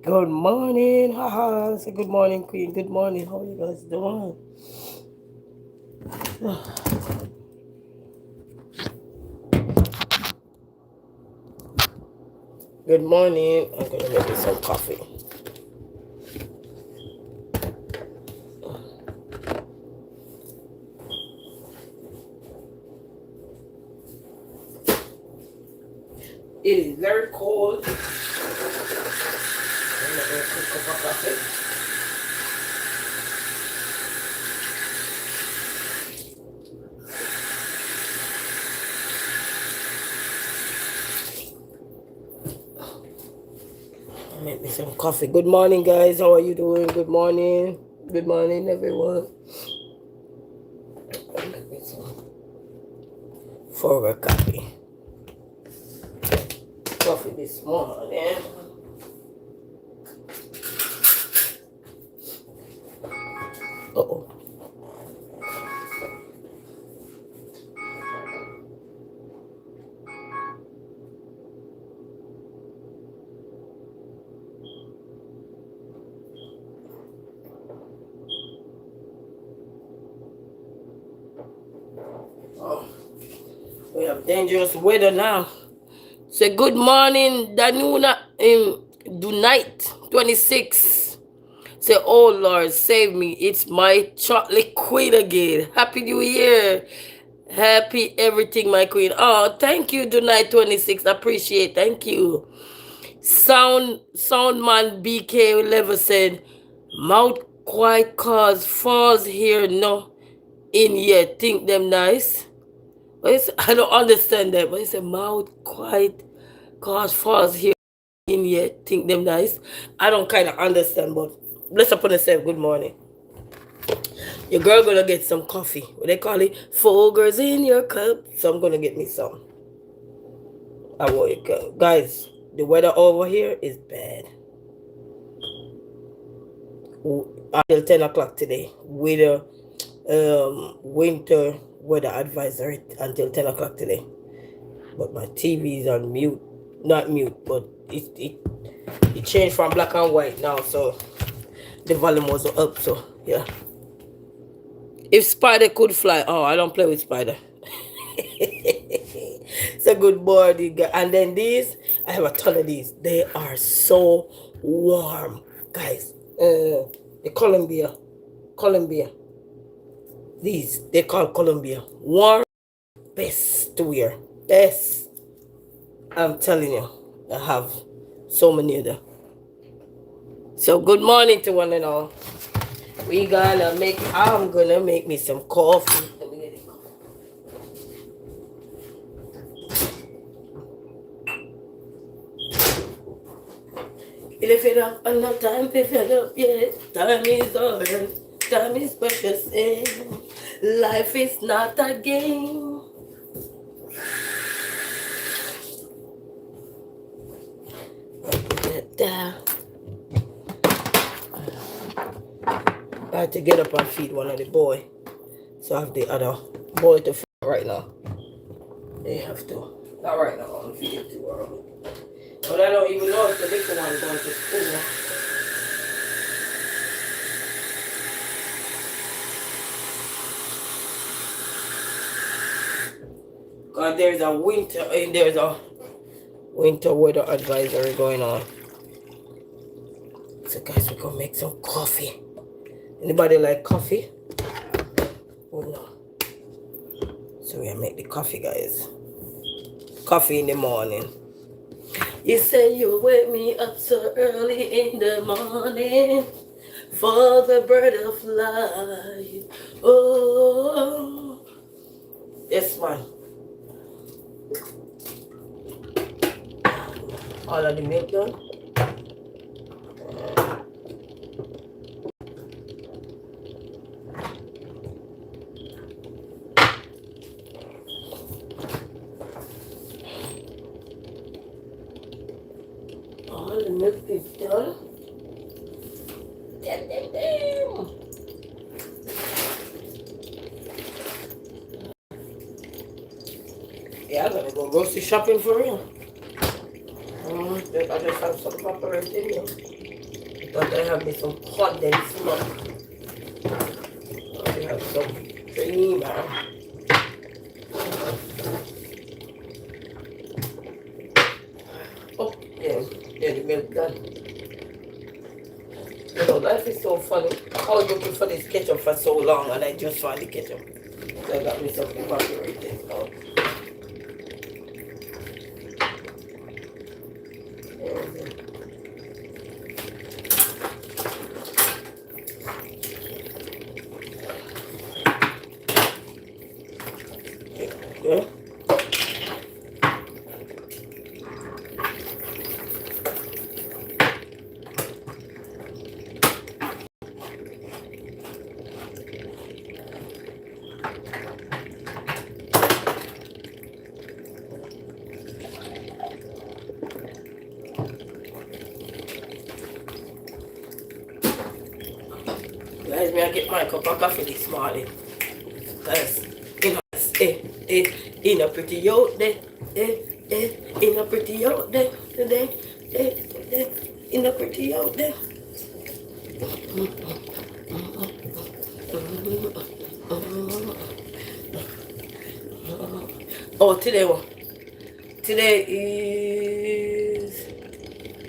Good morning, haha. Say good morning, Queen. Good morning. How are you guys doing? Good morning. I'm gonna make me some coffee. It is very cold. I'm gonna make a cup of coffee. Make me some coffee. Good morning, guys. How are you doing? Good morning. Good morning, everyone. Make me some forward coffee. Coffee this morning. Uh-oh. Oh, we have dangerous weather now. Say good morning, Danuna in Dunite 26. Say, oh Lord, save me. It's my chocolate queen again. Happy New Year. Happy everything, my queen. Oh, thank you, Dunite 26. Appreciate. Thank you. Soundman BK Level said, mouth quiet cause falls here no in yet. Think them nice. I don't understand that, but it's a mouth quiet cause falls here in yet. Think them nice. I don't kind of understand, but bless upon yourself. Good morning. Your girl gonna get some coffee. What they call it? Fogers in your cup. So I'm gonna get me some. I want you guys. The weather over here is bad. Until 10 o'clock today. Winter weather advisory until 10 o'clock today. But my TV is on mute. Not mute, but it changed from black and white now, so the volume was up, so yeah. If spider could fly, oh, I don't play with spider. It's a good body. And then these, I have a ton of these. They are so warm, guys. The Columbia. These, they call Columbia. Warm, best to wear. Best. I'm telling you, I have so many of them. So good morning to one and all. I'm gonna make me some coffee. Let me get it. If it up enough time, if it up, yeah. Time is all, time is precious, eh? Life is not a game. I had to get up and feed one of the boy. So I have the other boy to feed right now. They have to. Not right now, I'm feeding too early. But I don't even know if the little one going to school. Because there's a winter weather advisory going on. So guys, we're gonna make some coffee. Anybody like coffee? Oh no. So we make the coffee, guys. Coffee in the morning. You say you wake me up so early in the morning for the bird of life. Oh, yes, man. All of the milk done. All the milk is done. Damn. Yeah, I'm gonna go grocery shopping for real. I just have some pepper right in here. But I have me some condensed milk. I have some creamer. Oh, yeah, the milk done. You know, life is so funny. I was looking for this ketchup for so long and I just found the ketchup. So I got me some evaporated. Oh. Yeah. Guys, me I get my cup of coffee this morning. Because, you know, in a pretty out there, in a pretty out there, today, in a pretty out there. Oh, today what? Today is...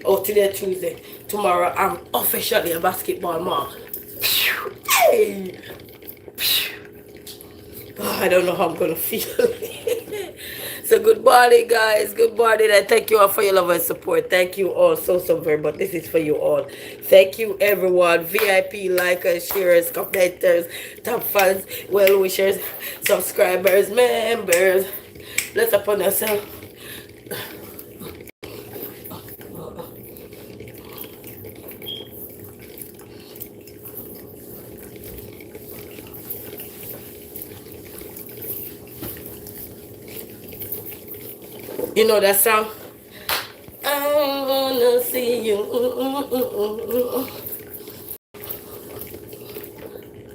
Oh, today Tuesday. Tomorrow I'm officially a basketball mom. Hey! Oh, I don't know how I'm gonna feel. So good morning, guys. Good morning. I thank you all for your love and support. Thank you all so very much. This is for you all. Thank you, everyone. VIP, likers, sharers, commenters, top fans, well wishers, subscribers, members. Bless upon yourself. You know that song? I wanna see you.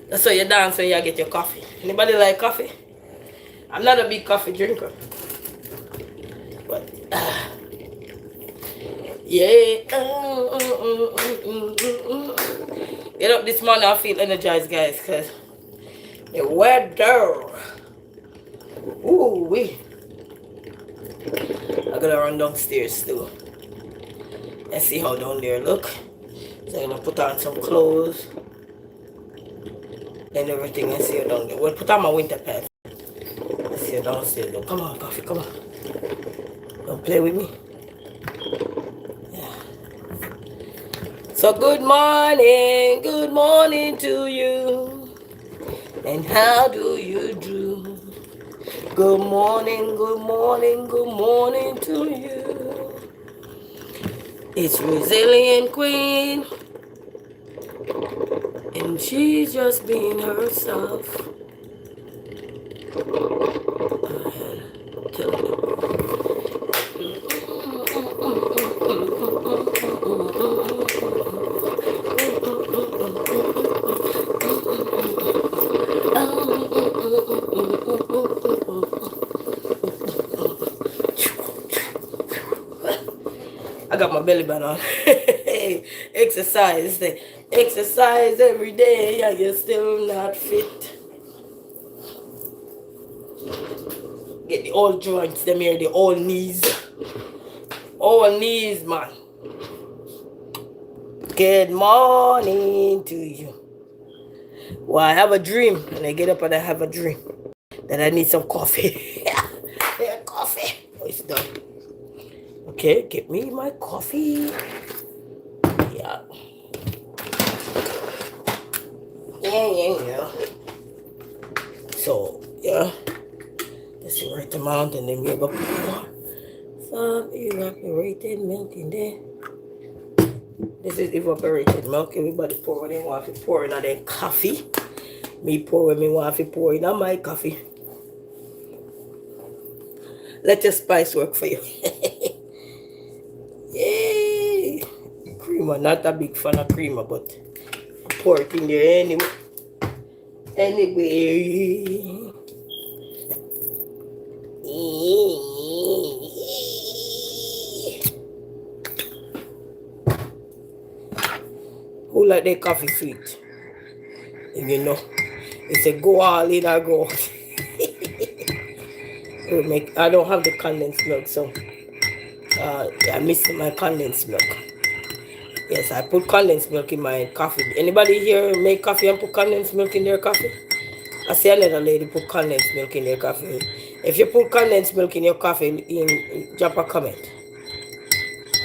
That's how you dance when you get your coffee. Anybody like coffee? I'm not a big coffee drinker. But, yeah. Get up this morning, I feel energized, guys, because the weather. Ooh, wee. I'm gonna run downstairs too and see how down there look. So I'm gonna put on some clothes and everything and see how down there. Well, put on my winter pants. Let's see how downstairs look. Come on, coffee, come on. Don't play with me. Yeah. So good morning to you. And how do you do? Good morning to you. It's Resilient Queen, and she's just being herself. I got my belly band on. Exercise every day, and you're still not fit. Get the old joints, them here, the old knees. Old knees, man. Good morning to you. Well, I have a dream, and I get up and I have a dream that I need some coffee. Yeah, coffee. Oh, it's done. Okay, get me my coffee. Yeah. Yeah. So, yeah. Let's write them out and then we have some evaporated milk in there. This is evaporated milk. Everybody pour what they want to pour in their coffee. Me pour what me want to pour in my coffee. Let your spice work for you. Yay! Creamer, not a big fan of creamer, but pour it in there anyway. Who like their coffee sweet? And you know, it's a go all in or go out. I don't have the condensed milk, so I miss my condensed milk. Yes, I put condensed milk in my coffee. Anybody here make coffee and put condensed milk in their coffee? I see another lady put condensed milk in their coffee. If you put condensed milk in your coffee, drop a comment.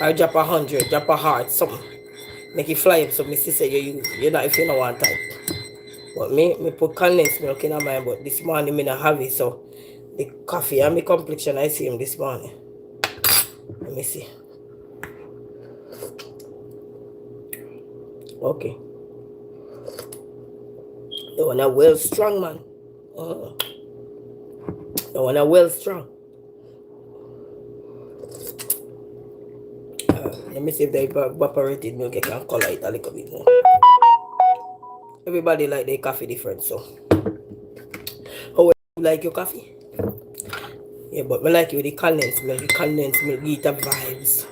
Or drop 100, drop a heart, something. Make it fly up so my sister you use. You know if you don't want type. But me put condensed milk in mine, but this morning me not have it, so the coffee and my complexion I see him this morning. Let me see. Okay. The one are well strong, man. The one are well strong. Let me see if the evaporated milk I can color it a little bit more. Everybody like their coffee different, so. How you like your coffee? Yeah, but I like it with the condensed milk. The condensed milk get the vibes.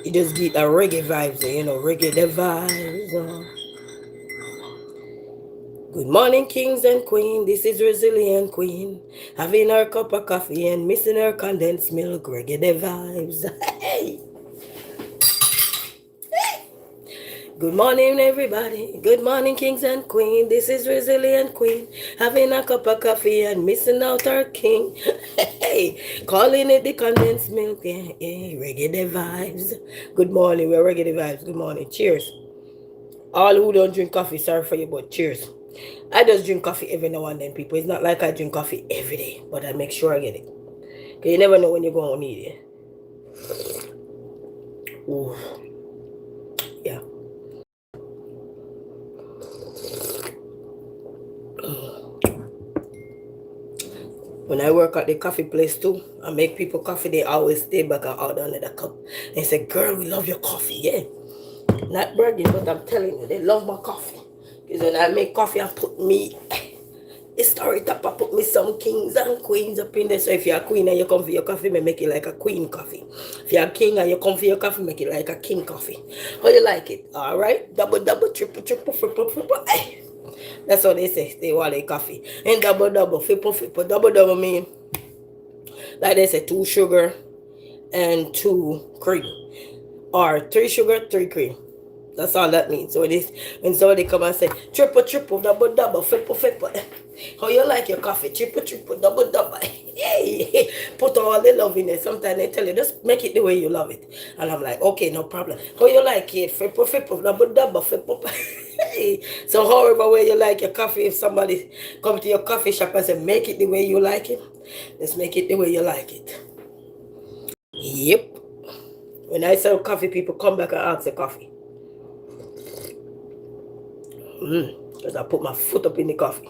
You just get the reggae vibes, you know, reggae the vibes. Good morning, kings and queens. This is Resilient Queen. Having her cup of coffee and missing her condensed milk. Reggae the vibes. Hey! Good morning, everybody. Good morning, kings and queens. This is Resilient Queen. Having a cup of coffee and missing out her king. Hey, calling it the condensed milk. Yeah, reggae the vibes. Good morning. We're reggae the vibes. Good morning. Cheers. All who don't drink coffee, sorry for you, but cheers. I just drink coffee every now and then, people. It's not like I drink coffee every day, but I make sure I get it. Because you never know when you're going to need it. Ooh. Yeah. When I work at the coffee place too, I make people coffee, they always stay back and order another cup. They say, girl, we love your coffee, yeah. Not bragging, but I'm telling you, they love my coffee. Because when I make coffee, I put me, it's story top, I put me some kings and queens up in there. So if you're a queen and you come for your coffee, I make it like a queen coffee. If you're a king and you come for your coffee, make it like a king coffee. How you like it? All right? Double, triple, triple. Hey. That's what they say. They want their coffee. And double, double mean, like they say, 2 sugar and 2 cream. Or 3 sugar, 3 cream. That's all that means. So when somebody come and say, triple, double, flipple. How you like your coffee? Triple, double. Hey, put all the love in it. Sometimes they tell you, just make it the way you love it. And I'm like, okay, no problem. How you like it? Flipple, double, flipple. So however way you like your coffee, if somebody come to your coffee shop and say, make it the way you like it, just make it the way you like it. Yep. When I sell coffee, people come back and ask for coffee. Because I put my foot up in the coffee.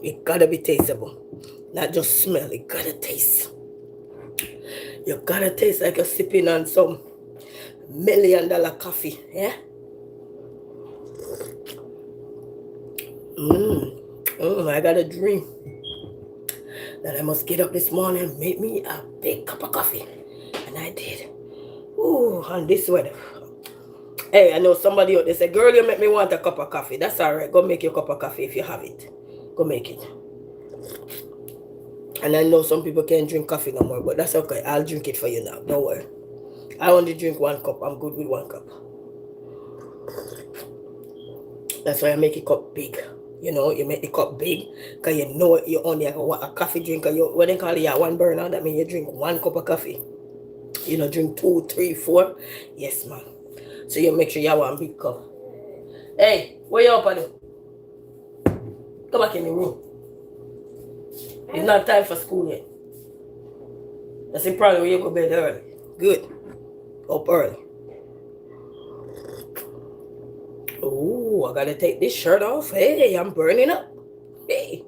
It gotta be tasteable. Not just smell, it gotta taste. You gotta taste like you're sipping on some $1 million coffee, yeah? I got a dream that I must get up this morning and make me a big cup of coffee. And I did. Ooh, on this weather. Hey, I know somebody out there say, girl, you make me want a cup of coffee. That's all right. Go make your cup of coffee if you have it. Go make it. And I know some people can't drink coffee no more, but that's okay. I'll drink it for you now. Don't worry. I only drink 1 cup. I'm good with 1 cup. That's why I make a cup big. You know, you make the cup big because you know you only have a coffee drinker. When they call it a 1 burner, that means you drink 1 cup of coffee. You know, drink 2, 3, 4. Yes, man. So you make sure you have 1 big cup. Hey, where you up at? Come back in the room. It's not time for school yet. That's the problem when you go to bed early. Good. Up early. Oh, I gotta take this shirt off. Hey, I'm burning up. Hey.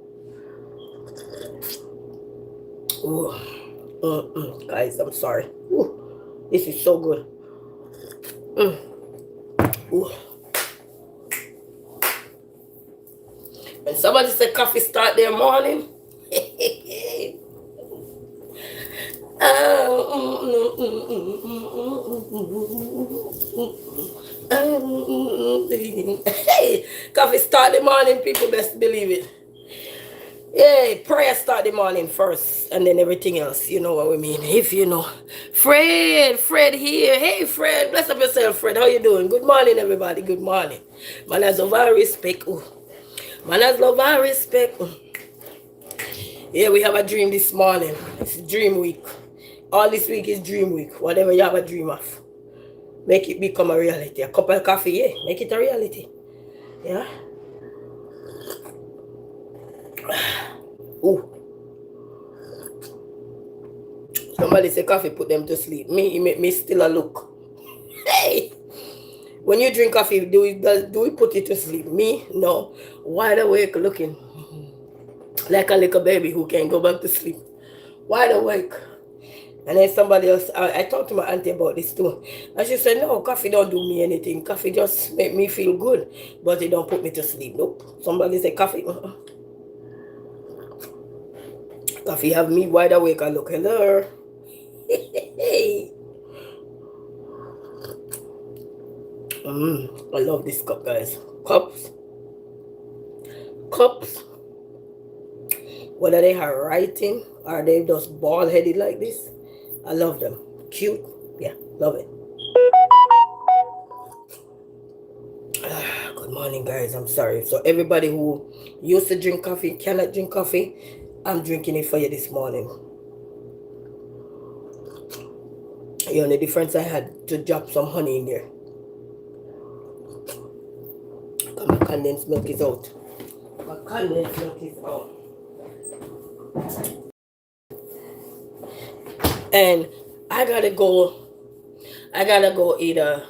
Oh, guys, I'm sorry. Ooh, this is so good. Ooh. When somebody say coffee start their morning, Hey, coffee start the morning, people best believe it. Yeah, prayer start the morning first and then everything else. You know what we mean. If you know. Fred here. Hey Fred, bless up yourself, Fred. How you doing? Good morning, everybody. Good morning. Man has love and respect. Ooh. Man has love and respect. Ooh. Yeah, we have a dream this morning. It's dream week. All this week is dream week. Whatever you have a dream of, make it become a reality. A cup of coffee, yeah, make it a reality. Yeah. Ooh. Somebody say coffee put them to sleep. Me still a look. Hey, when you drink coffee, do we put you to sleep? Me, no. Wide awake looking like a little baby who can't go back to sleep. Wide awake. And then somebody else, I talked to my auntie about this too. And she said, no, coffee don't do me anything. Coffee just make me feel good, but it don't put me to sleep. Nope. Somebody said coffee. Coffee have me wide awake. I look, hello. Hey. I love this cup, guys. Cups. Whether they are writing or they just bald headed like this, I love them. Cute. Yeah, love it. Good morning, guys. I'm sorry. So everybody who used to drink coffee cannot drink coffee. I'm drinking it for you this morning. The only difference I had to drop some honey in there. My condensed milk is out. My condensed milk is out. And I gotta go either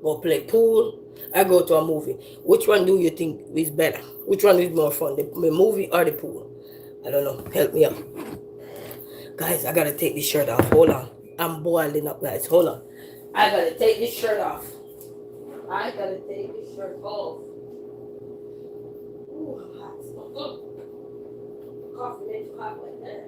go play pool or go to a movie. Which one do you think is better? Which one is more fun, the movie or the pool? I don't know. Help me out. Guys, I gotta take this shirt off. Hold on. I'm boiling up, guys. Hold on. I gotta take this shirt off. I gotta take this shirt off. Ooh, I'm hot. Coffee makes you hot like that.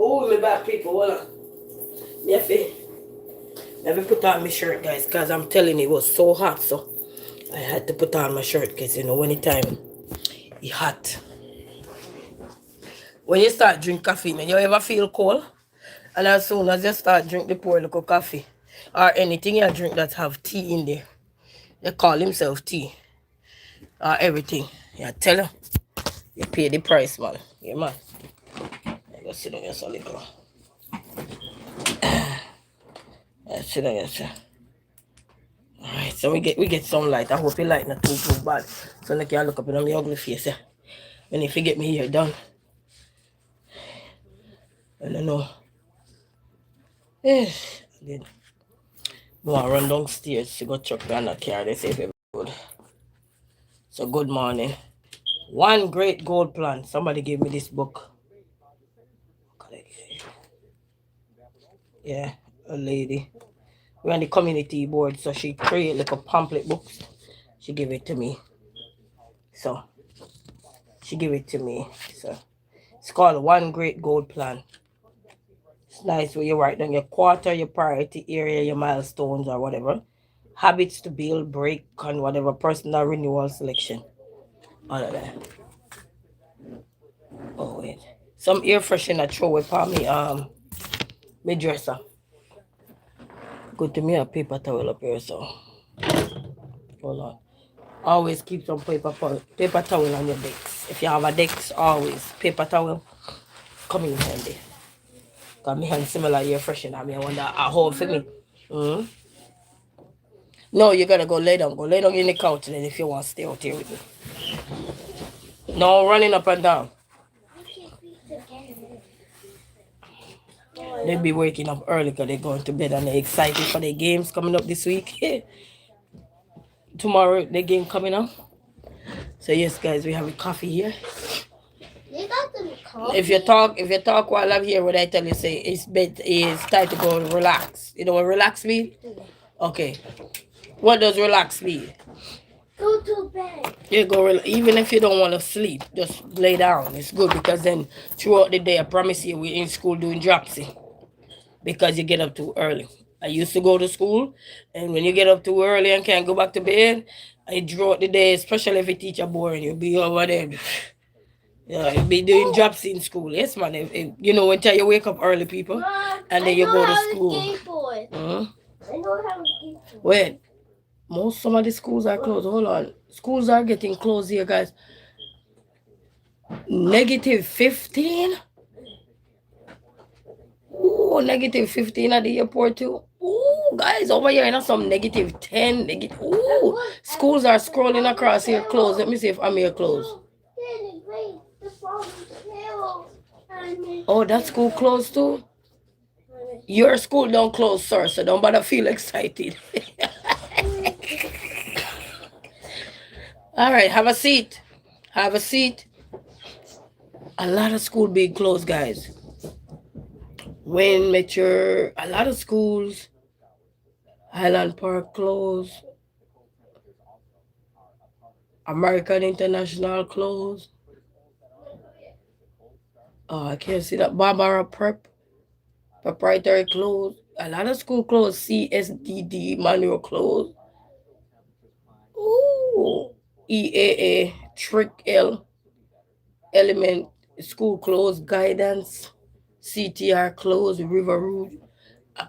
Oh, my bad people, hold on. Me have to put on my shirt, guys, because I'm telling you, it was so hot, so I had to put on my shirt, because, you know, anytime it's hot. When you start drink coffee, man, you ever feel cold? And as soon as you start drink the pour little coffee, or anything you drink that have tea in there, they call himself tea, or everything. Yeah, tell him, you pay the price, man. Yeah, man. I go sit down here so little. Sit down here, sir. Alright, so we get some light. I hope your light not too bad. So I can look up in my ugly face, yeah. When if you get me here done. I don't know. I did. No, I run downstairs to go check down the car. They say if good. So good morning. One great gold plan. Somebody gave me this book. Yeah, a lady. We're on the community board, so she created like a pamphlet books. She gave it to me. So she gave it to me. So it's called One Great Gold Plan. It's nice where you write down your quarter, your priority area, your milestones or whatever. Habits to build, break, and whatever personal renewal selection. All of that. Oh wait. Some air freshener throw away for me my dresser. Good to me a paper towel up here, so hold on. Always keep some paper towel on your decks. If you have a decks, always paper towel come in handy. Cause me hand similar air freshener. I wonder a hole for me. No, you gotta go lay down. Go lay down in the couch then if you want to stay out here with me. No running up and down. They'll be waking up early because they're going to bed and they're excited for their games coming up this week. Tomorrow, the game coming up. So yes, guys, we have a coffee here. You got some coffee. If you talk while I'm here, what I tell you, say it's time to go relax. You know what relax mean? Okay. What does relax mean? Go to bed. Yeah, even if you don't want to sleep, just lay down. It's good because then throughout the day, I promise you, we're in school doing dropsy because you get up too early. I used to go to school, and when you get up too early and can't go back to bed, I draw the day, especially if a teacher boring, you'll be over there. Yeah, you'll be doing jobs in school. Yes, man. You know, until you wake up early, people, and then you go to school. I know how to skateboard. Wait, some of the schools are closed. Hold on. Schools are getting closed here, guys. -15? Ooh, -15 at the airport too. Ooh, guys, over here, some -10. Ooh, schools are scrolling across here closed. Let me see if I'm here closed. Oh, that school closed too? Your school don't close, sir, so don't bother feel excited. All right, have a seat. Have a seat. A lot of school being closed, guys. When mature, a lot of schools, Highland Park closed, American International closed. Oh, I can't see that. Barbara Prep, proprietary closed. A lot of school closed. CSDD manual closed. Ooh, EAA, Trick L, Element school closed. Guidance, CTR closed. River Rouge.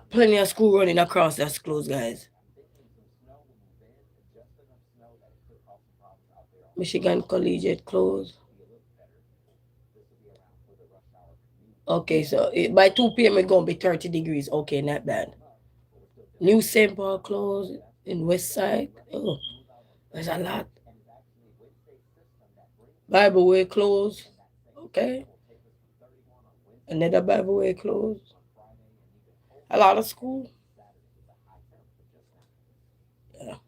Plenty of school running across that's closed, guys. Michigan Collegiate closed. Okay, so by 2 p.m. it's gonna be 30 degrees. Okay, not bad. New St. Paul closed in West Side. Oh, there's a lot. Bible Way closed. Okay. Another Bible Way closed. A lot of school. Yeah.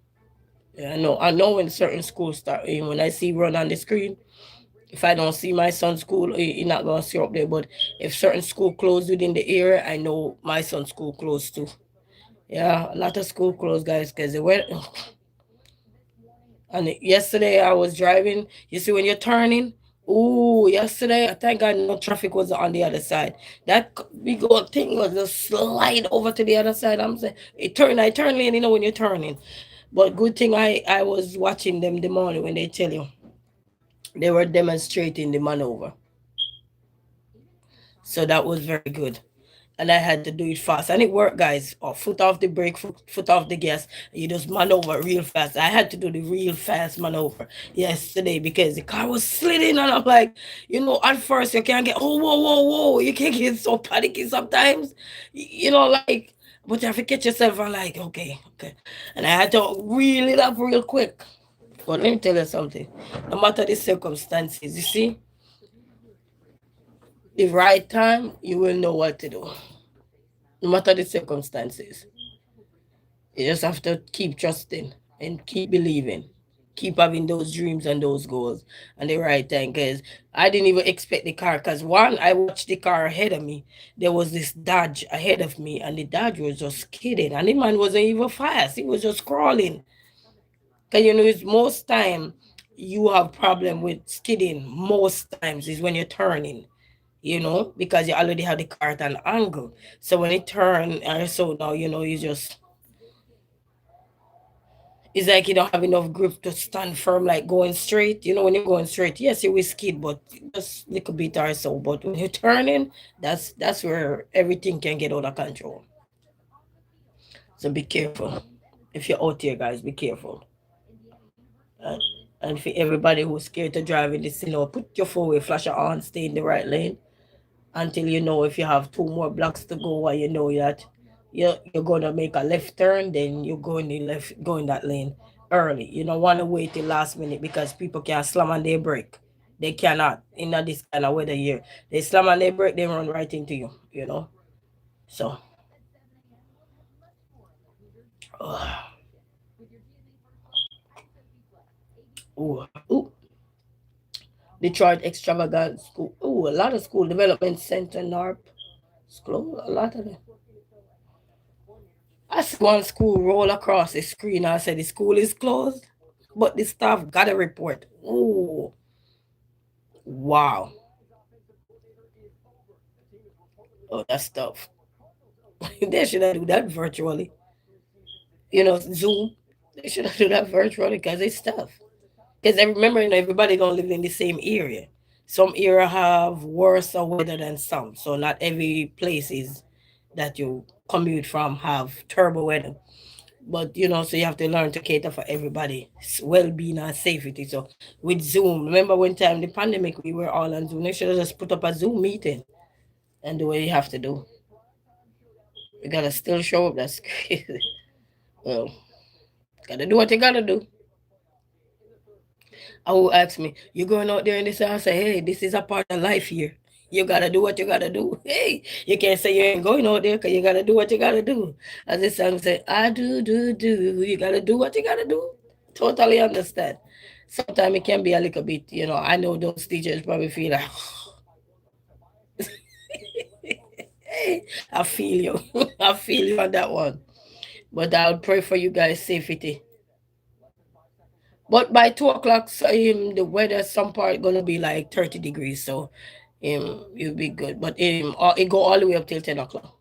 Yeah, I know. I know when certain schools start. When I see run on the screen, if I don't see my son's school, you're not gonna see up there. But if certain school closed within the area, I know my son's school closed too. Yeah, a lot of school closed, guys, because they went. And yesterday I was driving. You see when you're turning. Ooh, yesterday I thank God no traffic was on the other side. That big old thing was just slide over to the other side. I'm saying I turn lane, when you're turning. But good thing I was watching them the morning when they tell you they were demonstrating the maneuver. So that was very good. And I had to do it fast. And it worked, guys. Foot off the brake, foot off the gas. You just maneuver real fast. I had to do the real fast maneuver yesterday because the car was sliding. And I'm like, at first you can't get, oh, whoa, whoa, whoa. You can't get so panicky sometimes. Like, but you have to catch yourself and like, okay, okay. And I had to reel it up real quick. But let me tell you something. No matter the circumstances, you see, the right time, you will know what to do. No matter the circumstances. You just have to keep trusting and keep believing. Keep having those dreams and those goals and the right time. Because I didn't even expect the car. Because one, I watched the car ahead of me. There was this Dodge ahead of me, and the Dodge was just kidding. And the man wasn't even fast. He was just crawling. Because it's most time you have problem with skidding. Most times is when you're turning. Because you already have the car at an angle. So when it turn, so now you just it's like you don't have enough grip to stand firm, like going straight. When you're going straight, yes, you will skid, but just a little bit or so. But when you're turning, that's where everything can get out of control. So be careful. If you're out here, guys, be careful. And, and for everybody who's scared to drive in this, put your four-way flasher on, stay in the right lane until if you have two more blocks to go, while you know that you're gonna make a left turn, then you go in that lane early. You don't want to wait till last minute because people can slam on their brake. They cannot in this kind of weather here. They slam on their brake, they run right into you. So, uh, ooh, ooh, Detroit Extravagant School. Ooh, a lot of school development center, NARP school. A lot of them. I see one school roll across the screen. I said the school is closed, but the staff got a report. Ooh, wow. Oh, that stuff. They should have do that virtually. Zoom. They should have do that virtually because it's tough. Because I remember, everybody don't live in the same area. Some area have worse weather than some. So not every places that you commute from have terrible weather. But so you have to learn to cater for everybody's well-being and safety. So with Zoom, remember one time the pandemic, we were all on Zoom. They should have just put up a Zoom meeting and do what you have to do. You gotta still show up. That's crazy. Well, gotta do what you gotta do. I will ask me, you going out there in this house? Say, hey, this is a part of life here. You gotta do what you gotta do. Hey, you can't say you ain't going out there because you gotta do what you gotta do. As this song say, I do. You gotta do what you gotta do. Totally understand. Sometimes it can be a little bit, I know those teachers probably feel like, hey, I feel you. I feel you on that one. But I'll pray for you guys' safety. But by 2 o'clock, so, the weather some part gonna be like 30 degrees, so you'll be good. But it go all the way up till 10 o'clock.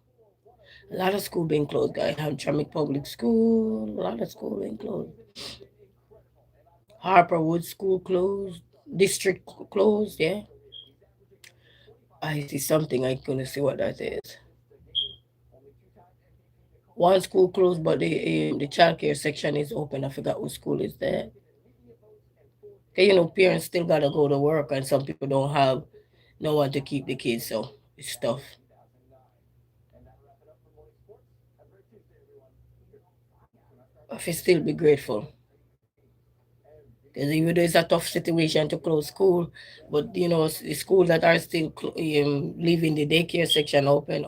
A lot of school being closed, guys. Hamtramck Public School, a lot of school being closed. Harperwood School closed, district closed. Yeah, I see something. I couldn't see what that is. One school closed, but the childcare section is open. I forgot what school is that. Parents still gotta go to work, and some people don't have no one to keep the kids, so it's tough. I feel still be grateful because even though it's a tough situation to close school, but the schools that are still leaving the daycare section open,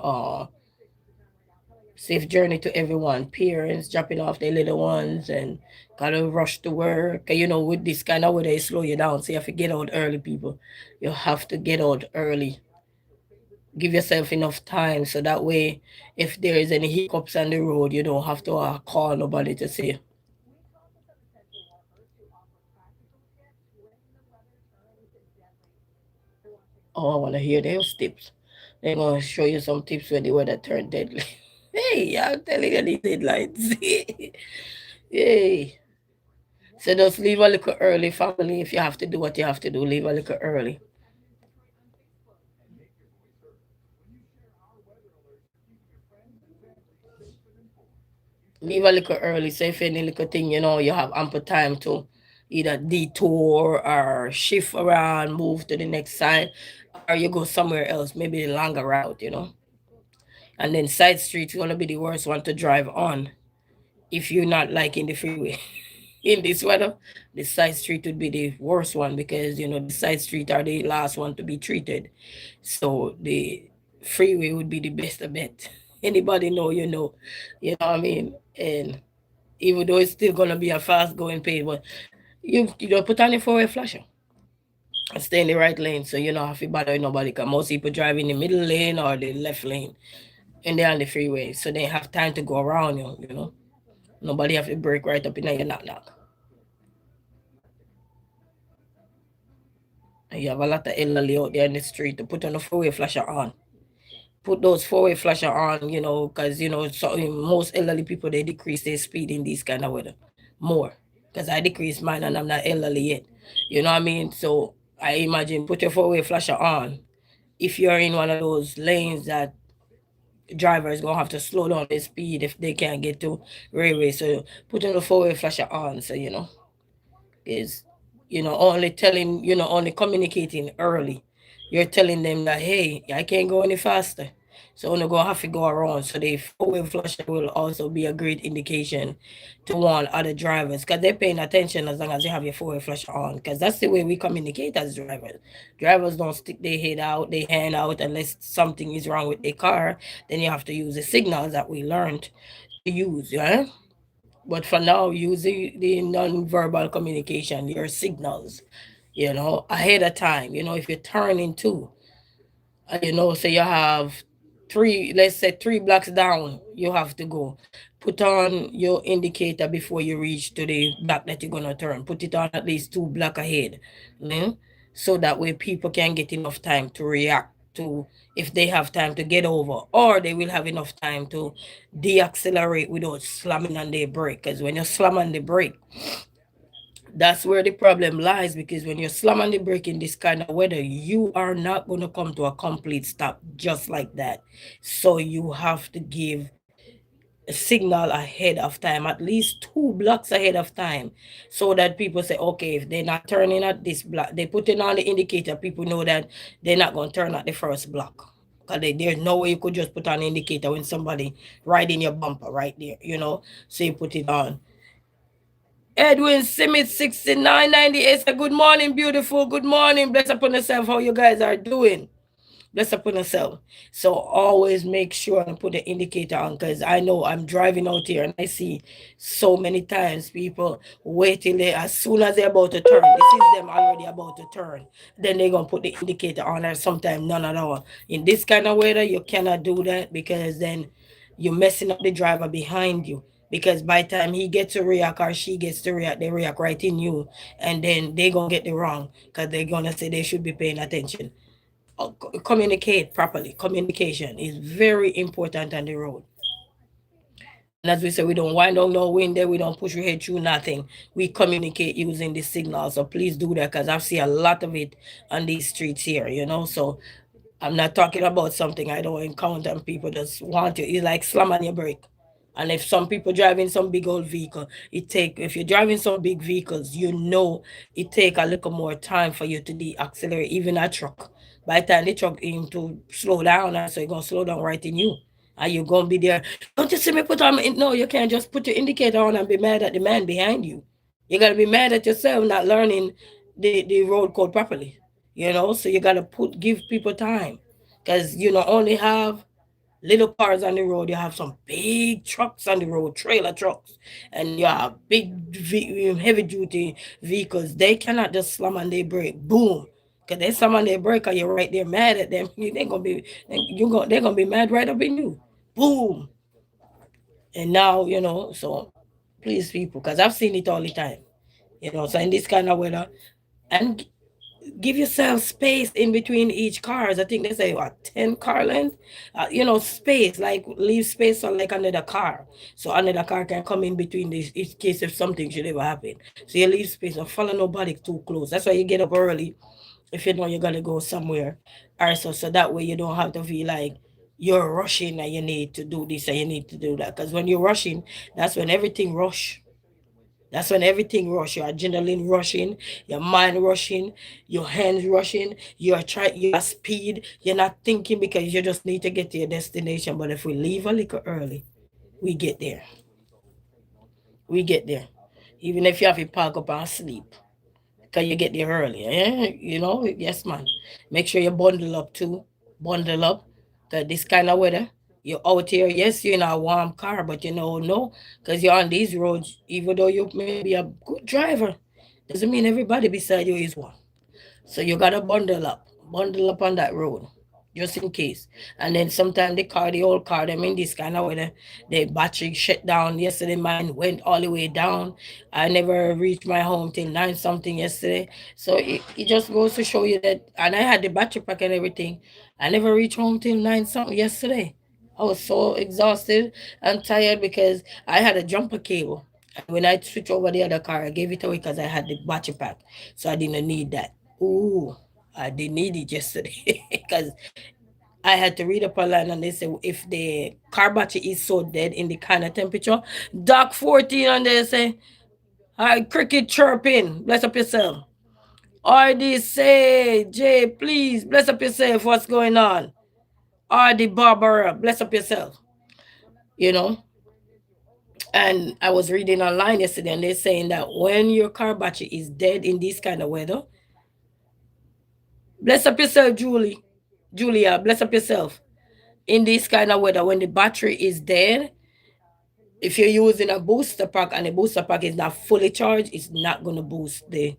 safe journey to everyone. Parents dropping off their little ones and gotta rush to work. With this kind of weather, it slow you down. So you have to get out early, people. You have to get out early. Give yourself enough time so that way, if there is any hiccups on the road, you don't have to call nobody to say, oh, I want to hear those tips. They're going to show you some tips when the weather turn deadly. Hey, I'm telling you these headlines. Hey. So just leave a little early, family. If you have to do what you have to do, leave a little early. Leave a little early. So if any little thing, you have ample time to either detour or shift around, move to the next side, or you go somewhere else, maybe a longer route. And then side streets gonna be the worst one to drive on if you're not liking the freeway. In this weather, the side street would be the worst one because the side street are the last one to be treated. So the freeway would be the best bet. Anybody know, you know what I mean? And even though it's still gonna be a fast going pace, but you don't put on the four-way flasher and stay in the right lane so you don't have to bother nobody. Cause most people drive in the middle lane or the left lane and they're on the freeway, so they have time to go around you. Nobody have to break right up in your knock. And you have a lot of elderly out there in the street to put on a four-way flasher on. Put those four-way flasher on, because so most elderly people they decrease their speed in these kind of weather more. Because I decrease mine and I'm not elderly yet. You know what I mean? So I imagine put your four-way flasher on. If you're in one of those lanes that drivers gonna have to slow down their speed if they can't get to railway. So put on the four-way flasher on. So is only only communicating early. You're telling them that hey, I can't go any faster. So you're gonna have to go around. So the four-way flasher will also be a great indication to warn other drivers because they're paying attention as long as you have your four-way flasher on. Because that's the way we communicate as drivers. Drivers don't stick their head out, their hand out unless something is wrong with their car. Then you have to use the signals that we learned to use, yeah. But for now, use the non-verbal communication, your signals, ahead of time. If you're turning too, say you have three, let's say 3 blocks down, you have to go. Put on your indicator before you reach to the block that you're gonna turn. Put it on at least 2 blocks ahead, so that way people can get enough time to react to if they have time to get over, or they will have enough time to deaccelerate without slamming on their brake. Because when you slam on the brake, that's where the problem lies, because when you slam on the brake in this kind of weather, you are not going to come to a complete stop just like that. So you have to give a signal ahead of time, at least 2 blocks ahead of time, so that people say, okay, if they're not turning at this block, they put it on the indicator, people know that they're not going to turn at the first block. Because there's no way you could just put on an indicator when somebody right in your bumper right there. So you put it on. Edwin Simit 6998 said, good morning, beautiful. Good morning. Bless upon yourself. How you guys are doing? Bless upon yourself. So always make sure and put the indicator on, because I know I'm driving out here and I see so many times people waiting there as soon as they're about to turn. This is them already about to turn. Then they're going to put the indicator on, and sometimes none at all. In this kind of weather, you cannot do that, because then you're messing up the driver behind you, because by the time he gets to react or she gets to react, they react right in you, and then they're gonna get it wrong because they're gonna say they should be paying attention. Communicate properly. Communication is very important on the road. And as we say, we don't wind down no window, we don't push your head through nothing. We communicate using the signal. So please do that, because I've seen a lot of it on these streets here. So I'm not talking about something I don't encounter, and people just want to. It's like slam on your brake. And if some people driving some big old vehicle, if you're driving some big vehicles, it take a little more time for you to deaccelerate, even a truck. By the time the truck aim to slow down, and so you're gonna slow down right in you. And you're gonna be there. Don't you see me put on? No, you can't just put your indicator on and be mad at the man behind you. You gotta be mad at yourself not learning the road code properly. So you gotta give people time, because you not only have little cars on the road, you have some big trucks on the road, trailer trucks, and you have big heavy duty vehicles. They cannot just slam on their brake, boom. Because they slam on their brake and you're right there mad at them. They're gonna be mad right up in you. Boom. And now, so please people, because I've seen it all the time. So in this kind of weather, and give yourself space in between each cars. I think they say what, 10 car length, space, like leave space on like another car, so another car can come in between this in case if something should ever happen. So you leave space, and follow nobody too close. That's why you get up early if you know you're gonna go somewhere, or so that way you don't have to feel like you're rushing and you need to do this and you need to do that. Because when you're rushing, that's when everything rush. That's when everything rush. Your adrenaline rushing, your mind rushing, your hands rushing. Your speed. You're not thinking, because you just need to get to your destination. But if we leave a little early, we get there. We get there. Even if you have to park up and sleep, because you get there early. Yes, man. Make sure you bundle up too. Bundle up. Because this kind of weather, you're out here. Yes, you're in a warm car, but no, because you're on these roads, even though you may be a good driver, doesn't mean everybody beside you is one. So you gotta bundle up on that road, just in case. And then sometimes the old car, them in this kind of weather, the battery shut down. Yesterday, mine went all the way down. I never reached my home till 9 something yesterday. So it just goes to show you that. And I had the battery pack and everything. I never reached home till 9 something yesterday. I was so exhausted and tired because I had a jumper cable. And when I switched over the other car, I gave it away because I had the battery pack. So I didn't need that. Ooh, I didn't need it yesterday because I had to read up online, and they say if the car battery is so dead in the kind of temperature, Doc 14, and they say, hi, cricket chirping, bless up yourself. RD say, Jay, please, bless up yourself, what's going on? Ardy Barbara, bless up yourself. You know, and I was reading online yesterday, and they're saying that when your car battery is dead in this kind of weather, bless up yourself, Julia, bless up yourself. In this kind of weather, when the battery is dead, if you're using a booster pack and the booster pack is not fully charged, it's not going to boost the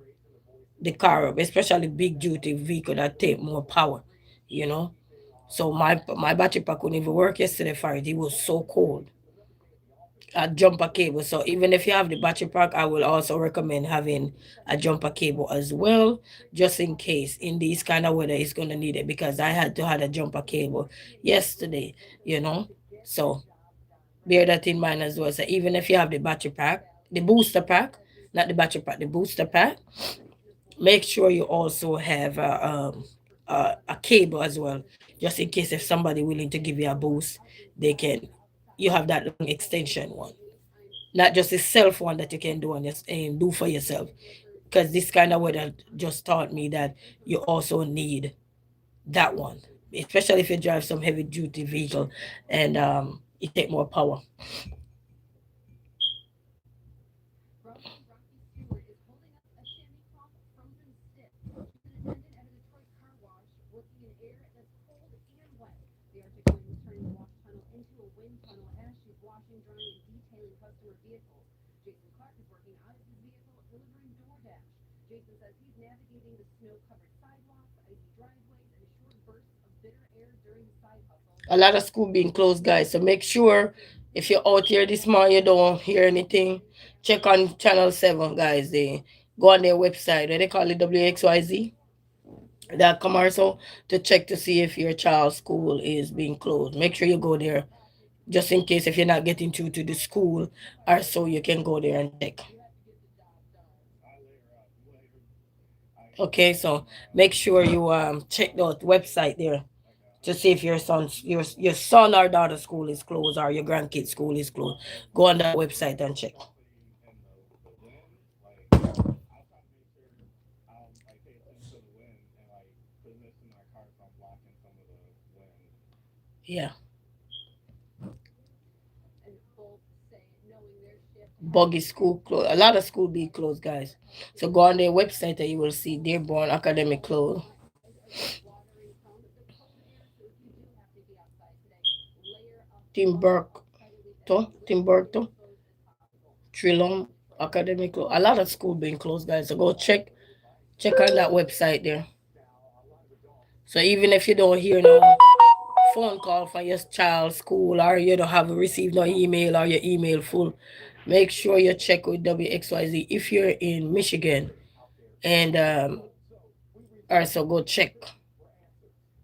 car up, especially big duty vehicle that take more power, you know. So my battery pack couldn't even work yesterday for it. It was so cold. A jumper cable. So even if you have the battery pack, I will also recommend having a jumper cable as well, just in case in these kind of weather it's gonna need it, because I had to have a jumper cable yesterday, you know. So bear that in mind as well. So even if you have the battery pack, the booster pack, not the battery pack, the booster pack, make sure you also have a cable as well, just in case if somebody willing to give you a boost, they can. You have that long extension one, not just a self one that you can do on your do for yourself. Because this kind of weather just taught me that you also need that one, especially if you drive some heavy duty vehicle and it take more power. A lot of school being closed, guys. So make sure if you're out here this morning, you don't hear anything. Check on Channel 7, guys. They go on their website. They call it WXYZ. That commercial to check to see if your child's school is being closed. Make sure you go there just in case if you're not getting through to the school or so you can go there and check. Okay, so make sure you check the website there to see if your son or daughter's school is closed or your grandkid's school is closed. Go on that website and check. Yeah. Buggy school closed. A lot of school be closed, guys. So go on their website and you will see Dearborn Academic closed. Timbuktu, Trilum Academic closed. A lot of school being closed, guys. So go check on that website there. So even if you don't hear no phone call for your child's school or you don't have received no email or your email full, make sure you check with WXYZ if you're in Michigan and also go check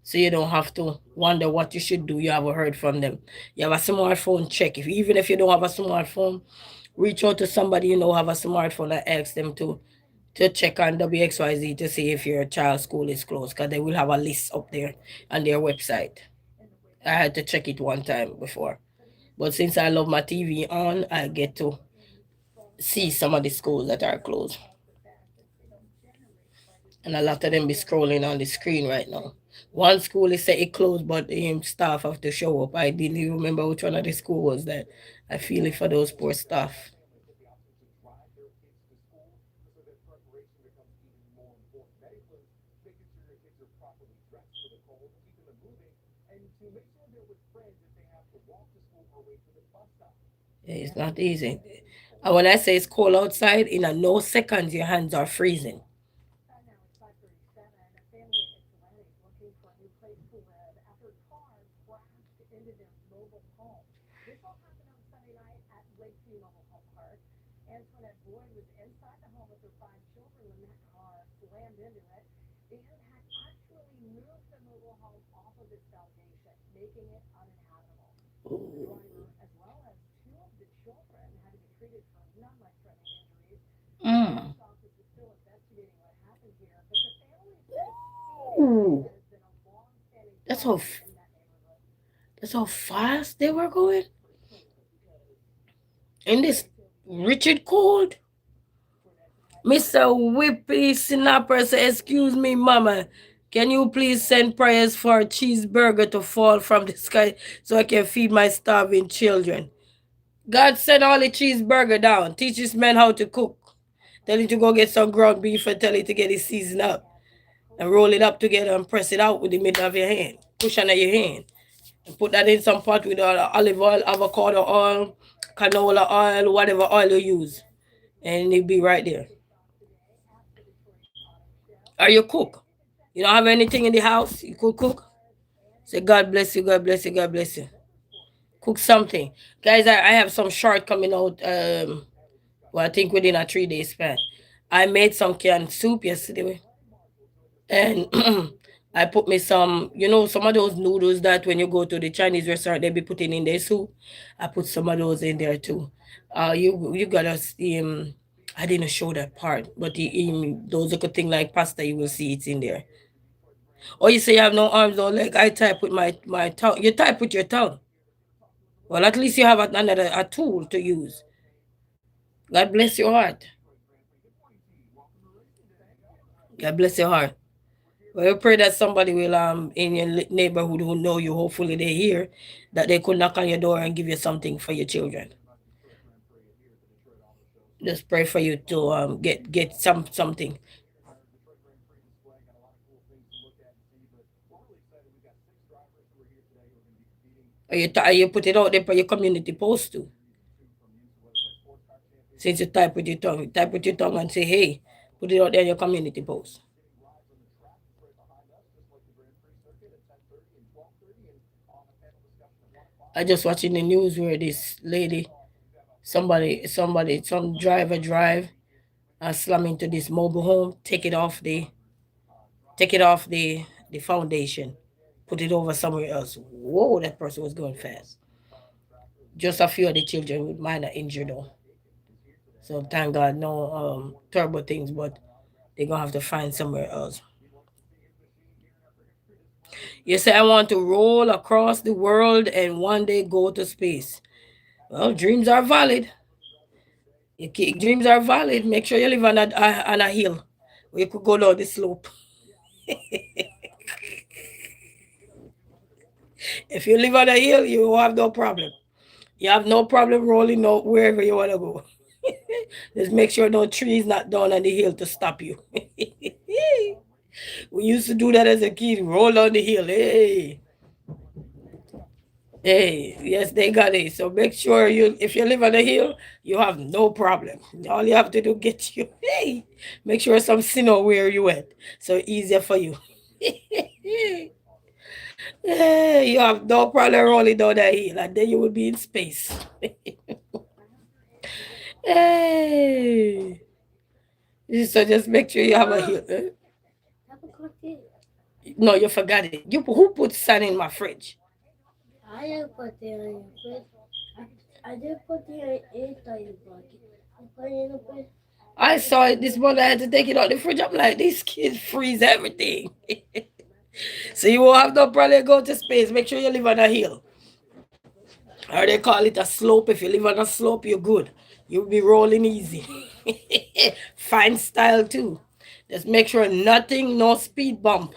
so you don't have to wonder what you should do. You haven't heard from them. You have a smartphone, check. If even if you don't have a smartphone, reach out to somebody you know have a smartphone and ask them to check on WXYZ to see if your child's school is closed, because they will have a list up there on their website. I had to check it one time before. But since I love my TV on, I get to see some of the schools that are closed. And a lot of them be scrolling on the screen right now. One school is say it closed, but the staff have to show up. I didn't even remember which one of the school was that. I feel it for those poor staff. It's not easy. And when I say it's cold outside, in a no seconds your hands are freezing. Mm. Ooh. That's how that's how fast they were going. In this Richard cold. Mr. Whippy Snapper said, excuse me, mama. Can you please send prayers for a cheeseburger to fall from the sky so I can feed my starving children? God send all the cheeseburger down. Teach this man how to cook. Tell him to go get some ground beef and tell him to get it seasoned up. And roll it up together and press it out with the middle of your hand. Push under your hand. And put that in some pot with olive oil, avocado oil, canola oil, whatever oil you use. And it'll be right there. Are you cook? You don't have anything in the house? You could cook? Say, God bless you, God bless you, God bless you. Cook something. Guys, I have some short coming out, well, I think within a 3-day span. I made some canned soup yesterday. And I put me some, some of those noodles that when you go to the Chinese restaurant, they be putting in their soup. I put some of those in there too. You gotta I didn't show that part, but those little thing like pasta, you will see it's in there. Or you say you have no arms or leg, I type with my tongue. You type with your tongue. Well, at least you have another a tool to use. God bless your heart. God bless your heart. Well, I pray that somebody will in your neighborhood who know you, hopefully they hear that they could knock on your door and give you something for your children. Just pray for you to get something. Or you put it out there for your community post too. Since you type with your tongue and say, hey, put it out there in your community post. I just watching the news where this lady, some driver drive and slam into this mobile home, take it off the foundation, put it over somewhere else. Whoa, that person was going fast. Just a few of the children with minor injury though. So thank God, no terrible things, but they're gonna have to find somewhere else. You say I want to roll across the world and one day go to space. Well, dreams are valid. Dreams are valid. Make sure you live on a hill where you could go down the slope. If you live on a hill, you have no problem. You have no problem rolling out wherever you want to go. Just make sure no trees not down on the hill to stop you. We used to do that as a kid. Roll on the hill. Hey. Hey, yes, they got it. So make sure if you live on a hill, you have no problem. All you have to do get you. Hey, make sure some snow where you at, so easier for you. Hey, you have no problem rolling down that hill, and then you will be in space. Hey, so just make sure you have a hill. No, you forgot it. Who put sand in my fridge? I didn't put it in the fridge. I didn't put it inside the bucket. I put it in the fridge. I saw it this morning. I had to take it out the fridge. I'm like, these kids freeze everything. So you won't have no problem go to space. Make sure you live on a hill. Or they call it a slope. If you live on a slope, you're good. You'll be rolling easy. Fine style too. Just make sure nothing, no speed bump.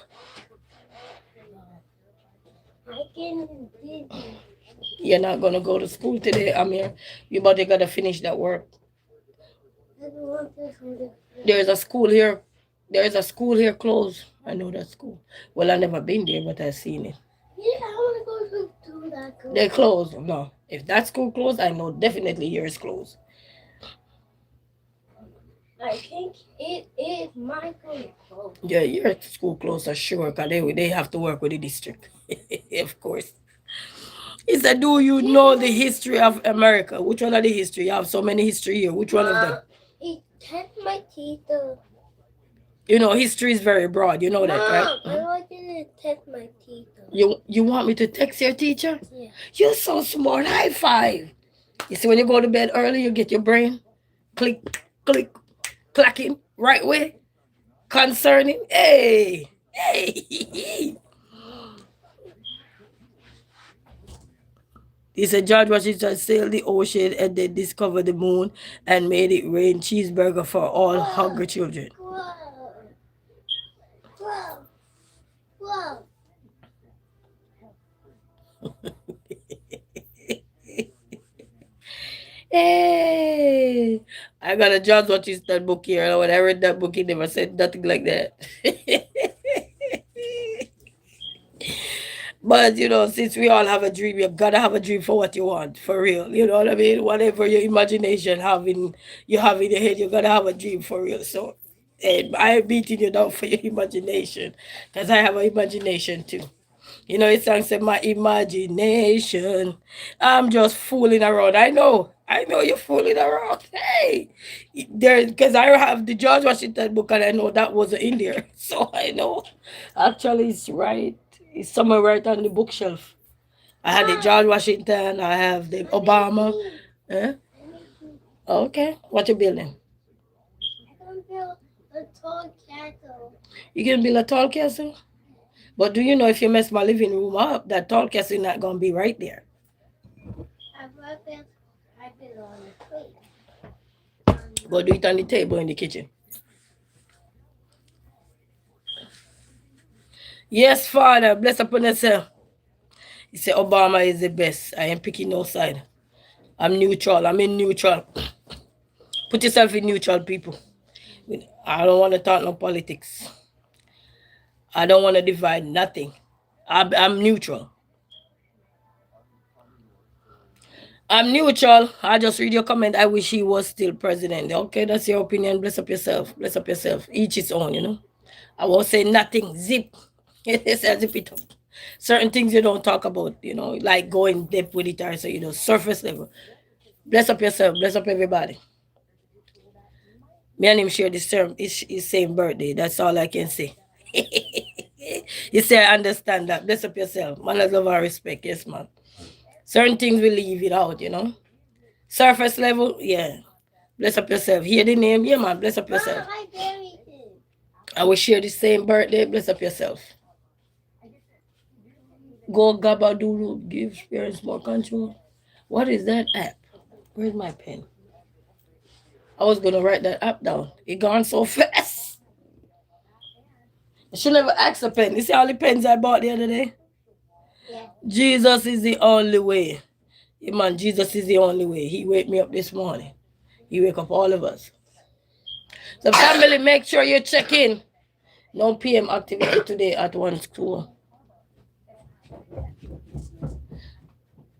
I can do. You're not gonna go to school today, Amir. You but you gotta finish that work. There's a school here. There's a school here closed. I know that school. Well, I never been there, but I've seen it. Yeah, I want to go to that school. They're closed. No, if that school closed, I know definitely yours closed. I think it is my school closed. Yeah, your school closed for sure, because they have to work with the district. Of course. He said, do you know the history of America? Which one of the history? You have so many history here. Which one of them? It test my teeth. You know, history is very broad. You know that, right? I want you to test my teeth. You want me to text your teacher? Yeah. You're so smart. High five. You see, when you go to bed early, you get your brain click, click, clacking right way. Concerning. Hey. Hey. He said George Washington sailed the ocean and then discovered the moon and made it rain cheeseburger for all hungry children. Hey, I got a John Rochester book here. And when I read that book, he never said nothing like that. But since we all have a dream, you gotta have a dream for what you want, for real. You know what I mean? Whatever your imagination you have in your head, you gotta have a dream for real. So, and I'm beating you down for your imagination, because I have an imagination too. It sounds like my imagination. I'm just fooling around. I know you're fooling around. Hey, because I have the George Washington book and I know that wasn't in there. So I know. Actually, it's right. It's somewhere right on the bookshelf. I had the George Washington. I have the Obama. Eh? Okay. What you building? I can build a tall castle. You can build a tall castle? But do you know if you mess my living room up, that tall castle not gonna be right there. I built on the plate. Go do it on the table in the kitchen. Yes, Father, bless upon yourself. He said Obama is the best. I ain't picking no side. I'm neutral. I'm in neutral. Put yourself in neutral, people. I don't want to talk no politics. I don't want to divide nothing. I'm neutral. I'm neutral. I just read your comment. I wish he was still president. Okay, that's your opinion. Bless up yourself. Bless up yourself. Each his own. I won't say nothing. Zip. Zip it up. Certain things you don't talk about, like going depth with it or so, surface level. Bless up yourself. Bless up everybody. Me and him share his same birthday. That's all I can say. You say I understand that. Bless up yourself. Man, love and respect. Yes, man. Certain things we leave it out. Surface level, yeah. Bless up yourself. Hear the name, yeah, man. Bless up yourself. I will share the same birthday. Bless up yourself. Go Gabadoodle, give parents more control. What is that app? Where's my pen? I was gonna write that app down. It gone so fast. I should never ask a pen. You see all the pens I bought the other day? Yeah. Jesus is the only way. Yeah, man, Jesus is the only way. He wake me up this morning. He wake up all of us. So family, make sure you check in. No PM activity today at one school.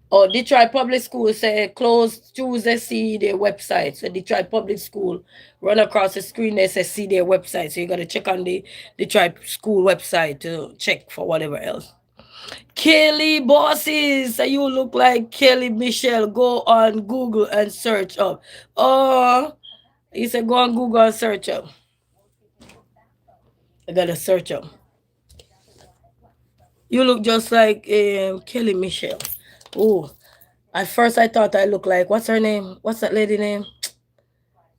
Oh, Detroit Public School say closed Tuesday, see their website. So Detroit Public School, run across the screen, they say see their website. So you got to check on the Detroit School website to check for whatever else. Kelly Bosses, so you look like Kelly Michelle. Go on Google and search up. Oh, he said go on Google and search up. I got to search up. You look just like Kelly Michelle. Oh, at first I thought I looked like, what's her name? What's that lady name?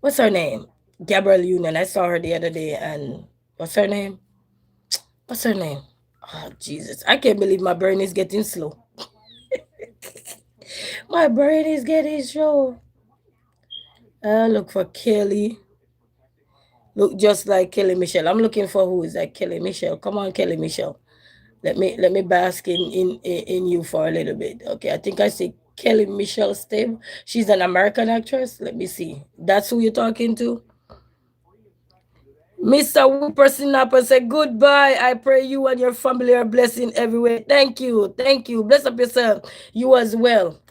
What's her name? Gabrielle Union. I saw her the other day, and what's her name? What's her name? Oh, Jesus. I can't believe my brain is getting slow. My brain is getting slow. Look for Kelly. Look just like Kelly Michelle. I'm looking for who is that Kelly Michelle. Come on, Kelly Michelle. Let me bask in you for a little bit. Okay, I think I see Kelly Michelle Stable. She's an American actress. Let me see. That's who you're talking to? Mr. Whippersnapper said goodbye. I pray you and your family are blessing everywhere. Thank you. Thank you. Bless up yourself. You as well.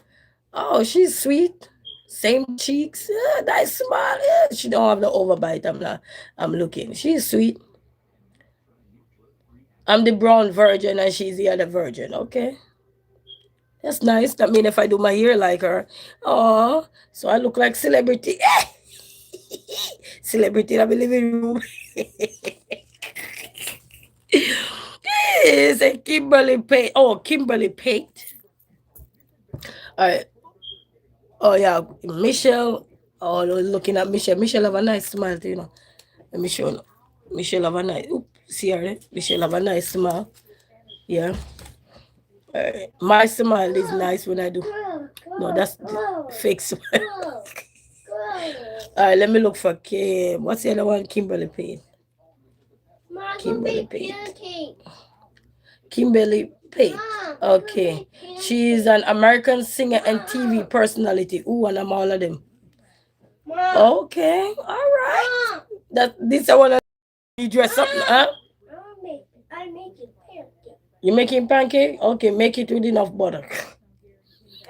Oh, she's sweet. Same cheeks. Yeah, nice smile. Yeah, she don't have the overbite. I'm looking. She's sweet. I'm the brown virgin and she's the other virgin. Okay. That's nice. That means if I do my hair like her. Oh, so I look like celebrity. Celebrity in the living room. It's a Kimberly Pate. Oh, Kimberly Pate. All right. Oh, yeah. Michelle. Oh, looking at Michelle. Michelle have a nice smile, Let me show you. Michelle have a nice. Oops, see her there? Michelle have a nice smile. Yeah. My smile is nice when I do. No, that's the fake smile. All right, let me look for Kim. What's the other one? Kimberly Payne. Kimberly Payne. Kimberly Pate. Okay. She's an American singer and TV personality. Ooh, and I'm all of them. Okay. All right. That this I wanna you dress up, huh? I'm making pancakes. You making pancake? Okay, make it with enough butter.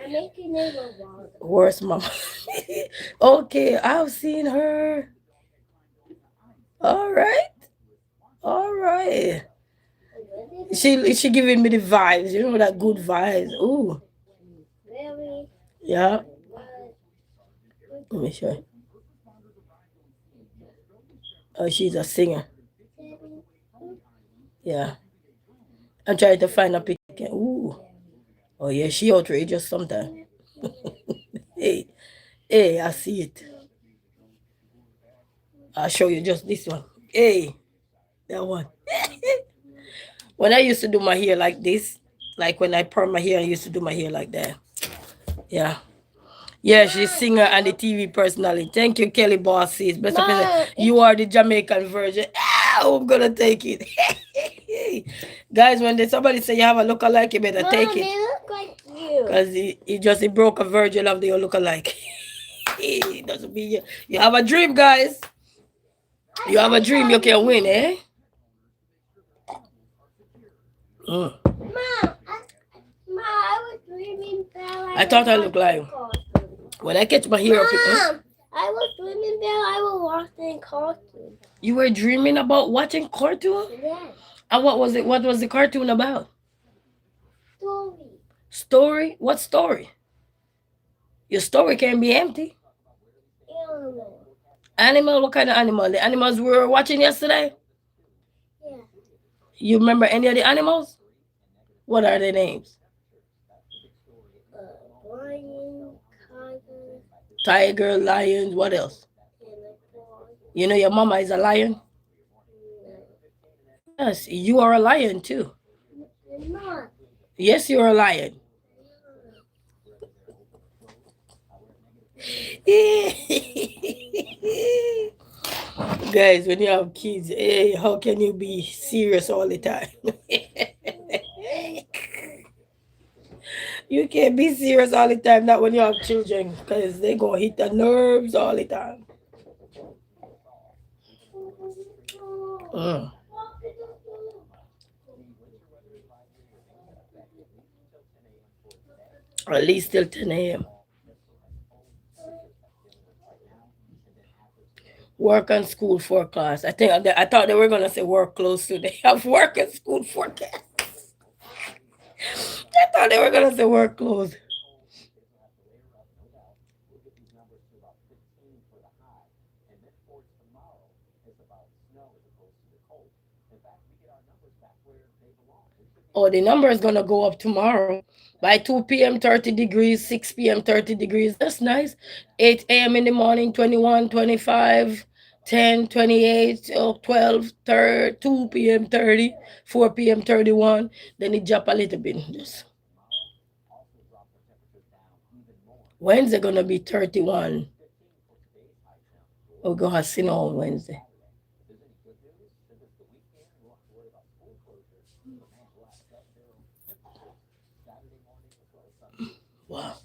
I'm making it with water. Worst mama. Okay, I've seen her. All right. All right. She giving me the vibes, you know that good vibes. Ooh. Very Yeah. good. Let me show you. Oh, she's a singer. Yeah. I'm trying to find a picture. Ooh. Oh yeah, she outrageous sometimes. Hey, hey, I see it. I'll show you just this one. Hey, that one. When I used to do my hair like this, like when I perm my hair, I used to do my hair like that. Yeah. Yeah, she's singer and the TV personality. Thank you, Kelly Bosses. Best of luck. You are the Jamaican version. Ah, I'm gonna take it. Guys, when somebody say you have a look-alike, you better take They it. look like you. Because he broke a virgin of the look-alike. It doesn't mean you have a dream, guys. You have a dream, you can win, eh? Mm. I was dreaming that I thought I looked like when I catch my hair up. I was dreaming that I was watching cartoon. You were dreaming about watching cartoon? Yeah. And what was it? What was the cartoon about? Story. Story? What story? Your story can be empty. Animal. Animal? What kind of animal? The animals we were watching yesterday? Yeah. You remember any of the animals? What are their names? Lion, Tiger, lions, what else? unicorn. You know your mama is a lion? Yes, you are a lion too. I'm not. Yes, you're a lion. Guys, when you have kids, hey, how can you be serious all the time? You can't be serious all the time, not when you have children, because they gonna hit the nerves all the time. Mm. At least till 10 a.m. Work and school forecast. I thought they were gonna say work close to. They have work and school forecast. I thought they were gonna say work close. Oh, the number is gonna go up tomorrow. By 2 p.m. 30 degrees, 6 p.m. 30 degrees. That's nice. 8 a.m. in the morning, 21, 25, 10, 28, 12, 30, 2 p.m. 30, 4 p.m. 31. Then it drop a little bit. Just Wednesday gonna be 31. We're gonna have snow on Wednesday. Wow.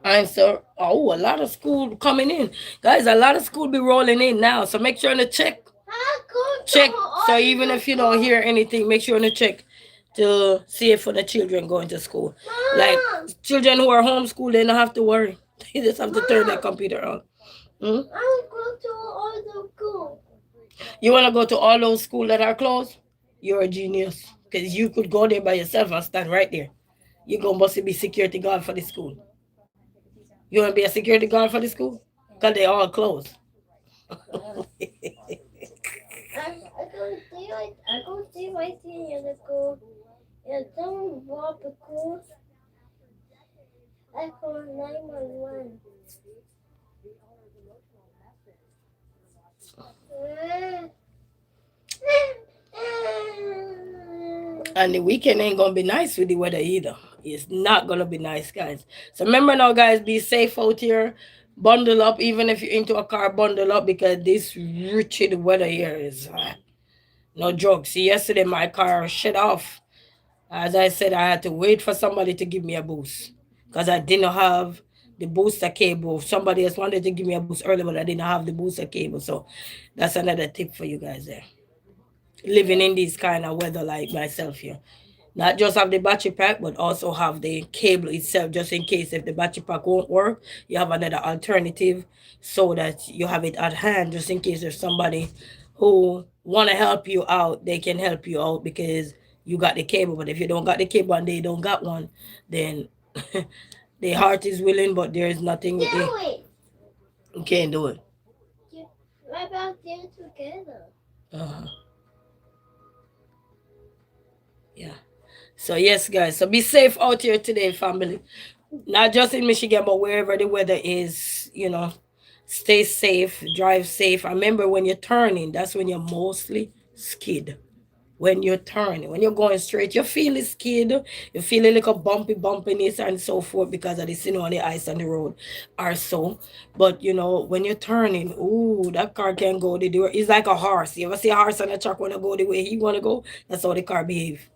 And so, oh, a lot of school coming in. Guys, a lot of school be rolling in now. So make sure to check. Check. So even if you don't hear anything, make sure to check to see if for the children going to school. Like children who are homeschooled, they don't have to worry. They just have to turn their computer on. Hmm? I go to all the school. You want to go to all those schools that are closed? You're a genius. Because you could go there by yourself and stand right there. You're going to must be security guard for the school. You want to be a security guard for the school? Because they all closed. I go see my senior in the school. And someone bought the school. I call 911. And the weekend ain't gonna be nice with the weather either. It's not gonna be nice, guys. So remember now, guys, be safe out here. Bundle up, even if you're into a car, bundle up because this wretched weather here is No joke. See, yesterday my car shut off. As I said, I had to wait for somebody to give me a boost because I didn't have the booster cable. Somebody else wanted to give me a boost earlier, but I didn't have the booster cable. So that's another tip for you guys there. Living in this kind of weather like myself here. Not just have the battery pack, but also have the cable itself, just in case if the battery pack won't work, you have another alternative so that you have it at hand, just in case there's somebody who want to help you out, they can help you out because you got the cable. But if you don't got the cable and they don't got one, then the heart is willing, but there is nothing Do it. you can't do it. What about them together? Uh-huh. Yeah. So yes, guys. So be safe out here today, family. Not just in Michigan, but wherever the weather is, stay safe, drive safe. Remember when you're turning, that's when you're mostly skid. When you're turning, when you're going straight, you feel the skid, you feel a little bumpiness and so forth because of the snow on the ice on the road or so. But when you're turning, ooh, that car can go the door. It's like a horse. You ever see a horse on a truck wanna go the way he wanna go? That's how the car behave.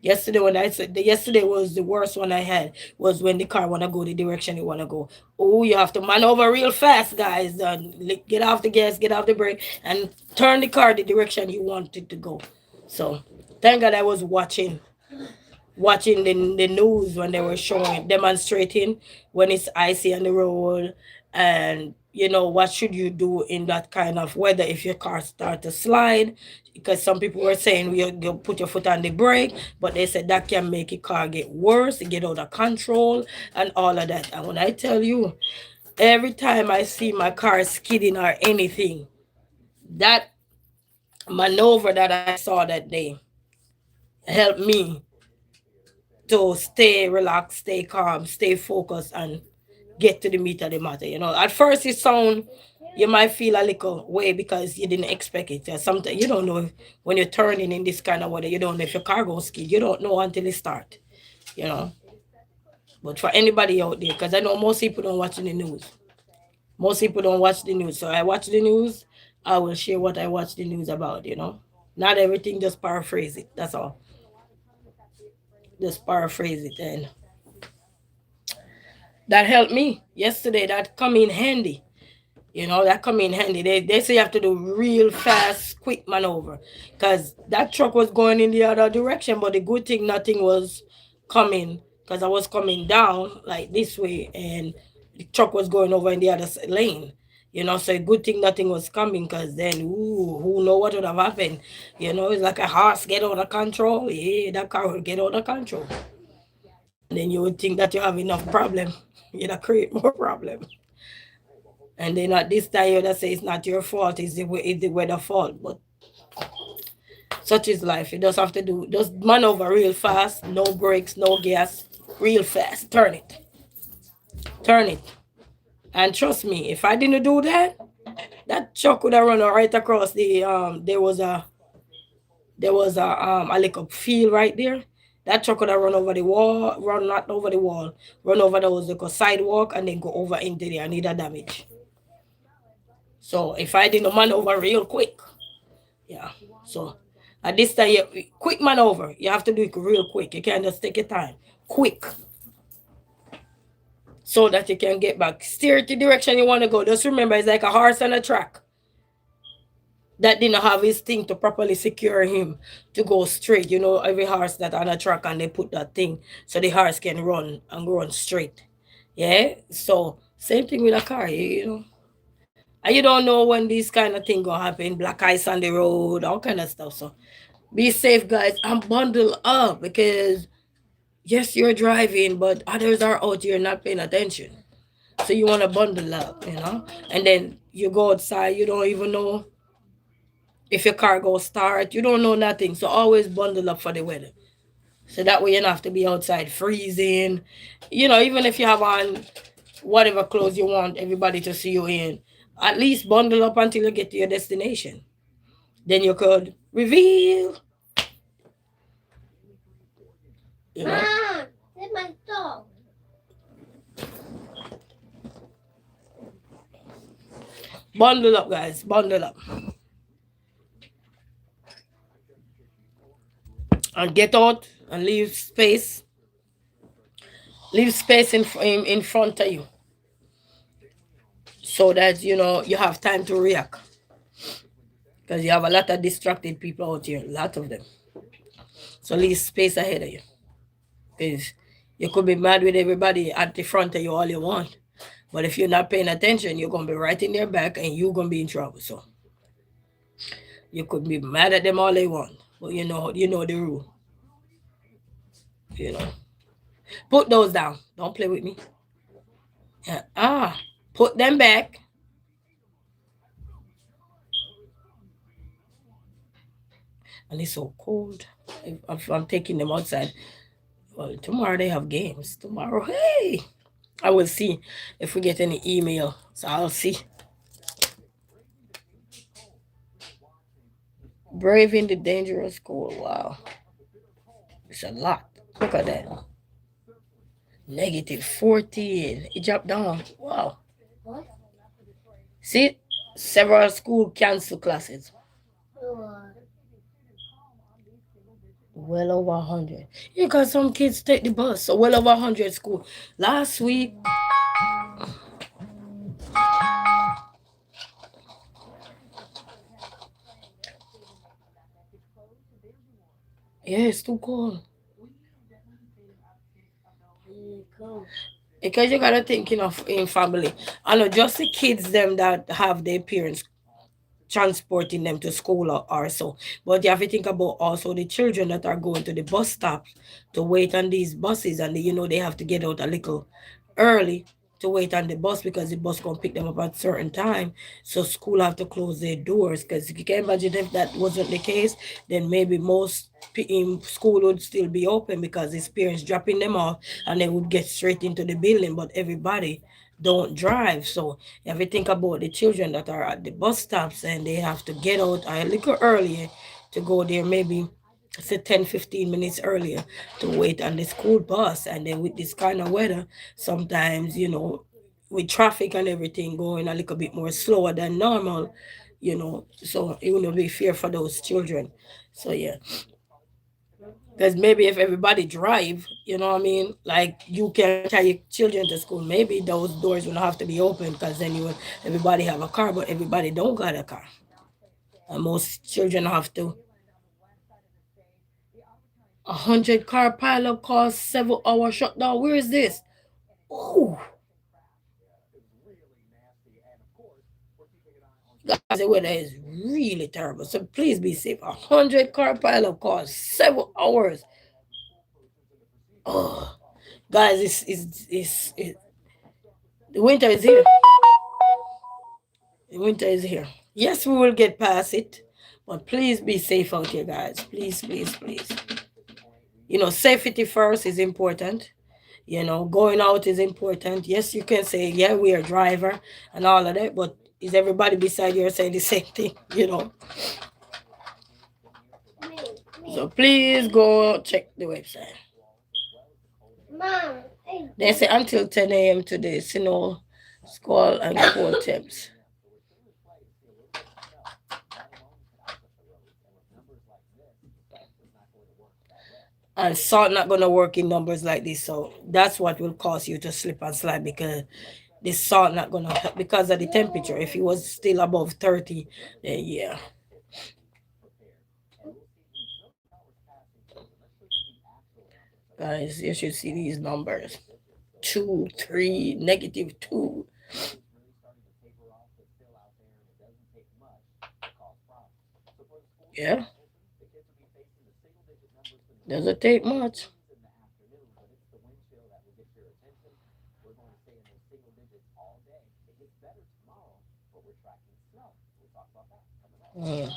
Yesterday when I said yesterday was the worst one I had was when the car wanna go the direction it wanna go. Oh, you have to maneuver real fast, guys. Get off the gas, get off the brake, and turn the car the direction you want it to go. So thank God I was watching the news when they were showing demonstrating when it's icy on the road, and what should you do in that kind of weather if your car start to slide, because some people were saying you put your foot on the brake, but they said that can make your car get worse, get out of control and all of that. And when I tell you, every time I see my car skidding or anything, that maneuver that I saw that day helped me to stay relaxed, stay calm, stay focused, and get to the meat of the matter. At first it sound you might feel a little way because you didn't expect it. Sometimes you don't know when you're turning in this kind of weather. You don't know if your car goes skid. You don't know until it start. You know. But for anybody out there, because I know most people don't watch the news. Most people don't watch the news. So I watch the news. I will share what I watch the news about. Not everything. Just paraphrase it. That's all. Just paraphrase it, and that helped me yesterday. That come in handy. That come in handy. They say you have to do real fast, quick maneuver. Because that truck was going in the other direction, but the good thing nothing was coming because I was coming down like this way and the truck was going over in the other lane. So a good thing nothing was coming because then, ooh, who know what would have happened? It's like a horse get out of control. Yeah, that car will get out of control. And then you would think that you have enough problem. You'd create more problem. And then at this time, you would say it's not your fault, it's the weather fault. But such is life. You just have to just maneuver real fast, no brakes, no gas, real fast. Turn it. Turn it. And trust me, if I didn't do that, that truck would have run right across the there was a little field right there. That truck would have run over the wall, run not over the wall, run over those like a sidewalk and then go over into there and need a damage. So if I didn't maneuver real quick, yeah. So at this time, quick maneuver. You have to do it real quick. You can't just take your time. Quick. So that you can get back. Steer the direction you want to go. Just remember, it's like a horse on a track that didn't have his thing to properly secure him to go straight. Every horse that on a track and they put that thing so the horse can run and run straight. Yeah. So same thing with a car, And you don't know when this kind of thing gonna happen. Black ice on the road, all kind of stuff. So be safe, guys, and bundle up because yes, you're driving, but others are out here not paying attention. So you want to bundle up. And then you go outside, you don't even know if your car goes start. You don't know nothing. So always bundle up for the weather. So that way you don't have to be outside freezing. Even if you have on whatever clothes you want everybody to see you in, at least bundle up until you get to your destination. Then you could reveal. Mom, that's my dog. Bundle up, guys. Bundle up. and get out and leave space in front of you, so that you have time to react, because you have a lot of distracted people out here, a lot of them. So leave space ahead of you, because you could be mad with everybody at the front of you all you want, but if you're not paying attention, you're gonna be right in their back and you're gonna be in trouble. So you could be mad at them all they want, but you know the rule. You know, put those down. Don't play with me. Yeah. Put them back. And it's so cold. If I'm taking them outside, well, tomorrow they have games. Tomorrow, hey, I will see if we get any email. So I'll see. Braving the dangerous cold. Wow, it's a lot. Look at that. Negative 14. It dropped down. Wow. What? See, several school cancel classes. What? Well over 100. Yeah, because some kids take the bus. So well over 100 school. Last week, yeah, it's too cold. Come. Because you gotta think in family. I know just the kids them that have their parents transporting them to school or so. But you have to think about also the children that are going to the bus stops to wait on these buses, and they have to get out a little early to wait on the bus, because the bus gonna pick them up at certain time. So school have to close their doors, because you can imagine if that wasn't the case, then maybe most in school would still be open, because his parents dropping them off and they would get straight into the building. But everybody don't drive, so you have to think about the children that are at the bus stops, and they have to get out a little earlier to go there, maybe say 10-15 minutes earlier, to wait on the school bus. And then with this kind of weather, sometimes with traffic and everything going a little bit more slower than normal, so it will be fair for those children. So yeah, because maybe if everybody drive, what I mean, like you can carry children to school, maybe those doors will have to be open, because then everybody have a car, but everybody don't got a car. And most children have to. 100 car pileup cost 7 hour shutdown. Where is this? Oh, guys, the weather is really terrible. So please be safe. 100 car pileup cost 7 hours. Oh, guys, the winter is here. The winter is here. Yes, we will get past it, but please be safe out here, guys. Please, please, please. Safety first is important. Going out is important. Yes, you can say, yeah, we are driver and all of that, but is everybody beside you saying the same thing? So please go check the website. Mom. Hey. They say until 10 a.m. today, snow, squall, and cold temps. And salt not gonna work in numbers like this, so that's what will cause you to slip and slide, because the salt not gonna help because of the temperature. If it was still above 30, then yeah. Guys, you should see these numbers. 2, 3, -2. Yeah, doesn't take much. Mm.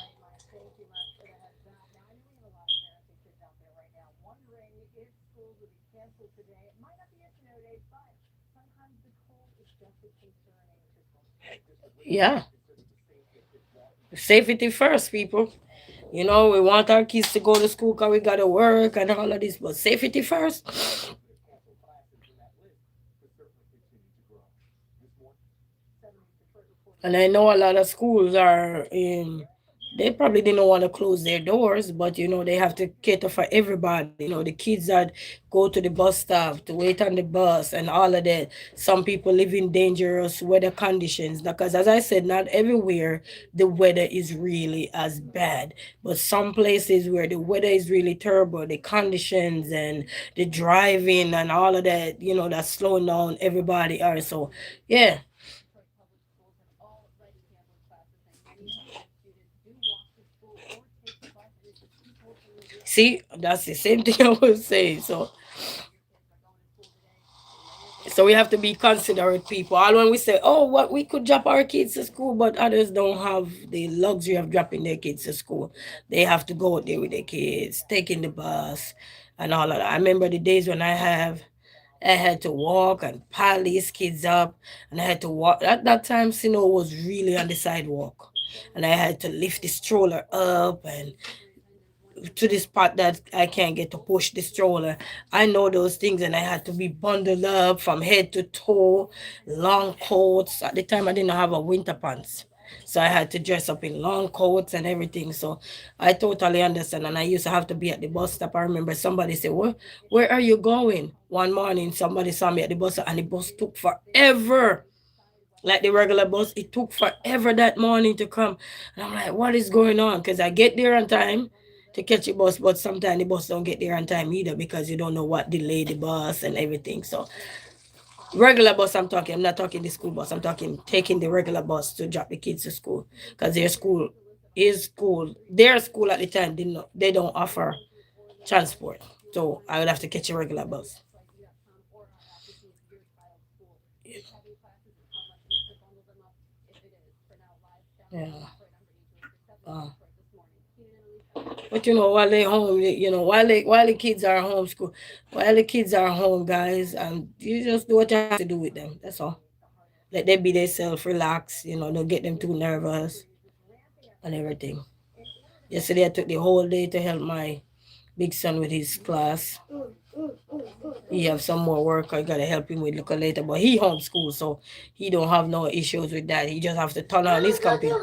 Yeah, safety first, people. We want our kids to go to school because we gotta work and all of this, but safety first. And I know a lot of schools are in They probably didn't want to close their doors, but they have to cater for everybody. The kids that go to the bus stop to wait on the bus and all of that. Some people live in dangerous weather conditions because, as I said, not everywhere the weather is really as bad, but some places where the weather is really terrible, the conditions and the driving and all of that, that's slowing down everybody. Are so, yeah. See, that's the same thing I was saying. So we have to be considerate people. All when we say, oh, what we could drop our kids to school, but others don't have the luxury of dropping their kids to school. They have to go out there with their kids, taking the bus and all of that. I remember the days when I had to walk and pile these kids up, and I had to walk. At that time, Sino was really on the sidewalk, and I had to lift the stroller up and to the spot that I can't get to push the stroller. I know those things, and I had to be bundled up from head to toe, long coats. At the time, I didn't have a winter pants. So I had to dress up in long coats and everything. So I totally understand. And I used to have to be at the bus stop. I remember somebody said, where are you going? One morning, somebody saw me at the bus stop, and the bus took forever. Like the regular bus, it took forever that morning to come. And I'm like, what is going on? Because I get there on time to catch a bus, but sometimes the bus don't get there on time either because you don't know what delayed the bus and everything. So regular bus I'm not talking the school bus. I'm talking taking the regular bus to drop the kids to school. Because their school at the time didn't they don't offer transport. So I would have to catch a regular bus. Yeah. Uh, But while they home, while the kids are while the kids are home, guys, you just do what you have to do with them. That's all. Let them be themselves, relax. Don't get them too nervous and everything. Yesterday, I took the whole day to help my big son with his class. He have some more work I gotta help him with look later, but he homeschool, so he don't have no issues with that. He just have to turn on his computer.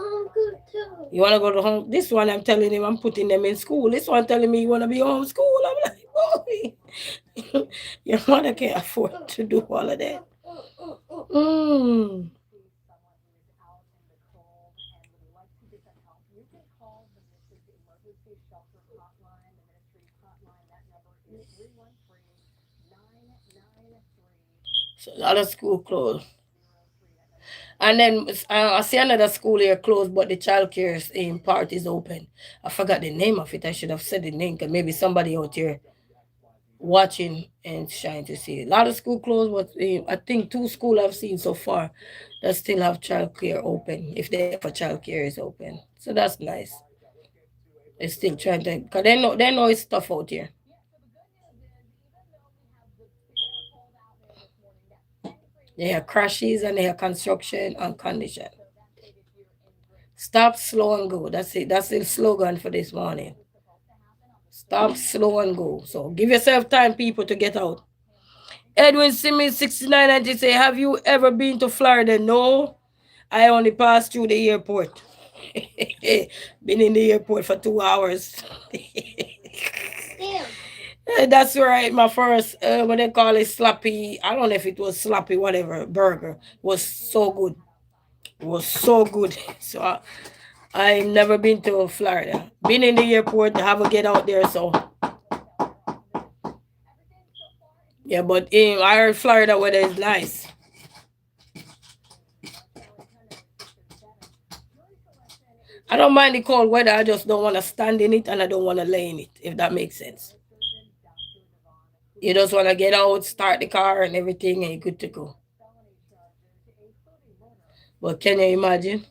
You wanna go to home? This one I'm telling him I'm putting them in school. This one telling me you wanna be homeschool. I'm like, boy, your mother can't afford to do all of that. Mm. So a lot of school closed. And then I see another school here closed, but the childcare part is open. I forgot the name of it. I should have said the name, because maybe somebody out here watching and trying to see. A lot of school closed, but I think two school I've seen so far that still have childcare open. If they offer childcare is open, so that's nice. They still trying to, cause they know it's tough out here. They have crashes and they have construction and condition. Stop, slow and go. That's it. That's the slogan for this morning. Stop, slow and go. So give yourself time, people, to get out. Edwin Simmons 69 and say, have you ever been to Florida? No. I only passed through the airport. Been in the airport for 2 hours. That's right. My first, what they call it, sloppy. I don't know if it was sloppy, whatever, burger. Was so good. Was so good. So I never been to Florida. Been in the airport, have a get out there. So yeah, but I heard Florida weather is nice. I don't mind the cold weather. I just don't want to stand in it and I don't want to lay in it. If that makes sense. You just want to get out, start the car and everything, and you're good to go. But can you imagine?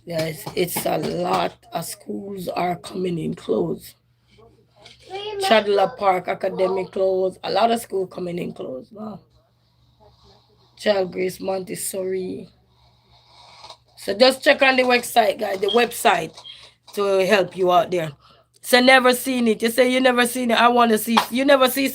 Yes, it's a lot of schools are coming in closed. Chadla Park Academic closed. A lot of school coming in closed. Wow. Child Grace Montessori. So just check on the website, guys. The website to help you out there. So never seen it. You say you never seen it. I want to see. You never see it,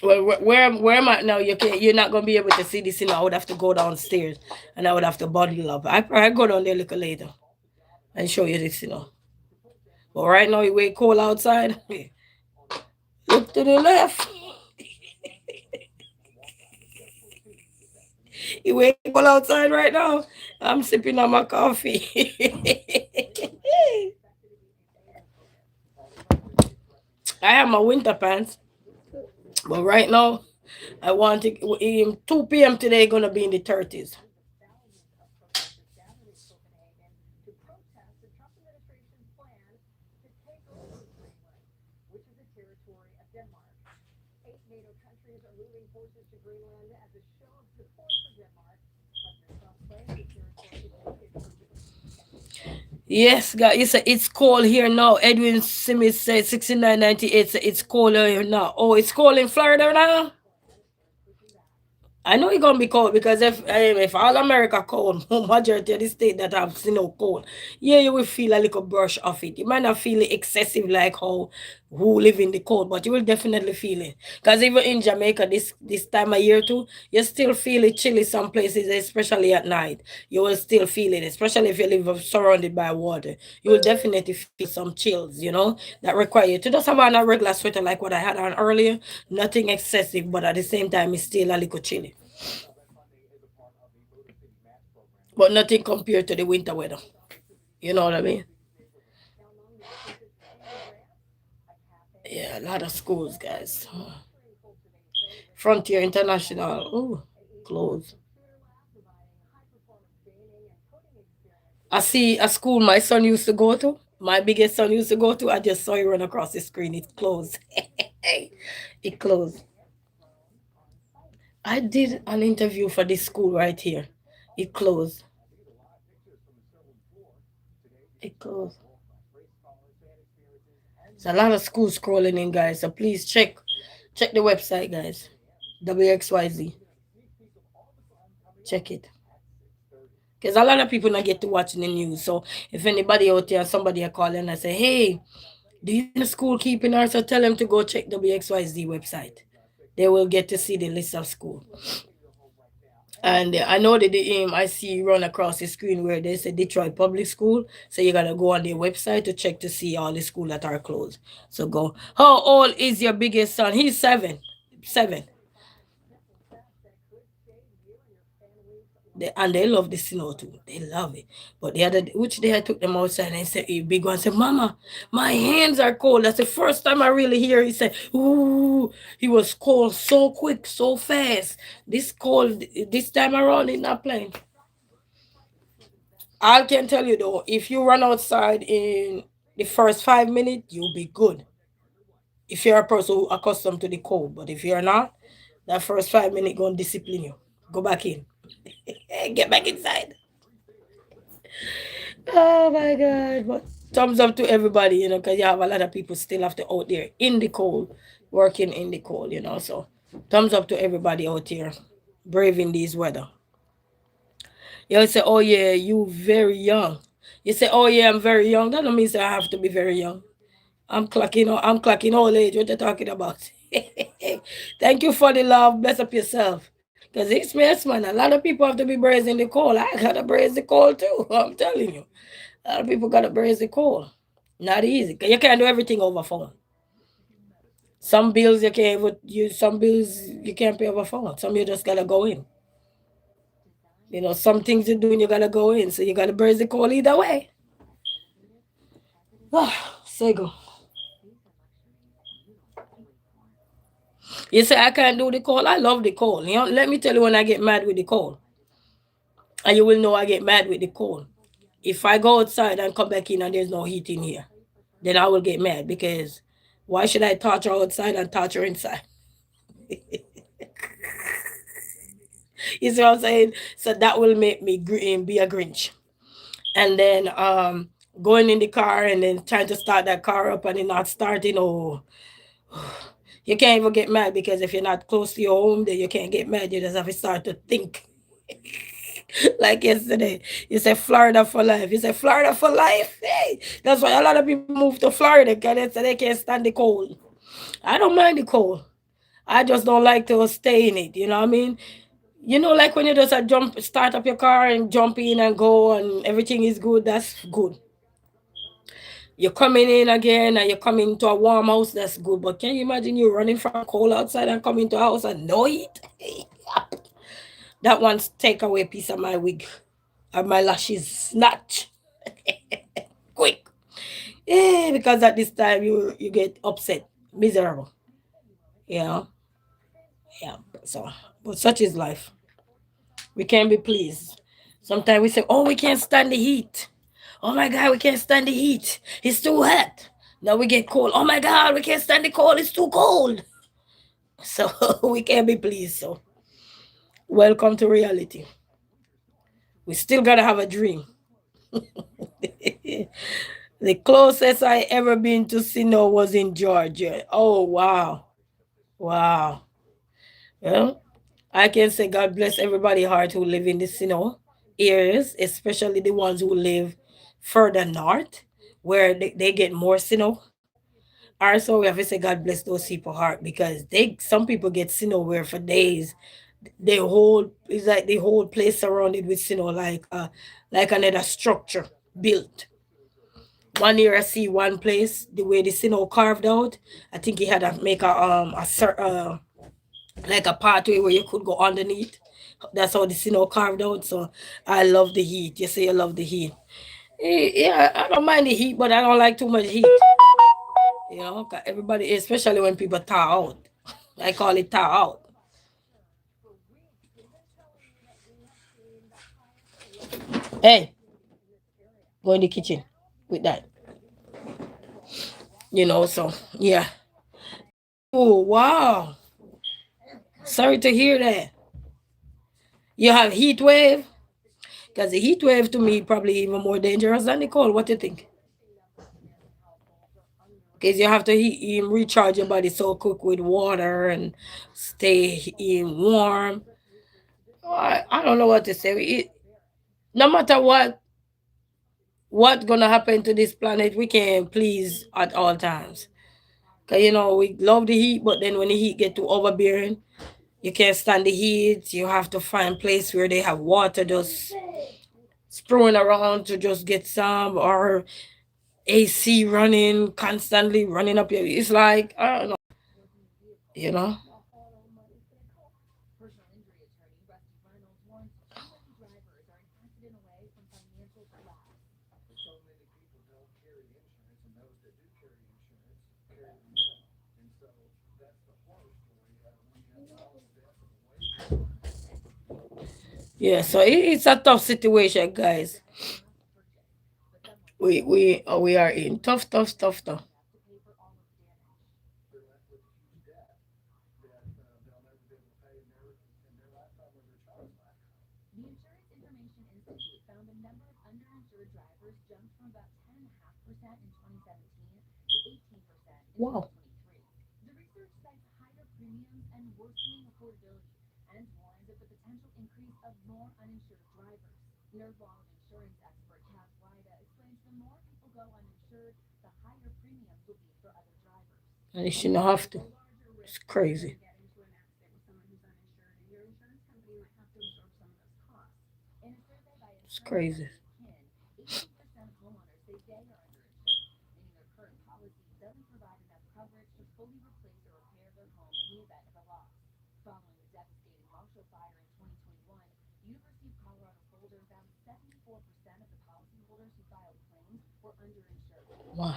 Well, where am I now? You're not gonna be able to see this. I would have to go downstairs, and I would have to bundle up. I go down there a little later and show you this. But right now, you wait cold outside. Look to the left. You wait cold outside right now. I'm sipping on my coffee. I have my winter pants, but right now I want to. 2 p.m. today gonna be in the 30s. Yes, guys, you say it's cold here now. Edwin Simmons said 6998. It's cold here now. Oh, it's cold in Florida now. I know it's gonna be cold because if all America cold, majority of the state that have snow cold, yeah, you will feel a little brush of it. You might not feel it excessive like how who live in the cold, but you will definitely feel it. Because even in Jamaica, this time of year too, you still feel it chilly some places, especially at night. You will still feel it, especially if you live surrounded by water. You will definitely feel some chills, that require you to just have on a regular sweater like what I had on earlier. Nothing excessive, but at the same time, it's still a little chilly. But nothing compared to the winter weather. You know what I mean? Yeah, a lot of schools, guys. Frontier International. Oh, closed. I see a school my son used to go to. My biggest son used to go to. I just saw it run across the screen. It closed. It closed. I did an interview for this school right here. It closed. It closed. There's a lot of schools scrolling in, guys. So please check the website, guys. WXYZ. Check it. Because a lot of people not get to watch the news. So if anybody out there, somebody are calling and say, hey, do you know school keeping hours? So tell them to go check WXYZ website. They will get to see the list of school. And I know that I see run across the screen where they say Detroit Public School. So you gotta go on their website to check to see all the school that are closed. So go. How old is your biggest son? He's 7. 7. And they love the snow too. They love it. But the other which day I took them outside and said, a big one said, Mama, my hands are cold. That's the first time I really hear he said, ooh, he was cold so quick, so fast. This cold this time around he's not playing. I can tell you though, if you run outside in the first 5 minutes, you'll be good. If you're a person who accustomed to the cold. But if you're not, that first 5 minutes gonna discipline you. Go back in. Get back inside. Oh my God. But thumbs up to everybody, because you have a lot of people still have to out there in the cold, working in the cold. So thumbs up to everybody out here braving this weather. You say, oh yeah, you very young. You say, oh yeah, I'm very young. That don't mean say I have to be very young. I'm clocking old age. What you talking about? Thank you for the love. Bless up yourself. Because it's mess, man. A lot of people have to be brazen the cold. I gotta braze the cold too. I'm telling you. A lot of people gotta braze the cold. Not easy. 'Cause you can't do everything over phone. Some bills you can't some bills you can't pay over phone. Some you just gotta go in. Some things you're doing you gotta go in. So you gotta braze the cold either way. Say go. You say I can't do the call. I love the call. Let me tell you when I get mad with the call. And you will know I get mad with the call. If I go outside and come back in and there's no heat in here, then I will get mad because why should I torture outside and torture inside? You see what I'm saying? So that will make me be a Grinch. And then going in the car and then trying to start that car up and it not starting. Oh, you can't even get mad because if you're not close to your home, then you can't get mad. You just have to start to think. Like yesterday, you said Florida for life. You said Florida for life. Hey, that's why a lot of people move to Florida because they say they can't stand the cold. I don't mind the cold. I just don't like to stay in it. You know what I mean? You know, like when you just jump, start up your car and jump in and go, and everything is good. That's good. You're coming in again, and you're coming to a warm house. That's good. But can you imagine you running from cold outside and coming to a house and no heat? That one's take away a piece of my wig, and my lashes snatch quick. Because at this time you get upset, miserable. You know, yeah. So, but such is life. We can't be pleased. Sometimes we say, "Oh, we can't stand the heat. Oh my God, we can't stand the heat. It's too hot." Now we get cold. Oh my God, we can't stand the cold. It's too cold. So we can't be pleased. So welcome to reality. We still gotta have a dream. The closest I ever been to snow was in Georgia. Oh wow, wow. Well, I can say God bless everybody heart who live in the snow areas, especially the ones who live further north, where they get more snow. Also, we have to say God bless those people heart because they some people get snow where for days they whole it's like the whole place surrounded with snow like another structure built. One year I see one place the way the snow carved out. I think he had to make like a pathway where you could go underneath. That's how the snow carved out. So I love the heat. You say you love the heat. Yeah, I don't mind the heat, but I don't like too much heat. You know, 'cause everybody, especially when people thaw out. I call it thaw out. Hey, go in the kitchen with that. You know, so yeah. Oh wow. Sorry to hear that. You have heat wave? Because the heat wave to me probably even more dangerous than the cold. What do you think? Because you have to recharge your body so quick with water and stay in warm. I don't know what to say. No matter what's gonna happen to this planet, we can please at all times. Cause you know we love the heat, but then when the heat get too overbearing, you can't stand the heat. You have to find place where they have water just spraying around to just get some, or AC running constantly running up your. It's like I don't know, you know. Yeah, so it's a tough situation, guys. We are in tough. Wow. And they shouldn't have to. It's crazy. It's crazy. Wow.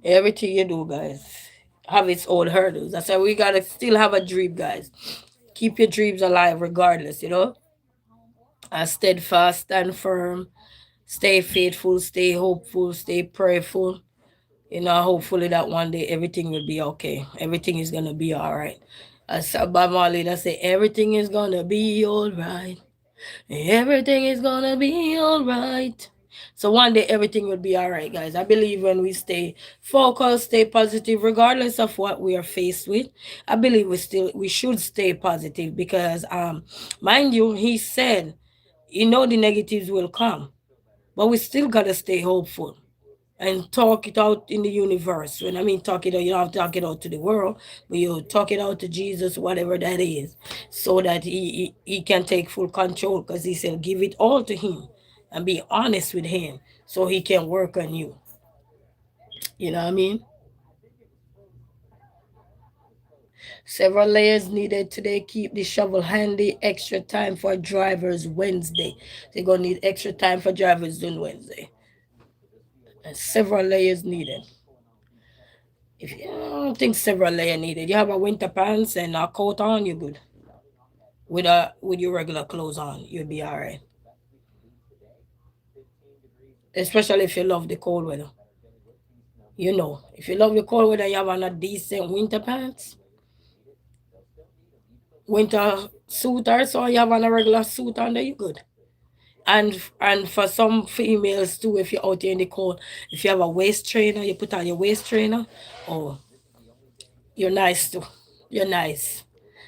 Everything you do, guys, have its own hurdles. That's why we gotta still have a dream, guys. Keep your dreams alive regardless, you know? Steadfast, stand firm, stay faithful, stay hopeful, stay prayerful. You know, hopefully that one day everything will be okay. Everything is gonna be all right. As Bob Marley that say, everything is gonna be all right. Everything is gonna be all right. So one day everything will be all right, guys. I believe when we stay focused, stay positive, regardless of what we are faced with. I believe we should stay positive because mind you, he said, you know the negatives will come, but we still gotta stay hopeful. and talk it out in the universe. When I mean talk it out, you don't have to talk it out to the world, but you talk it out to Jesus, whatever that is, so that he can take full control, because he said, give it all to him and be honest with him so he can work on you. You know what I mean? Several layers needed today. Keep the shovel handy. Extra time for drivers Wednesday. They're going to need extra time for drivers on Wednesday. And several layers needed. If you don't think several layer needed, you have a winter pants and a coat on, you're good. With your regular clothes on, you'll be alright. Especially if you love the cold weather. You know, if you love the cold weather, you have on a decent winter pants, winter suit, or so you have on a regular suit on there, you good. And for some females too, if you're out here in the cold, if you have a waist trainer, you put on your waist trainer. Oh, you're nice too. You're nice.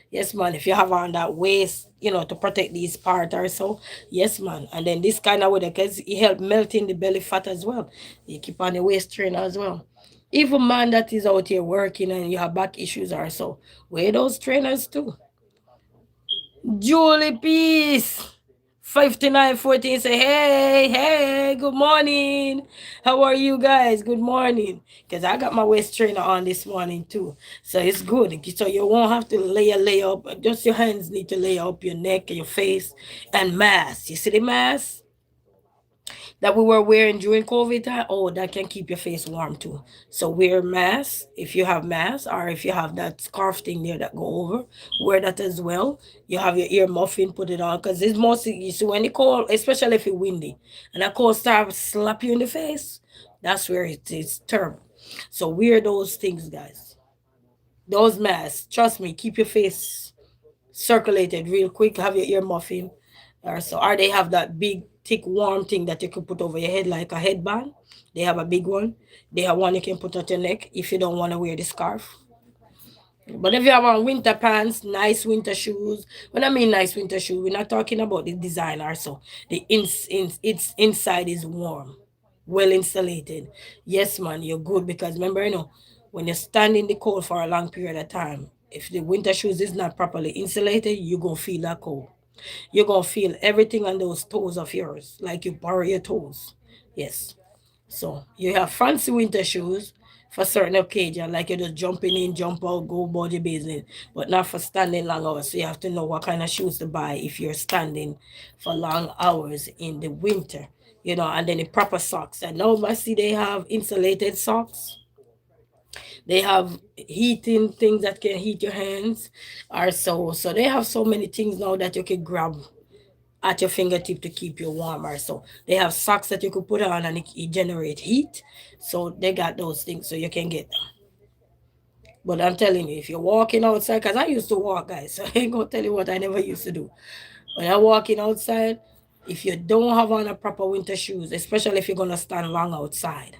Yes, man. If you have on that waist, to protect these part or so, yes, man. And then this kind of weather, because it help melting the belly fat as well. You keep on the waist trainer as well. Even man that is out here working and you have back issues or so, wear those trainers too. Julie Peace. 5914 say, hey, good morning. How are you guys? Good morning. Because I got my waist trainer on this morning too. So it's good. So you won't have to lay up. Just your hands need to lay up your neck and your face and mask. You see the mask that we were wearing during COVID time? Oh, that can keep your face warm too. So wear mask if you have mask, or if you have that scarf thing there that go over, wear that as well. You have your ear muffin, put it on, because it's mostly, you see, when it cold, especially if it's windy, and that cold start slap you in the face, that's where it is terrible. So wear those things, guys. Those masks, trust me, keep your face circulated real quick. Have your ear muffin, or they have that big thick warm thing that you can put over your head like a headband. They have a big one. They have one you can put at your neck if you don't want to wear the scarf. But if you have on winter pants, nice winter shoes. When I mean nice winter shoes, we're not talking about the design or so. Its inside is warm, well insulated. Yes, man, you're good, because remember, when you stand in the cold for a long period of time, if the winter shoes is not properly insulated, you're gonna feel that cold. You're gonna feel everything on those toes of yours, like you borrow your toes. Yes. So you have fancy winter shoes for certain occasion, like you're just jumping in, jump out, go body business, but not for standing long hours. So you have to know what kind of shoes to buy if you're standing for long hours in the winter. And then the proper socks. And now I see they have insulated socks. They have heating things that can heat your hands, or so they have so many things now that you can grab at your fingertip to keep you warmer. So they have socks that you could put on and it generate heat. So they got those things so you can get them. But I'm telling you, if you're walking outside, because I used to walk, guys, so I ain't gonna tell you what I never used to do. When I'm walking outside, if you don't have on a proper winter shoes, especially if you're gonna stand long outside,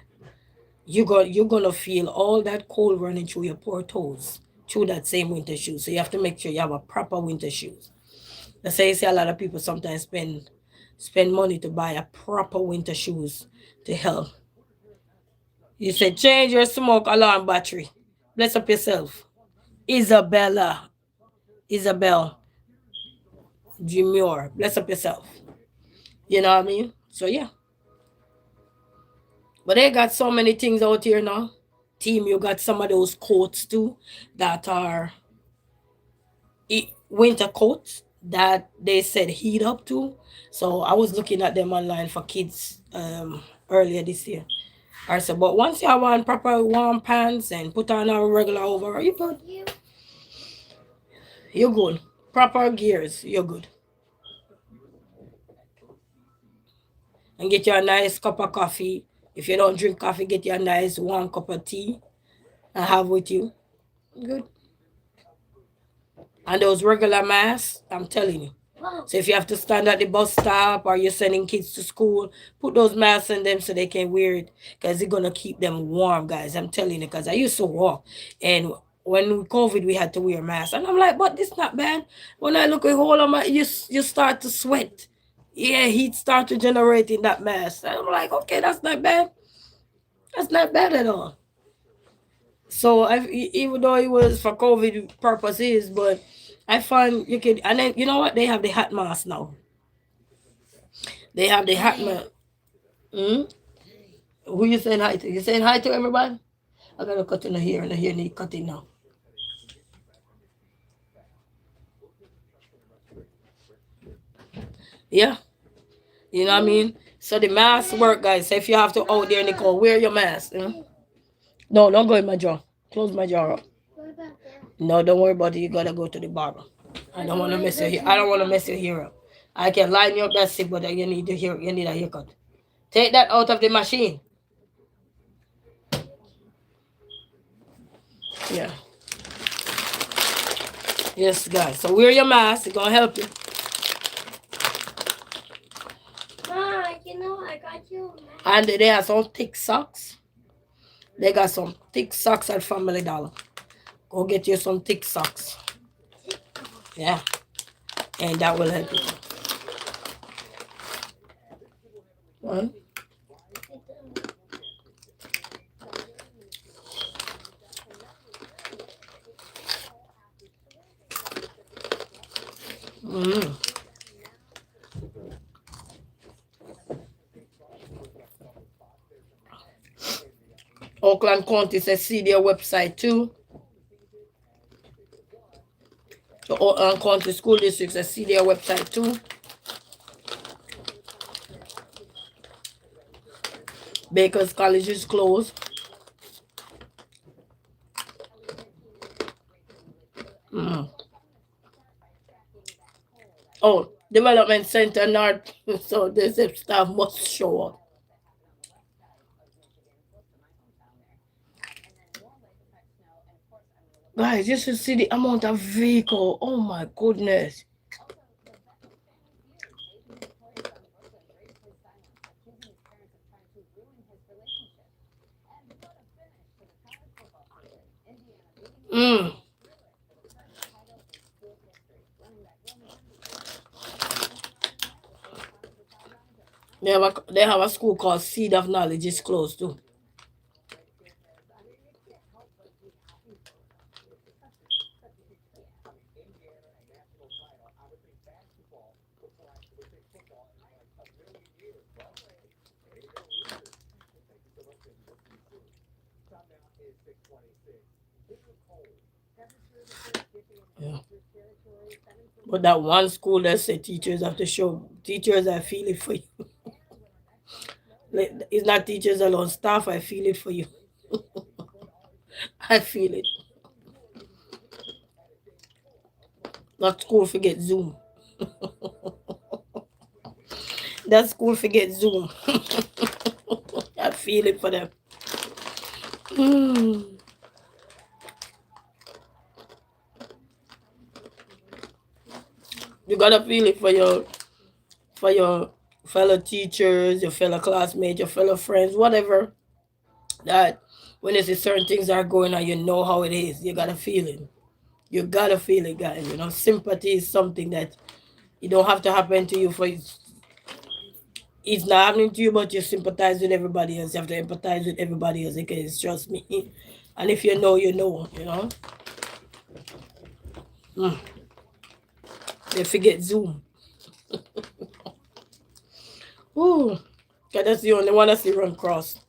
you're gonna feel all that cold running through your poor toes through that same winter shoes. So you have to make sure you have a proper winter shoes. That's why you see a lot of people sometimes spend money to buy a proper winter shoes to help. You said change your smoke alarm battery. Bless up yourself. Isabel Junior. Bless up yourself. You know what I mean? So yeah. But they got so many things out here now. Team, you got some of those coats too that are winter coats that they said heat up to. So I was looking at them online for kids earlier this year. I said, but once you have on proper warm pants and put on a regular overall, you good. You're good. Proper gears, you're good. And get you a nice cup of coffee. If you don't drink coffee, get you a nice warm cup of tea and have with you. Good. And those regular masks, I'm telling you. So if you have to stand at the bus stop or you're sending kids to school, put those masks on them so they can wear it, because it's gonna keep them warm, guys. I'm telling you, because I used to walk, and when COVID we had to wear masks, and I'm like, but this not bad. When I look at all of my, you start to sweat. Yeah, heat start to generate in that mask. And I'm like, okay, that's not bad. That's not bad at all. So even though it was for COVID purposes, but I find you can, and then you know what? They have the hat mask now. They have the hat mask. Hmm? Who you saying hi to? You saying hi to everybody? I gotta cut in the hair, and the hair need cutting now. Yeah, you know what I mean. So the mask work, guys. So if you have to out there, Nicole, wear your mask. No, don't go in my jaw. Close my jaw up. What about that? No, don't worry about it. You gotta go to the barber. I don't want to mess your hair. I don't want to mess your hair up. I can line you up that sick, but you need to hair. You need a haircut. Take that out of the machine. Yeah. Yes, guys. So wear your mask. It's gonna help you. Mom, you know I got you a mask. And they have some thick socks. They got some thick socks at Family Dollar. Go get you some thick socks. Yeah. And that will help you. One. Oakland County says see their website too. The Oakland County School District says see their website too. Baker's College is closed. Oh, Development Center North. So the staff must show up. Guys, you should see the amount of vehicle. Oh my goodness. They have a school called Seed of Knowledge. It's closed too. Yeah. But that one school that said teachers have to show, teachers, I feel it for you. It's not teachers alone, staff, I feel it for you. I feel it. That school forget Zoom. That school forget Zoom. I feel it for them. You gotta feel it for your fellow teachers, your fellow classmates, your fellow friends, whatever. That when you see certain things are going on, you know how it is. You gotta feel it. You gotta feel it, guys. You know, sympathy is something that it don't have to happen to you for it's not happening to you, but you sympathize with everybody else. You have to empathize with everybody else because trust me. And if you know, you know, you know. They forget Zoom. Ooh, cause that's the only one I see run cross.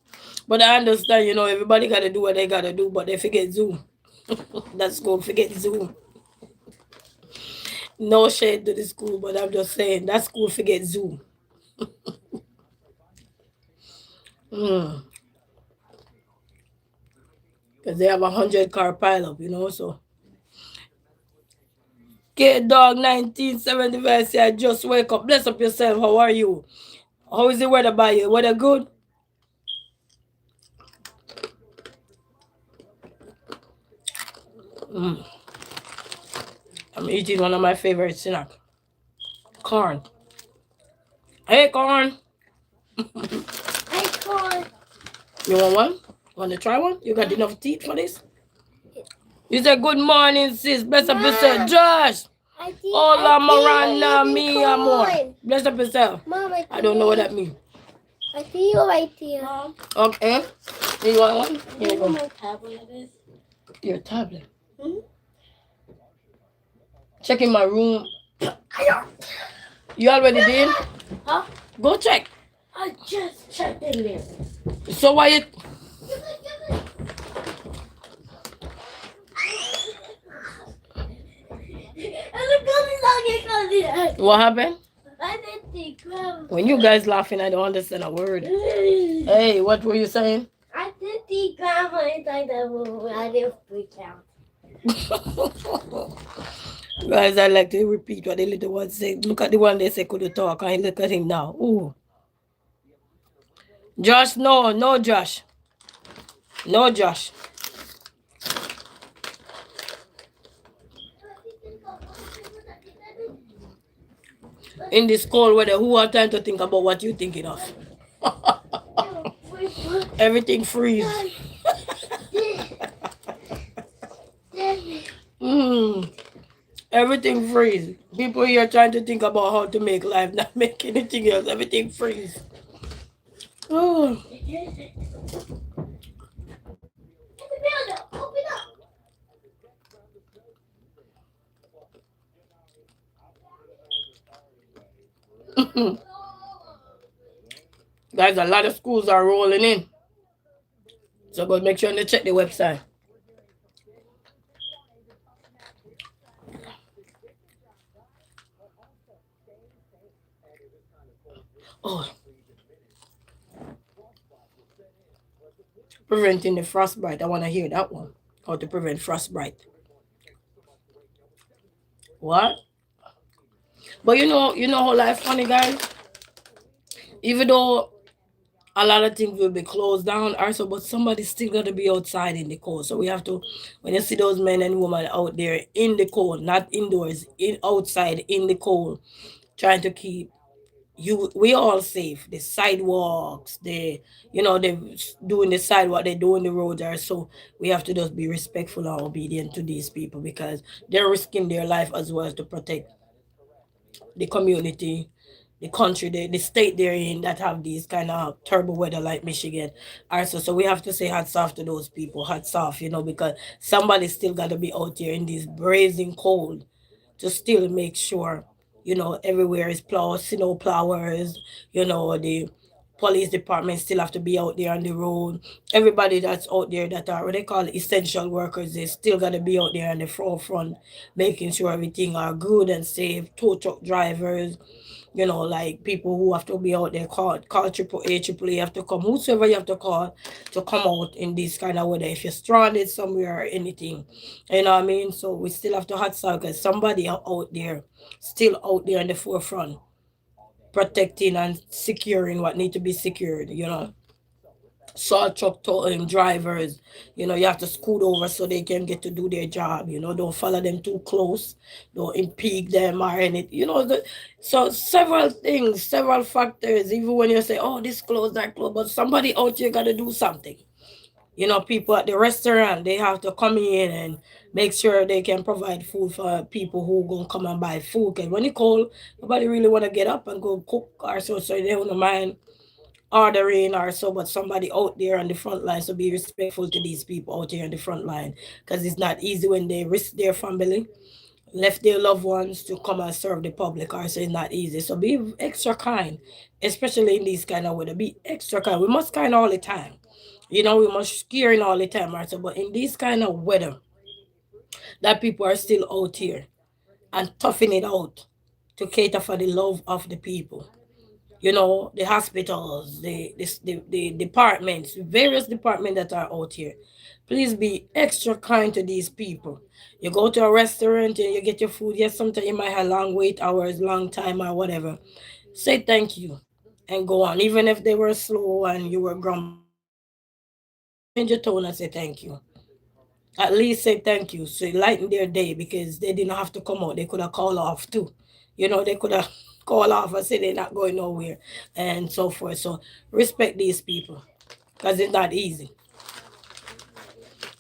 But I understand, you know, everybody gotta do what they gotta do, but they forget Zoom. That school forget Zoom. No shade to the school, but I'm just saying that school forget Zoom. Because they have 100-car pileup, you know, so. Kid Dog 1975 say I just wake up. Bless up yourself. How are you? How is the weather by you? Weather good? I'm eating one of my favorite snacks. Corn. Hey, corn. Hey, corn. You want one? Want to try one? You got enough teeth for this? You said good morning, sis. Bless up yourself. Josh. Hola, Miranda, mi amor. Bless up yourself. Mom, I don't know what that means. I see you right here. Mom. Okay. You want one? You Here you know go. my tablet is? Your tablet. Hmm? Check in my room. You already did? Huh? Go check. I just checked in there. So why you... What happened? I didn't think When you guys laughing, I don't understand a word. Hey, what were you saying? I did see grandma inside the room. I didn't freak out. Guys, I like to repeat what the little one said. Look at the one they say could talk, and look at him now. Ooh. Josh, no, no, Josh. No, Josh. In this cold weather, who have time to think about what you're thinking of? Everything freeze. Everything freeze. People here trying to think about how to make life, not make anything else. Everything freeze. Oh. Guys, a lot of schools are rolling in. So go make sure to check the website. Oh. Preventing the frostbite. I want to hear that one. How to prevent frostbite. What? But you know how life funny, guys? Even though a lot of things will be closed down also, but somebody's still got to be outside in the cold. So we have to, when you see those men and women out there in the cold, not indoors, outside in the cold, trying to keep we all safe. The sidewalks, they doing the sidewalk, they doing the roads are, so we have to just be respectful and obedient to these people because they're risking their life as well to protect the community, the country, the state they're in that have these kind of terrible weather like Michigan. Also, so we have to say hats off to those people, hats off, because somebody still got to be out there in this brazen cold to still make sure, everywhere is plowed, snow plowers, the police department still have to be out there on the road. Everybody that's out there that are what they call essential workers, they still got to be out there on the forefront, making sure everything are good and safe. Tow truck drivers, like people who have to be out there, call triple A have to come, whosoever you have to call to come out in this kind of weather. If you're stranded somewhere or anything, you know what I mean? So we still have to hot because somebody out there, still out there in the forefront, protecting and securing what need to be secured, salt truck drivers, you have to scoot over so they can get to do their job, don't follow them too close, don't impede them or anything, so several things, several factors, even when you say, oh, this closed, that closed, but somebody out here got to do something. People at the restaurant, they have to come in and make sure they can provide food for people who gonna come and buy food, because when it's cold, nobody really want to get up and go cook or so they don't mind ordering or so, but somebody out there on the front line. So be respectful to these people out here on the front line, because it's not easy when they risk their family, left their loved ones to come and serve the public, or so it's not easy. So be extra kind, especially in these kind of weather. Be extra kind. We must kind all the time. We must caring all the time, right? So, but in this kind of weather, that people are still out here and toughing it out to cater for the love of the people. The hospitals, the departments, various departments that are out here. Please be extra kind to these people. You go to a restaurant and you get your food. Yes, sometimes you might have long wait hours, long time or whatever. Say thank you and go on. Even if they were slow and you were grumpy, change your tone and say thank you. At least say thank you. So it lighten their day, because they didn't have to come out. They could have called off too. They could have called off and say they're not going nowhere and so forth. So respect these people, because it's not easy.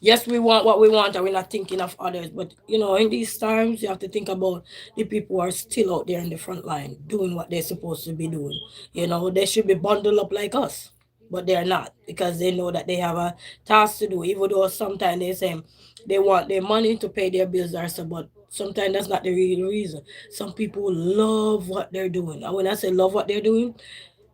Yes, we want what we want and we're not thinking of others. But you know, in these times you have to think about the people who are still out there in the front line doing what they're supposed to be doing. You know, they should be bundled up like us. But they're not because they know that they have a task to do, even though sometimes they say they want their money to pay their bills or so, but sometimes that's not the real reason. Some people love what they're doing. And when I say love what they're doing,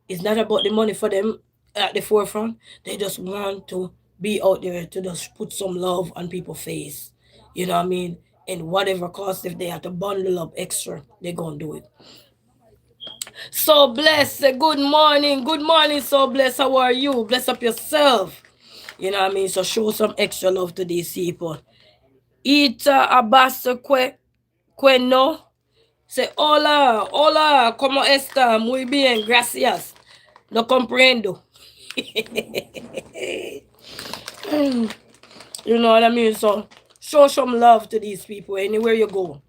it's not about the money for them at the forefront. They just want to be out there to just put some love on people's face. You know what I mean? And whatever cost, if they have to bundle up extra, they're gonna do it. So bless, good morning, good morning. So bless, how are you? Bless up yourself. You know what I mean? So show some extra love to these people. Ita Abasa Queno. Say hola, hola, como está? Muy bien, gracias. No comprendo. You know what I mean? So show some love to these people anywhere you go.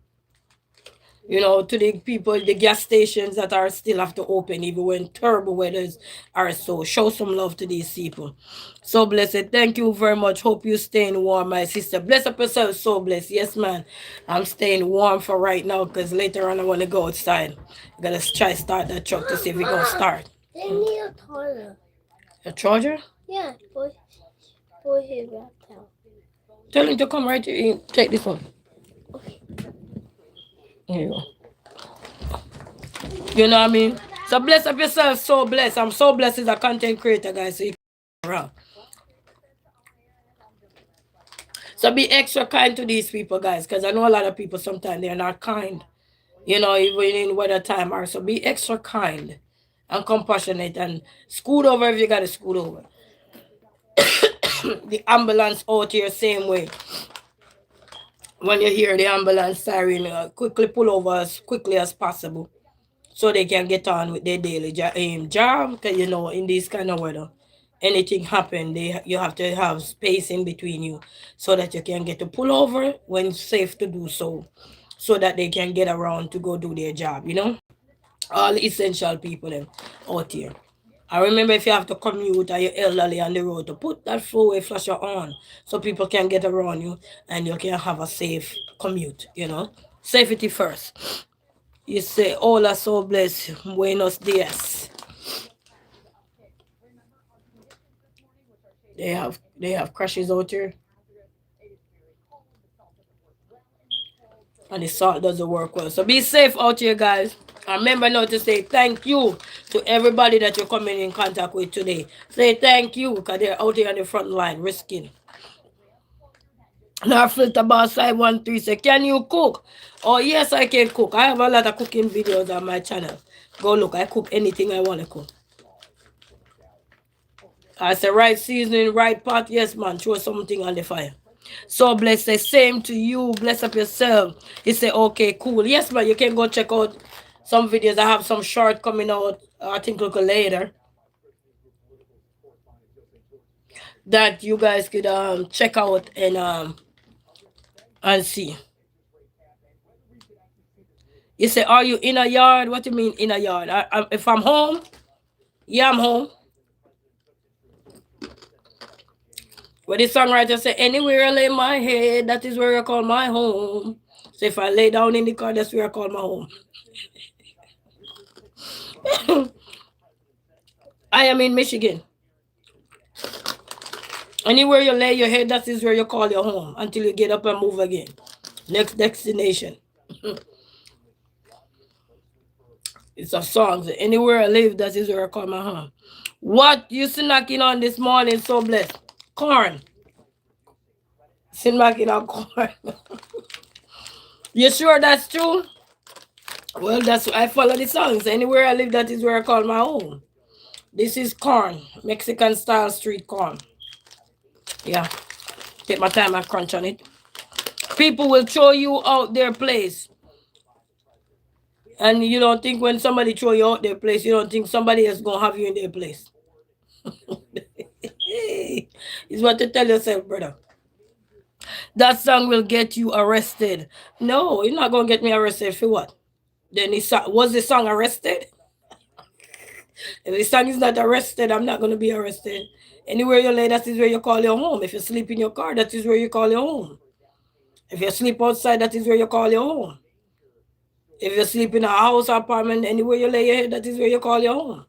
You know, to the people, the gas stations that are still have to open even when terrible weathers are. So show some love to these people. So blessed. Thank you very much. Hope you staying warm, my sister. Bless up yourself. So blessed. Yes, man. I'm staying warm for right now because later on I want to go outside. I gotta try start that truck to see if we gonna start. They need a charger. A charger? Yeah, for his laptop. Tell him to come right here. Take this one. Okay. Here you go. You know what I mean? So bless up yourself. So blessed. I'm so blessed as a content creator, guys. So you can around. So be extra kind to these people, guys, because I know a lot of people sometimes they're not kind. You know, even in weather time or so. Be extra kind and compassionate and scoot over if you gotta scoot over. The ambulance out here same way. When you hear the ambulance siren, quickly pull over as quickly as possible so they can get on with their daily job. Because you know, in this kind of weather, anything happen, you have to have space in between you so that you can get to pull over when safe to do so, so that they can get around to go do their job. You know, all essential people them out here. I remember if you have to commute or you're elderly on the road to put that four-way flasher on so people can get around you and you can have a safe commute, you know. Safety first. You say, hola, so blessed, buenos dias. They have crashes out here. And the salt doesn't work well. So be safe out here, guys. And remember now to say thank you to everybody that you're coming in contact with today. Say thank you because they're out here on the front line risking. Now filter boss 513 say, can you cook? Oh yes, I can cook. I have a lot of cooking videos on my channel. Go look. I cook anything I want to cook. I say right seasoning, right pot. Yes, man. Throw something on the fire. So bless the same to you. Bless up yourself. He say, okay, cool. Yes, man. You can go check out some videos. I have some short coming out. I think a little later. That you guys could check out and see. You say, are you in a yard? What do you mean in a yard? If I'm home, yeah, I'm home. Where the songwriter say, anywhere I lay my head, that is where I call my home. So if I lay down in the car, that's where I call my home. I am in Michigan. Anywhere you lay your head, that is where you call your home until you get up and move again. Next destination. It's a song. Anywhere I live, that is where I call my home. What you snacking on this morning? So blessed. Corn. Snacking on corn. You sure that's true? Well, that's I follow the songs. Anywhere I live, that is where I call my home. This is corn, Mexican style street corn. Yeah, take my time and crunch on it. People will throw you out their place. And you don't think when somebody throw you out their place, you don't think somebody else gonna have you in their place. It's what to tell yourself, brother. That song will get you arrested. No, you're not gonna get me arrested for what? Then was the song arrested? If the song is not arrested, I'm not gonna be arrested. Anywhere you lay, that is where you call your home. If you sleep in your car, that is where you call your home. If you sleep outside, that is where you call your home. If you sleep in a house or apartment, anywhere you lay your head, that is where you call your home.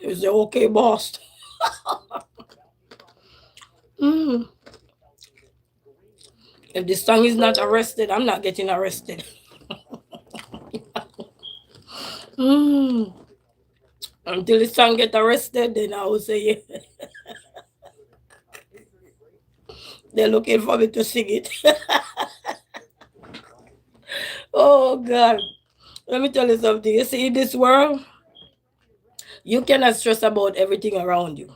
You say, okay, boss. Mm. If the song is not arrested, I'm not getting arrested. Mm. Until the song get arrested, then I will say, yeah. They're looking for me to sing it. Oh, God. Let me tell you something. You see, in this world, you cannot stress about everything around you.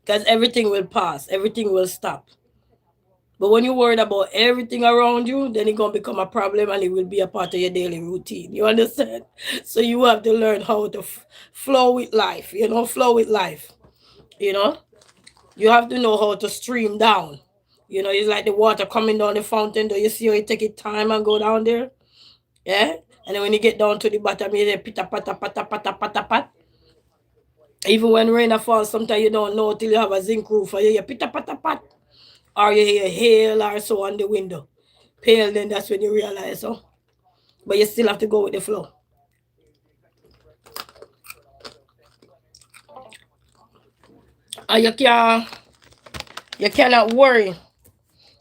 Because everything will pass. Everything will stop. But when you're worried about everything around you, then it's going to become a problem and it will be a part of your daily routine. You understand? So you have to learn how to flow with life, flow with life. You have to know how to stream down. It's like the water coming down the fountain. Do you see how you take it time and go down there? Yeah? And then when you get down to the bottom, you hear pita pata pata pata pata pat. Even when rain falls, sometimes you don't know till you have a zinc roof or you hear pita pata pat. Or you hear hail or so on the window. Pale, then that's when you realize, oh. But you still have to go with the flow. And you cannot worry.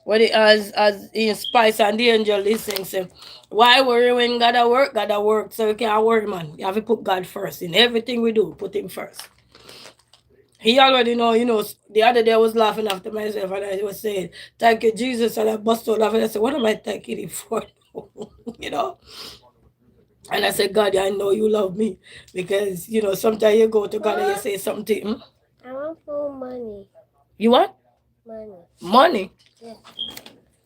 What it as in Spice and the Angel listening say, why worry when gotta work? Gotta work. So you can't worry, man. You have to put God first. In everything we do, put him first. He already know, the other day I was laughing after myself and I was saying, thank you, Jesus. And I bust out laughing. I said, what am I thanking him for? you know? And I said, God, I know you love me. Because, sometimes you go to God and you say something. I want for money. You what? Money. Money? Yeah.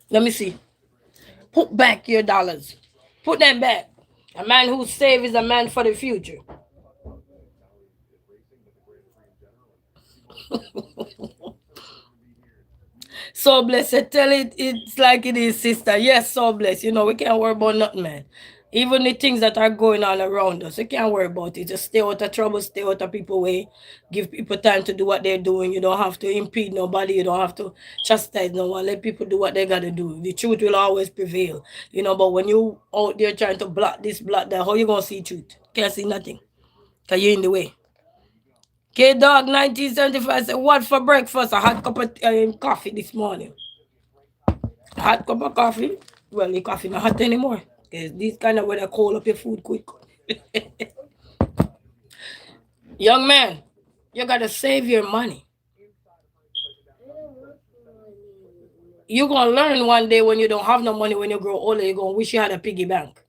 Let me see. Put back your dollars. Put them back. A man who saves is a man for the future. So blessed. Tell it it's like it is, sister. Yes, so blessed. We can't worry about nothing, man. Even the things that are going on around us, we can't worry about it. Just stay out of trouble, stay out of people's way. Give people time to do what they're doing. You don't have to impede nobody. You don't have to chastise no one. Let people do what they gotta do. The truth will always prevail. But when you out there trying to block this, block that, how you gonna see truth? Can't see nothing. Cause you're in the way. K-Dog 1975 said, what for breakfast? A hot cup of coffee this morning. Hot cup of coffee? Well, the coffee not hot anymore. Because this kind of weather cold up your food quick. Young man, you got to save your money. You're going to learn one day when you don't have no money when you grow older. You're going to wish you had a piggy bank.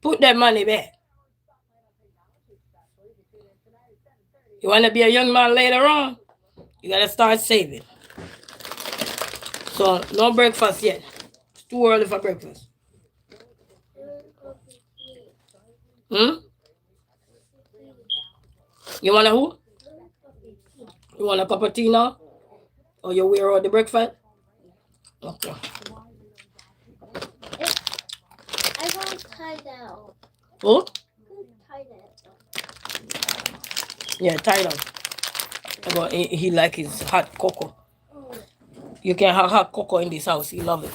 Put that money back. You want to be a young man later on? You got to start saving. So, no breakfast yet. It's too early for breakfast. You want a who? You want a cup of tea now? Or you wear out the breakfast? Okay. I want tie down. Who? Tie down. Yeah, tie down. He like his hot cocoa. You can have hot cocoa in this house. He love it.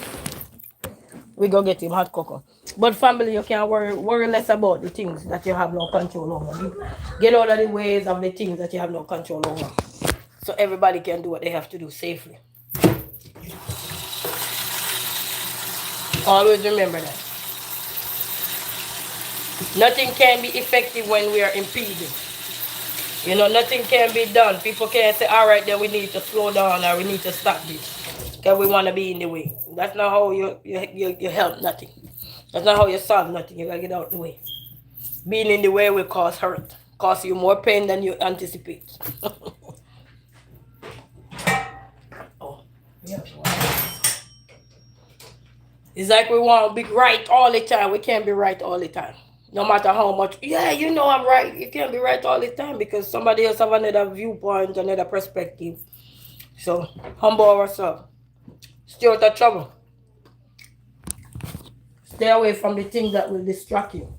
We go get him hot cocoa. But family, you can't worry less about the things that you have no control over. Get out of the ways of the things that you have no control over. So everybody can do what they have to do safely. Always remember that. Nothing can be effective when we are impeded. Nothing can be done. People can't say, all right, then we need to slow down or we need to stop this because we want to be in the way. That's not how you help nothing. That's not how you solve nothing. You got to get out of the way. Being in the way will cause hurt. Cause you more pain than you anticipate. Oh, yeah. It's like we want to be right all the time. We can't be right all the time. No matter how much, yeah, I'm right. You can't be right all the time because somebody else have another viewpoint, another perspective. So, humble ourselves. Stay out of trouble. Stay away from the things that will distract you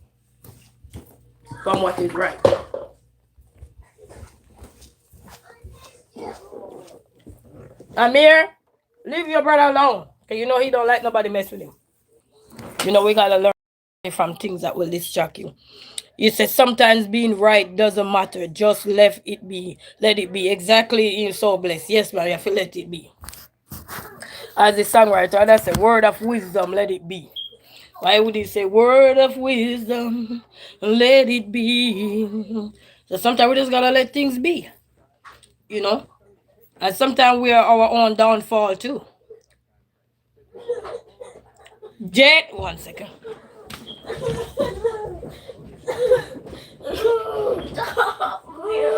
from what is right. Amir, leave your brother alone. Cause you know he don't like nobody mess with him. You know we gotta learn from things that will distract you. You said sometimes being right doesn't matter. Just let it be. Let it be. Exactly in so blessed. Yes, Maria, feel let it be. As the songwriter, that's a word of wisdom, let it be. Why would he say word of wisdom, let it be? So sometimes we just gotta let things be, you know? And sometimes we are our own downfall too. Jet, 1 second.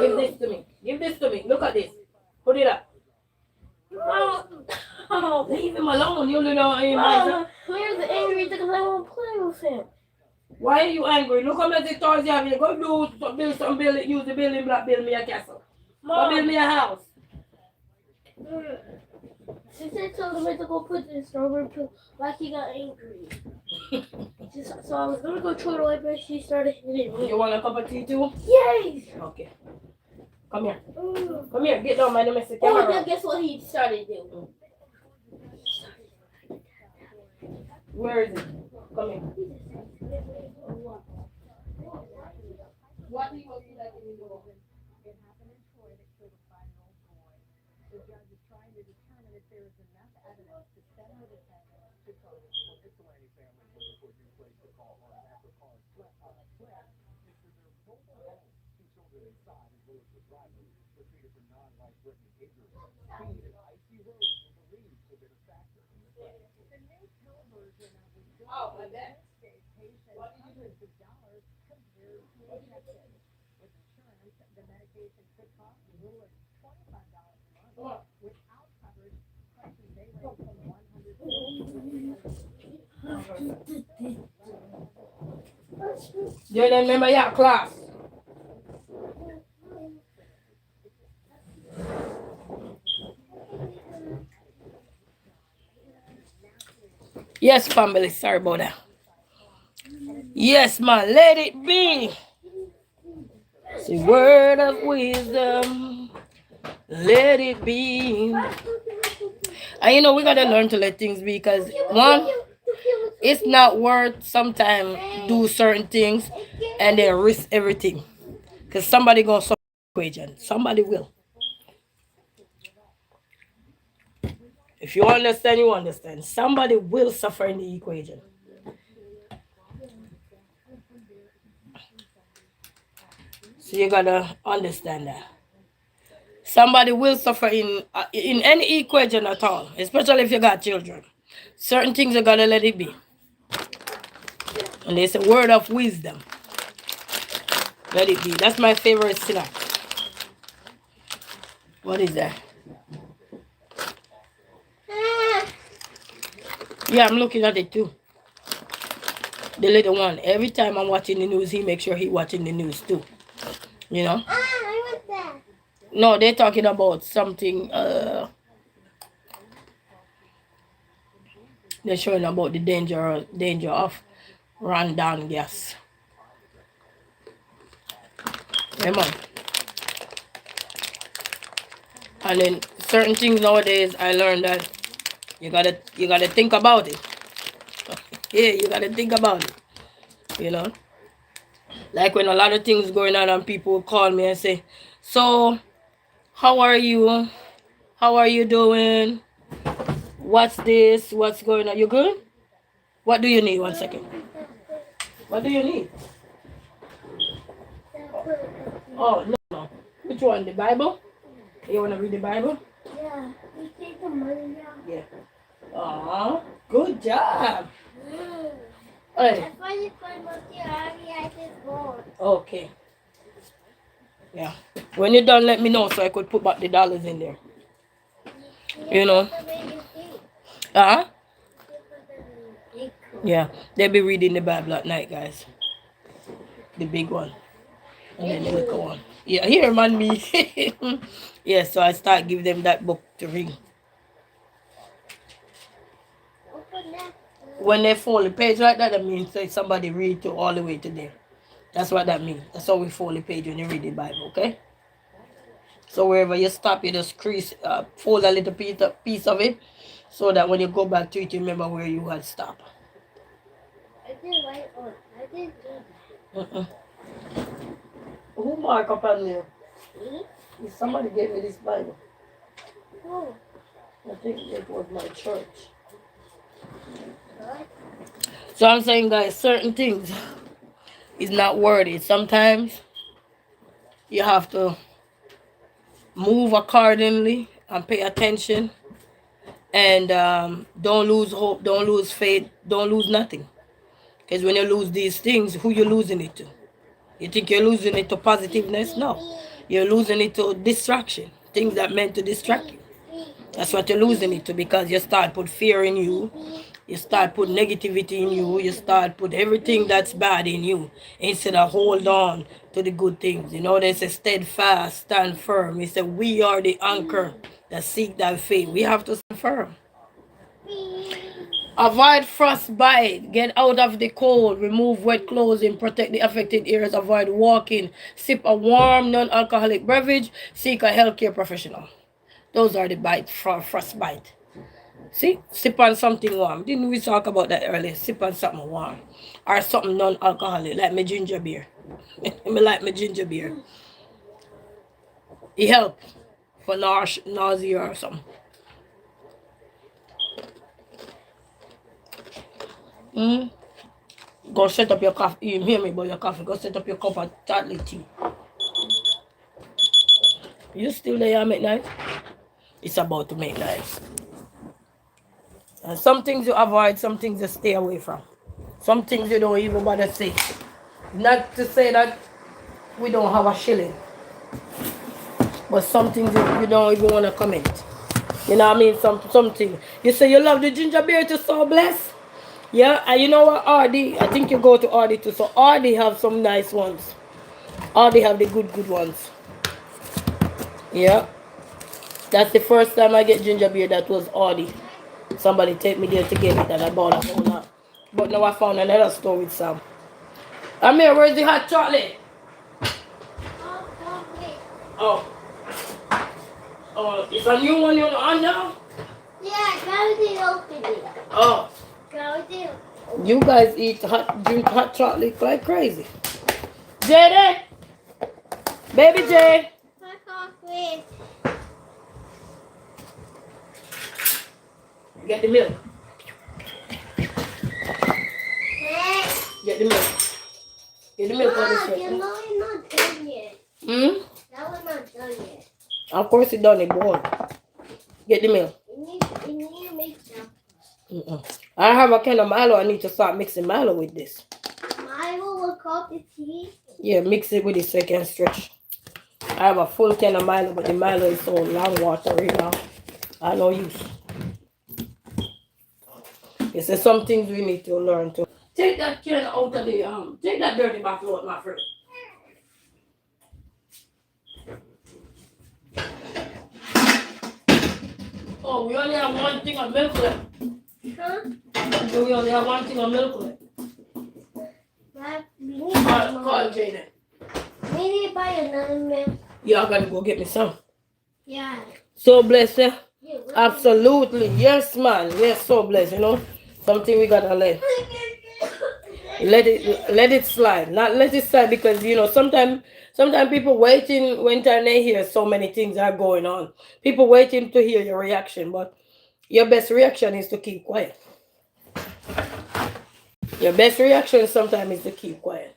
Give this to me. Give this to me. Look at this. Put it up. Leave him alone. You know him. Here's angry because I won't play with him. Why are you angry? Look how many toys you have here. Go build some building. Use the building block. Build me a castle. Go build me a house. She said told me to go put this strawberry pill like he got angry. So I was gonna go throw it away, but she started hitting me. You want a cup of tea too? Yes! Okay. Come here. Come here. Get down, my domestic camera. Oh, guess what he started doing? Where is it? Come here. What he was like in the room? It happened in Troy that killed a 5-year-old boy. The judge is trying to determine if there is enough evidence to send the defendant to trial. Well, Ypsilanti families were the first in place to call home after cars fled. Into their mobile home. 2 children inside, as well as the driver, were treated for non-life-threatening injuries. Speed and icy roads were believed to have been a factor in the crash. The new pill version of the drug pays patients hundreds of dollars compared to injected. With insurance, the medication could cost as little as $25 a month. Without coverage, prices may range from $100 to You remember your class? Yes, family. Sorry about that. Yes, man. Let it be. It's a word of wisdom. Let it be. And you know, we gotta learn to let things be because one, it's not worth sometimes do certain things and then risk everything. Because somebody gonna solve the equation. Somebody will. If you understand, you understand. Somebody will suffer in the equation. So you gotta understand that. Somebody will suffer in any equation at all, especially if you got children. Certain things you gotta let it be. And it's a word of wisdom. Let it be. That's my favorite snack. What is that? Yeah, I'm looking at it too. The little one. Every time I'm watching the news, he makes sure he watching the news too. You know? I want that. No, they're talking about something. They're showing about the danger of rundown gas. Remember? And then certain things nowadays, I learned that you gotta think about it. Yeah, you gotta think about it. You know, like when a lot of things going on and people call me and say, "So, how are you? How are you doing? What's this? What's going on? You good? What do you need? 1 second. What do you need? Oh no. Which one? The Bible? You wanna read the Bible? Yeah, we take the money now. Yeah. Aw, good job. Hey. That's why you put Monkey I just bought. Okay. Yeah. When you're done, let me know so I could put back the dollars in there. You know. Uh-huh. Yeah. They'll be reading the Bible at night, guys. The big one. And then the little one. Yeah, here, man, me. Yeah, so I start giving them that book to read. Open that. When they fold the page like that, that means that somebody read to all the way to there. That's what that means. That's how we fold the page when you read the Bible, okay? So wherever you stop, you just fold a little piece of it, so that when you go back to it, you remember where you had stopped. I didn't write on. I didn't do that. Who mark up on there? Me? Somebody gave me this Bible. Who? I think it was my church. What? So I'm saying, guys, certain things is not worthy. Sometimes you have to move accordingly and pay attention, and don't lose hope, don't lose faith, don't lose nothing. Because when you lose these things, who you losing it to? You think you're losing it to positiveness? No, you're losing it to distraction, things that meant to distract you. That's what you're losing it to, because you start put fear in you, you start put negativity in you, you start put everything that's bad in you, instead of hold on to the good things. You know, they say steadfast, stand firm. He said we are the anchor that seek that faith. We have to stand firm. Avoid frostbite. Get out of the cold. Remove wet clothing. Protect the affected areas. Avoid walking. Sip a warm, non-alcoholic beverage. Seek a healthcare professional. Those are the bites for frostbite. See? Sip on something warm. Didn't we talk about that earlier? Sip on something warm. Or something non-alcoholic, like my ginger beer. I like my ginger beer. It helps for nausea or something. Go set up your coffee. You hear me about your coffee. Go set up your cup of chocolate tea. You still there, make nice? It's about to make nice. And some things you avoid, some things you stay away from. Some things you don't even bother say. Not to say that we don't have a shilling. But some things you don't even want to comment. You know what I mean? Something. You say you love the ginger beer to So Bless? Yeah, and you know what, Ardy? I think you go to Ardy too. So Ardy have some nice ones. Ardy have the good ones. Yeah. That's the first time I get ginger beer. That was Ardy. Somebody take me there to get it, and I bought a whole lot. But now I found another store with some. Amir, where's the hot chocolate? Oh. Oh, it's a new one you're on now? Yeah, Gravity opened it. Oh. Gravity. You guys drink hot chocolate like crazy. JD! Baby J! Fuck off with. Get the milk. Hey. Get the milk. Get the milk on this Mom, you one. know it's not done yet. That one's not done yet. Of course it's done, it boiled. Get the milk. You need to make some. I have a can of Milo. I need to start mixing Milo with this. Milo will cook the tea. Yeah, mix it with the second stretch. I have a full can of Milo, but the Milo is so long watery now. I no use. It's some things we need to learn to. Take that can out of the take that dirty bottle out, my friend. Oh, we only have one thing of milk left. Huh? So we only have one thing of milk left. But we need Call Jaden. We need to buy another milk. Yeah, I gotta go get me some. Yeah. So blessed, eh? Yeah, Absolutely. Yes, man. Yes, so blessed, you know. Something we gotta let it slide. Not let it slide, because you know sometimes people waiting when they hear so many things are going on. People waiting to hear your reaction, but your best reaction is to keep quiet. Your best reaction sometimes is to keep quiet.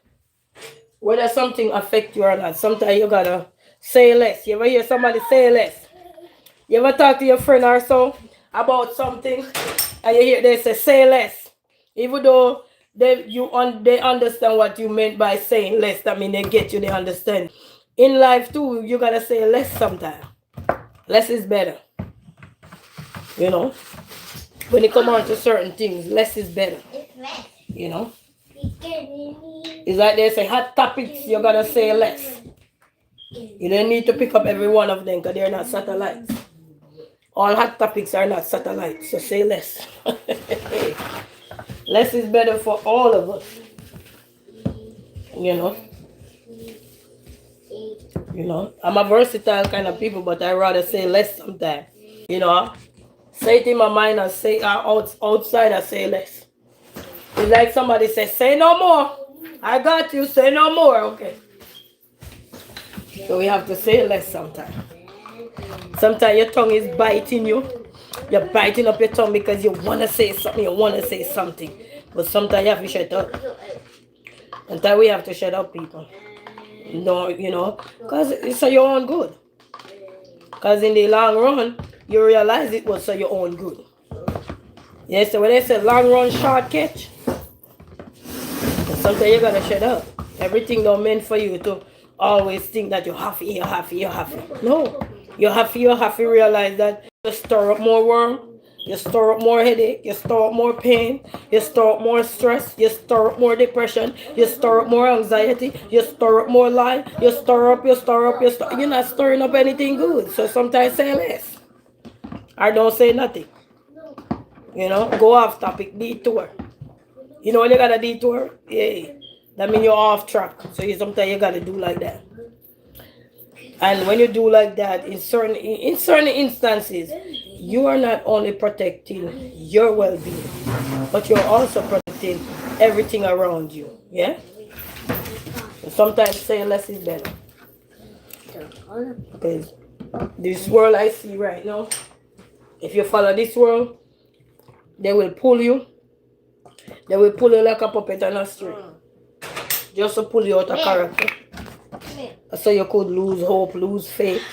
Whether something affect you or not, sometimes you gotta say less. You ever hear somebody say less? You ever talk to your friend or so about something and you hear they say less? Even though they understand what you meant by saying less, that means they get you, they understand. In life too, you gotta say less sometimes. Less is better. You know? When it comes on to certain things, less is better. it's less. You know? It's It's like they say hot topics, you gotta say less. You don't need to pick up every one of them because they're not satellites. All hot topics are not satellites, so say less. Less is better for all of us. You know. I'm a versatile kind of people, but I rather say less sometimes. You know. Say it in my mind and say outside I say less. It's like somebody says, say no more. I got you, say no more. Okay. So we have to say less sometimes. Sometimes your tongue is biting you. You're biting up your tongue because you want to say something. But sometimes you have to shut up. Sometimes we have to shut up, people. No, because it's for your own good. Because in the long run, you realize it was for your own good. Yes, so when they say long run, short catch, sometimes you gotta shut up. Everything don't meant for you to always think that you're happy. No, you're happy, realize that you stir up more worm, you stir up more headache, you stir up more pain, you stir up more stress, you stir up more depression, you stir up more anxiety, you stir up more lie, you stir up. You're not stirring up anything good. So sometimes say less. Or don't say nothing. Go off topic, detour. When you got a detour, yeah, that means you're off track. So sometimes you gotta do like that. And when you do like that, in certain instances, you are not only protecting your well-being, but you're also protecting everything around you. Yeah. So sometimes saying less is better. Because this world I see right now, if you follow this world, they will pull you. They will pull you like a puppet on a string. Just to pull you out of character. So you could lose hope, lose faith,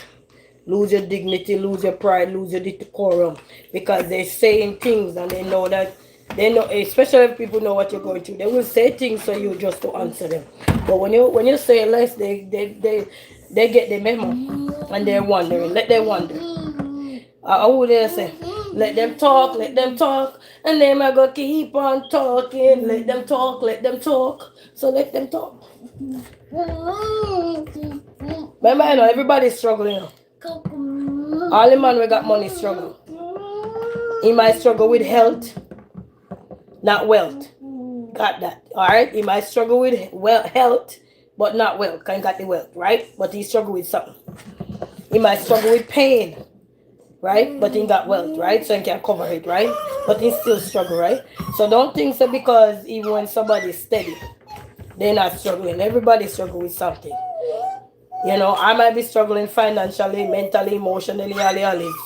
lose your dignity, lose your pride, lose your decorum. Because they're saying things and they know, especially if people know what you're going through, they will say things for you just to answer them. But when you say less, they get the memo and they're wondering. Let them wonder. How would they say? Let them talk, and they might go keep on talking. Let them talk. So let them talk. Remember, everybody's struggling. All the man we got money struggle. He might struggle with health, not wealth. Got that? All right. He might struggle with health, but not wealth. Can't got the wealth, right? But he struggle with something. He might struggle with pain. Right? But he got wealth, right? So he can cover it, right? But he still struggle, right? So don't think so because even when somebody's steady, they're not struggling. Everybody struggle with something. I might be struggling financially, mentally, emotionally,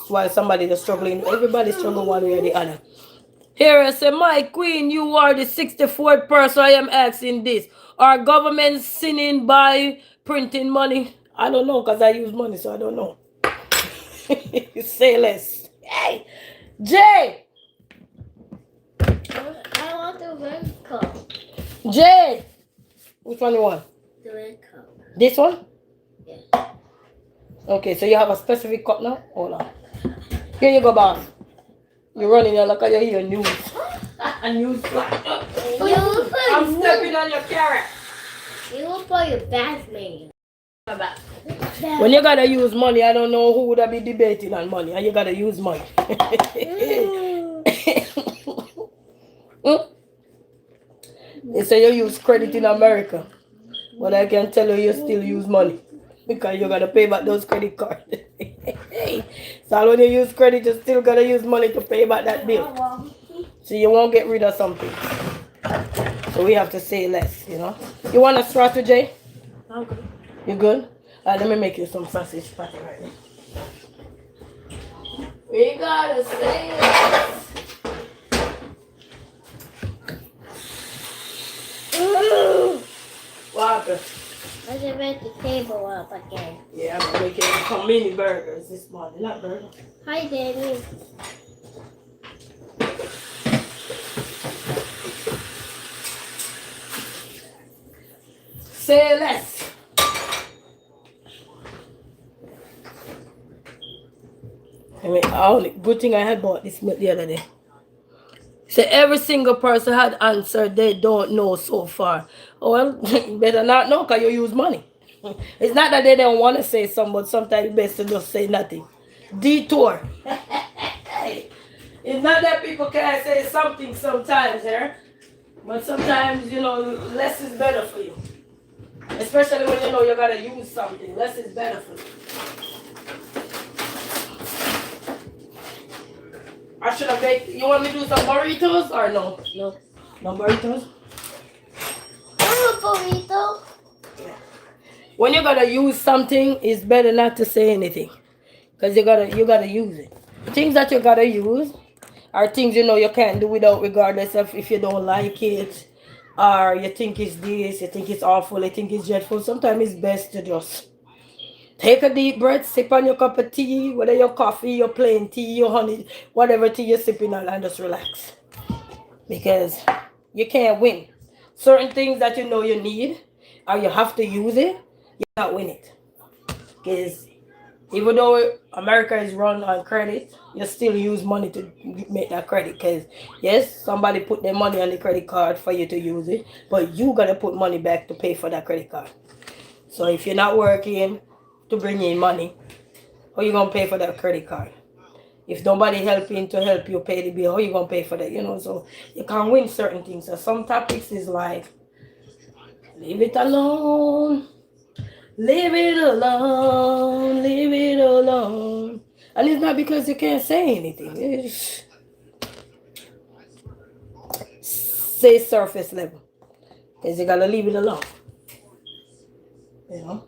while somebody is struggling. Everybody struggle one way or the other. Here I say, my queen, you are the 64th person I am asking this. Are government sinning by printing money? I don't know because I use money, so I don't know. Say less. Hey, Jay. I want the red cup. Jay. Which one you want? The red cup. This one? Yeah. Okay, so you have a specific cup now? Hold on. Here you go, boss. You're running here like you hear news. A news flash. I'm stepping on your carrot. You will put your Batman. When you gotta use money, I don't know who would be debating on money, and you gotta use money. They say you use credit in America, but I can tell you still use money because you gotta pay back those credit cards. So when you use credit, you still gotta use money to pay back that bill. So you won't get rid of something. So we have to say less, You want a strategy? Okay. You good? Let me make you some sausage patty right now. We gotta say less. What happened? I just made the table up again. Yeah, I'm making some mini burgers this morning. Not burgers. Hi, Daddy. Say less. Good thing I had bought this milk the other day. So every single person had answered they don't know so far. Oh, well, better not know because you use money. It's not that they don't want to say something, but sometimes it's best to just say nothing. Detour. It's not that people can't say something sometimes, But sometimes, you know, less is better for you. Especially when you know you gotta use something. Less is better for you. I should have made. You want me to do some burritos or no? No. No burritos? I'm a burrito. When you gotta use something, it's better not to say anything. Because you gotta use it. Things that you gotta use are things you know you can't do without, regardless of if you don't like it or you think it's this, you think it's awful, you think it's dreadful. Sometimes it's best to just take a deep breath, sip on your cup of tea, whether your coffee, your plain tea, your honey, whatever tea you're sipping on, and just relax. Because you can't win. Certain things that you know you need or you have to use it, you can't win it. Because even though America is run on credit, you still use money to make that credit. Because yes, somebody put their money on the credit card for you to use it, but you gotta put money back to pay for that credit card. So if you're not working to bring in money, how you gonna pay for that credit card? If nobody helping to help you pay the bill, how you gonna pay for that? You know, so you can't win certain things. So some topics is like, leave it alone. Leave it alone, leave it alone. And it's not because you can't say anything. It's say surface level. Because you gotta leave it alone. You know?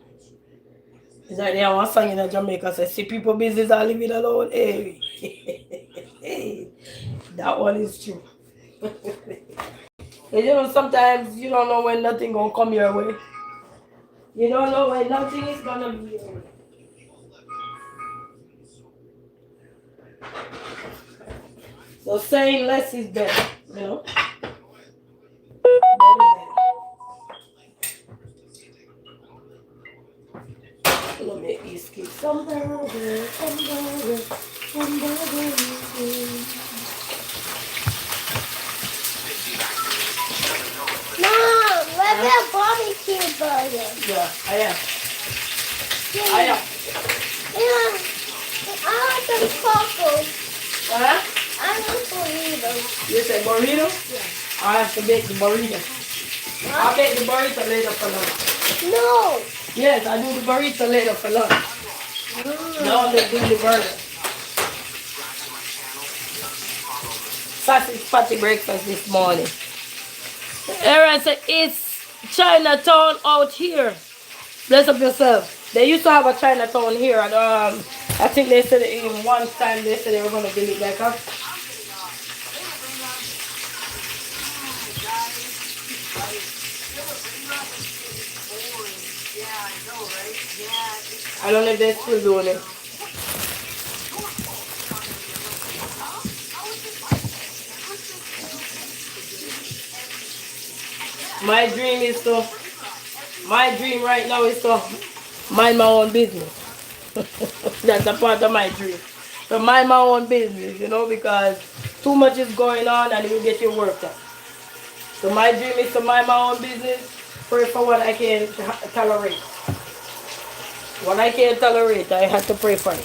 It's like they have one song in Jamaica says, see people business and leave it alone. Hey. That one is true. And you know, sometimes you don't know when nothing gonna come your way. You don't know when nothing is gonna be your way. So saying less is better, you know? Better. Let me make these keep some burger, some burger, some burger. Mom, where's that barbecue burger? Yeah, I am. Yeah. I am. Yeah. I want some tacos. Huh? I want burritos. You said burrito? Yeah. I have to bake the burrito. I'll bake the burrito later for lunch. No. Yes, I do the burrito later for lunch. Now they do the burger. Sausage patty breakfast this morning. Aaron said, it's Chinatown out here. Bless up yourself. They used to have a Chinatown here, and I think they said in one time they said they were going to build it back up. I don't know if they're still doing it. My dream right now is to mind my own business. That's a part of my dream. To mind my own business, you know, because too much is going on and it will get you worked up. So my dream is to mind my own business, pray for what I can tolerate. What I can't tolerate, I have to pray for it.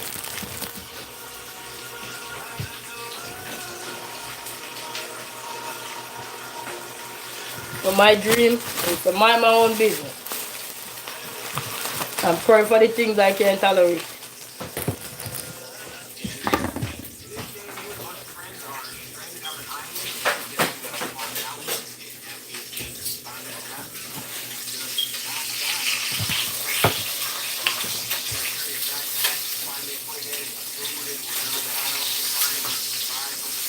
So my dream is to mind my own business and pray for the things I can't tolerate.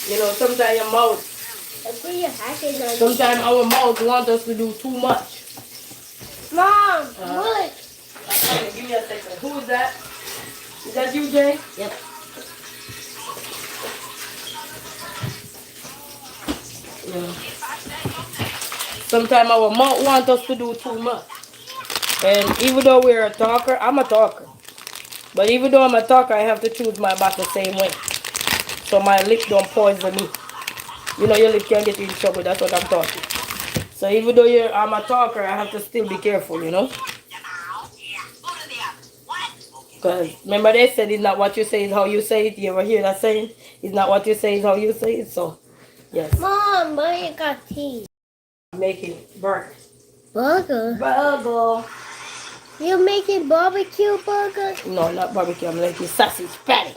You know, sometimes your mouth, sometimes our mouth wants us to do too much. Mom, look. Okay, give me a second. Who is that? Is that you, Jay? Yep. Yeah. Sometimes our mouth wants us to do too much. And even though we're a talker, I'm a talker. But even though I'm a talker, I have to choose my battle the same way. So my lip don't poison me. You know, your lip can get you in trouble. That's what I'm talking. So even though I'm a talker, I have to still be careful, you know. Because remember they said it's not what you say is how you say it. You ever hear that saying? It's not what you say is how you say it. So, yes. Mom, where you got tea? Making burger. Burger? Burger. You're making barbecue burger? No, not barbecue. I'm making sausage patty.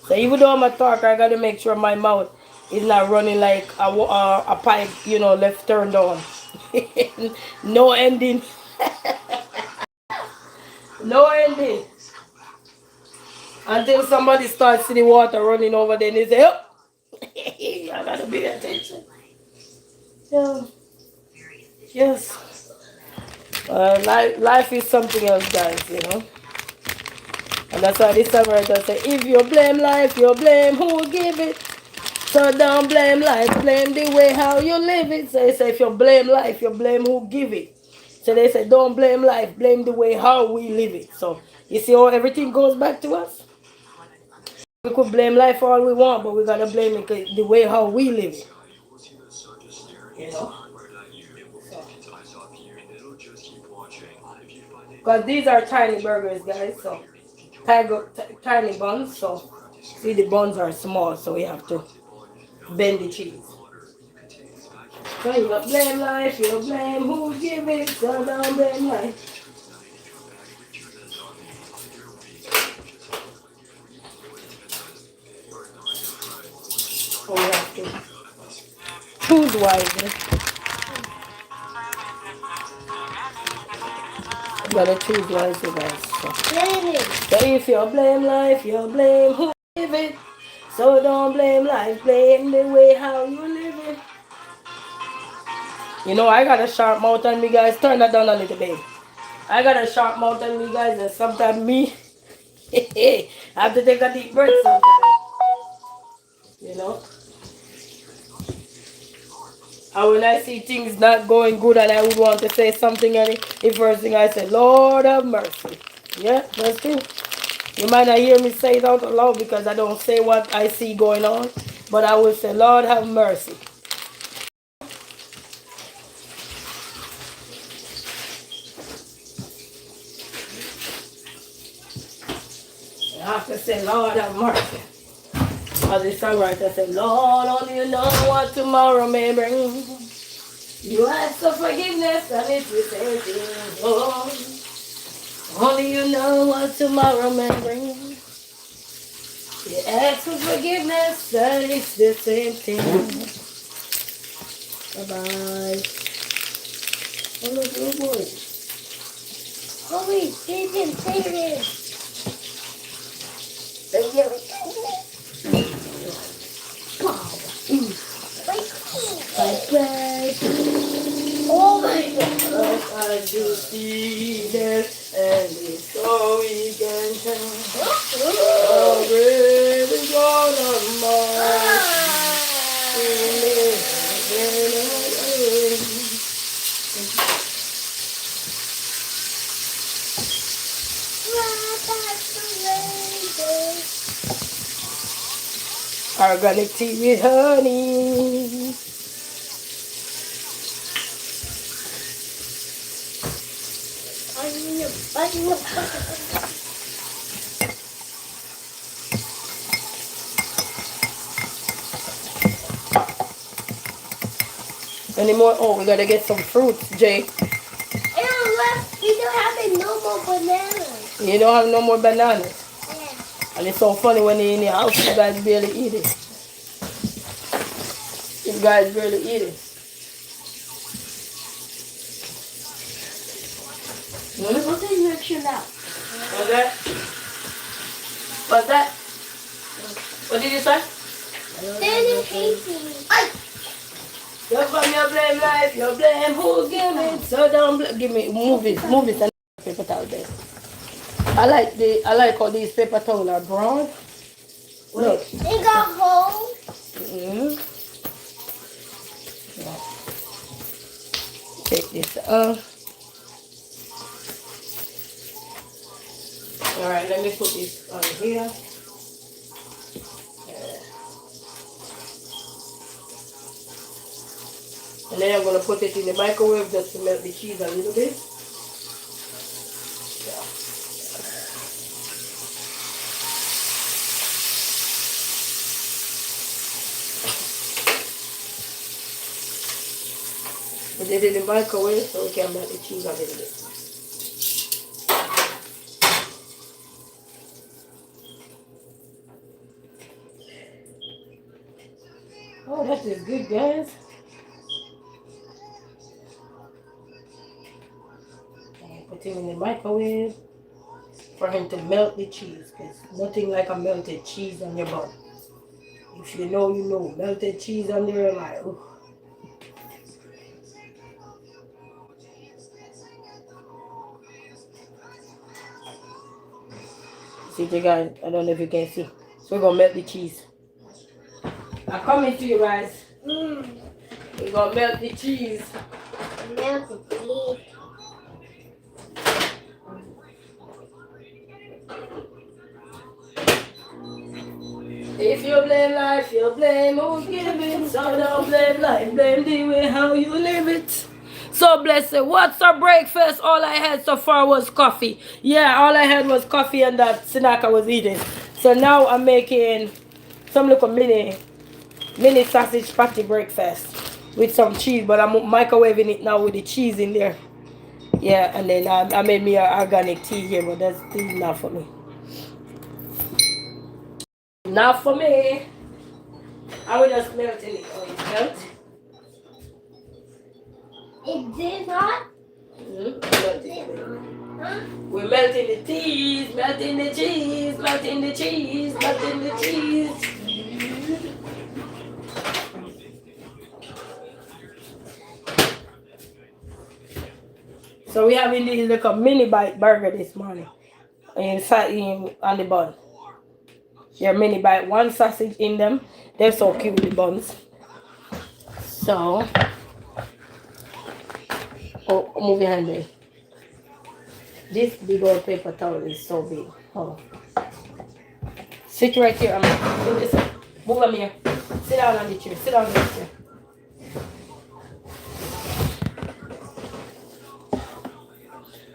So even though I'm a talker, I gotta make sure my mouth is not running like a pipe, left turned on. No ending. No ending. Until somebody starts see the water running over there and they say, oh, I gotta pay attention. Yeah. Yes. Life is something else, guys. And that's why this songwriter say, if you blame life, you blame who give it. So don't blame life, blame the way how you live it. So they say, if you blame life, you blame who give it. So they say, don't blame life, blame the way how we live it. So you see how everything goes back to us? We could blame life all we want, but we gotta blame it the way how we live it. You know? Because these are tiny burgers, guys. So tiny buns. So see, the buns are small, so we have to bend the cheese. So you blame life, you blame who give it, so don't blame life. So we have to choose wisely. You gotta choose wisely, guys. So if you blame life, you blame who give it. So don't blame life, blame the way how you live it. I got a sharp mouth on me, guys. Turn that down a little bit. I got a sharp mouth on me, guys, and sometimes me, I have to take a deep breath sometimes. And when I see things not going good and I would want to say something, and the first thing I say, Lord have mercy. Yeah, that's true. You might not hear me say it out loud because I don't say what I see going on, but I will say, Lord have mercy. I have to say, Lord have mercy. As the songwriter said, Lord, only you know what tomorrow may bring. You ask for forgiveness and it's the same thing, Lord. Only you know what tomorrow may bring. You ask for forgiveness and it's the same thing. Bye-bye. Oh, look, little boy. Oh, wait, they didn't say this. Bye-bye. Oh my God. I do see that and it's all we can tell. Oh, really gonna march. Organic tea with honey. Any more? Oh, we gotta get some fruits, Jay. We don't have no more bananas. You don't have no more bananas? Yeah. And it's so funny when you're in the house, you guys barely eat it. You guys barely eat it. What did you chill out? What's that? What's that? What did you say? Daddy hates me. You blame life, you blame who give it. So don't give me move it and paper towel there. I like how these paper towels are brown. Look. They got holes. Yeah. Take this off. Alright, let me put this on here. And then I'm going to put it in the microwave just to melt the cheese a little bit. Yeah. put it in the microwave so we can melt the cheese a little bit. Oh, that is good, guys. Put him in the microwave for him to melt the cheese, because nothing like a melted cheese on your bun. If you know, you know. Melted cheese on there, like, ooh. See, you guys, I don't know if you can see. So we're going to melt the cheese. I'm coming to you guys. We're going to melt the cheese. Melt the cheese. If you blame life, you blame who's giving. So don't blame life, blame the way how you live it. So blessed. What's our breakfast? All I had so far was coffee. Yeah, all I had was coffee and that snack I was eating. So now I'm making some little mini sausage patty breakfast with some cheese, but I'm microwaving it now with the cheese in there. Yeah, and then I made me an organic tea here, but that's not for me. Not for me. I will just melt it. Oh, it melt. It did not? Huh? We're melting the cheese, melting the cheese, melting the cheese, melting the cheese. So we having these like a mini bite burger this morning. Inside on the bun. Your mini bite, one sausage in them. They're so cute, the buns. So, move your hand there. This big old paper towel is so big. Hold on. Sit right here. Move on here. Sit down on the chair. Sit down on the chair.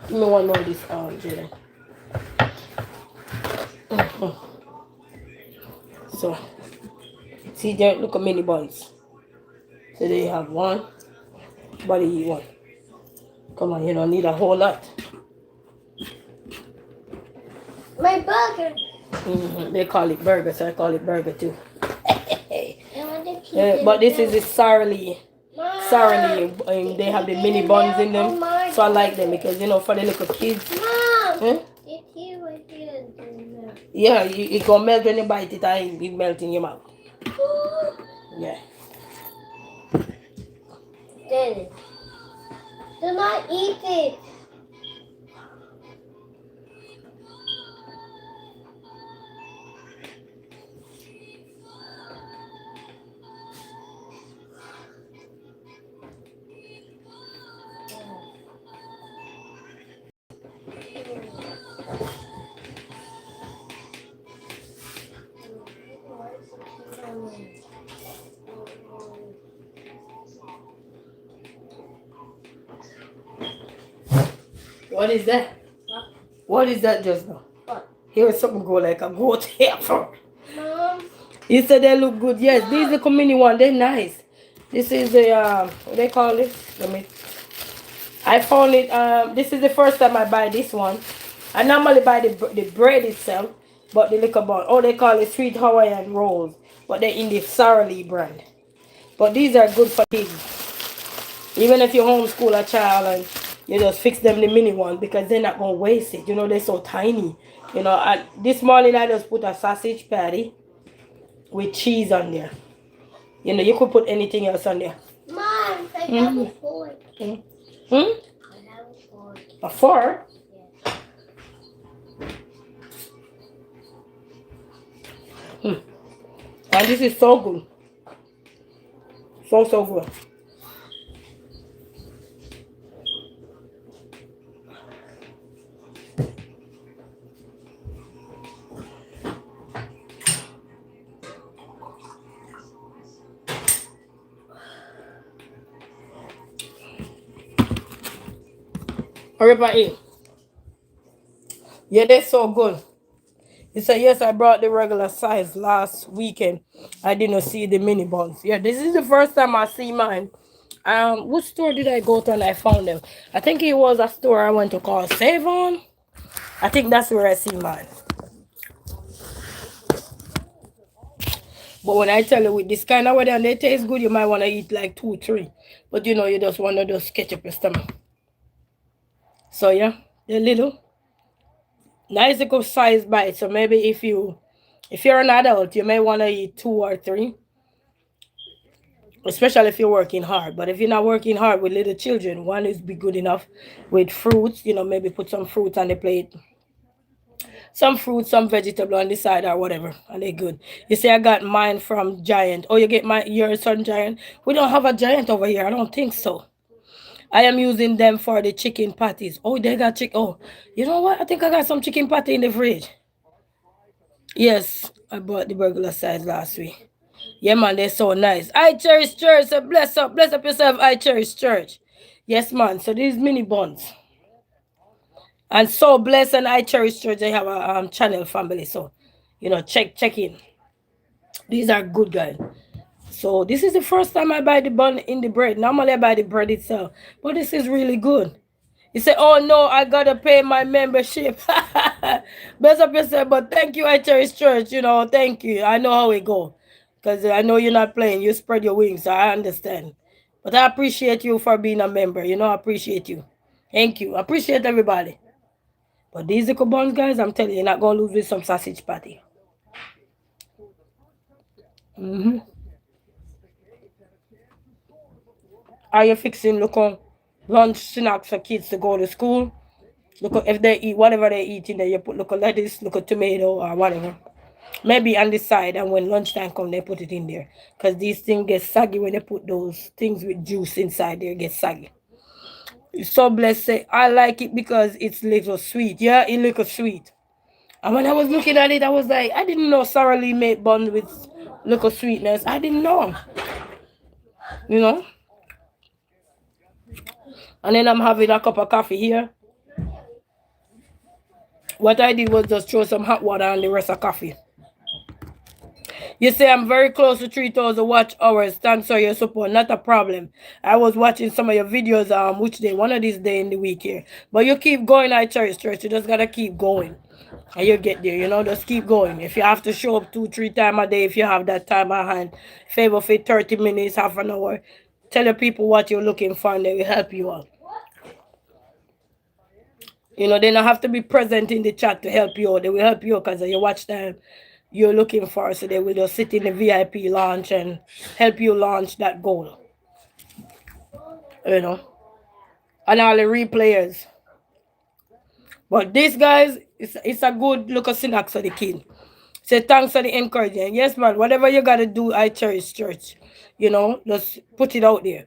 Give me one more of this, Jada. So, see there, look at mini buns. So they have one, body eat one. Come on, you don't need a whole lot. My burger. They call it burger, so I call it burger too. I But this is the Sara-Lee. Sara-Lee, they have the mini buns in them. So I like them because, you know, for the little kids. Mom! Yeah, it gonna melt when you bite it and it melt in your mouth. Yeah. Then, do not eat it. What is that? What is that just now? What? Here something go like a goat hair. Mom. You said they look good. Yes, these are the mini one. They're nice. This is the what they call it? I found it. This is the first time I buy this one. I normally buy the bread itself, but the liquor bun. Oh, they call it sweet Hawaiian rolls, but they're in the Sara-Lee brand. But these are good for kids. Even if you homeschool a child and you just fix them the mini one because they're not gonna waste it. You know, they're so tiny. You know, this morning I just put a sausage patty with cheese on there. You know, you could put anything else on there. Mom, I have a fork. I have a fork. A fork? Yes. And this is so good. So good. Everybody, yeah, they're so good. He said, yes, I brought the regular size last weekend. I didn't see the mini buns. Yeah, this is the first time I see mine What store did I go to and I found them? I think it was a store I went to call Save On. I think that's where I see mine. But when I tell you with this kind of weather and they taste good, you might want to eat like two, three. But you know, you just want to just catch up your stomach. So yeah, they're little. Nice little size bite. So maybe if you're an adult, you may want to eat two or three. Especially if you're working hard. But if you're not working hard with little children, one is be good enough with fruits, maybe put some fruit on the plate, some fruit, some vegetable on the side or whatever, and they're good. You say I got mine from Giant. Oh, you get your son Giant? We don't have a Giant over here. I don't think so. I am using them for the chicken patties. Oh, they got chicken. Oh, you know what? I think I got some chicken patty in the fridge. Yes, I bought the regular size last week. Yeah, man, they're so nice. I cherish church. So bless up yourself. I cherish church. Yes, man. So these mini buns. And so bless and I cherish church. They have a channel family. So, check in. These are good guys. So this is the first time I buy the bun in the bread. Normally I buy the bread itself. But this is really good. You say, oh no, I gotta pay my membership. Bless up yourself, but thank you, I cherish church. Thank you. I know how it go, because I know you're not playing. You spread your wings, so I understand. But I appreciate you for being a member. I appreciate you. Thank you. I appreciate everybody. But these little buns, guys, I'm telling you, you're not gonna lose with some sausage patty. Mm-hmm. Are you fixing look on lunch snacks for kids to go to school? Look, if they eat whatever they eat in there, you put look a lettuce, look a tomato or whatever. Maybe on the side, and when lunchtime come, they put it in there. Because these things get saggy when they put those things with juice inside there, get saggy. So blessed say, I like it because it's little sweet. Yeah, it little sweet. And when I was looking at it, I was like, I didn't know Sarah Lee made buns with little sweetness. I didn't know. You know? And then I'm having a cup of coffee here. What I did was just throw some hot water on the rest of coffee. You say I'm very close to 3,000 watch hours. Thanks for your support. Not a problem. I was watching some of your videos which day, one of these days in the week here. But you keep going, I cherish church. You just gotta keep going. And you get there, just keep going. If you have to show up 2-3 times a day, if you have that time at hand, favor for 30 minutes, half an hour, tell the people what you're looking for and they will help you out. They don't have to be present in the chat to help you out. They will help you because of your watch time you're looking for. So they will just sit in the VIP launch and help you launch that goal. And all the replayers. But this, guys, it's a good look of snack for the kid. Say thanks for the encouragement. Yes, man, whatever you got to do, I cherish church. Just put it out there.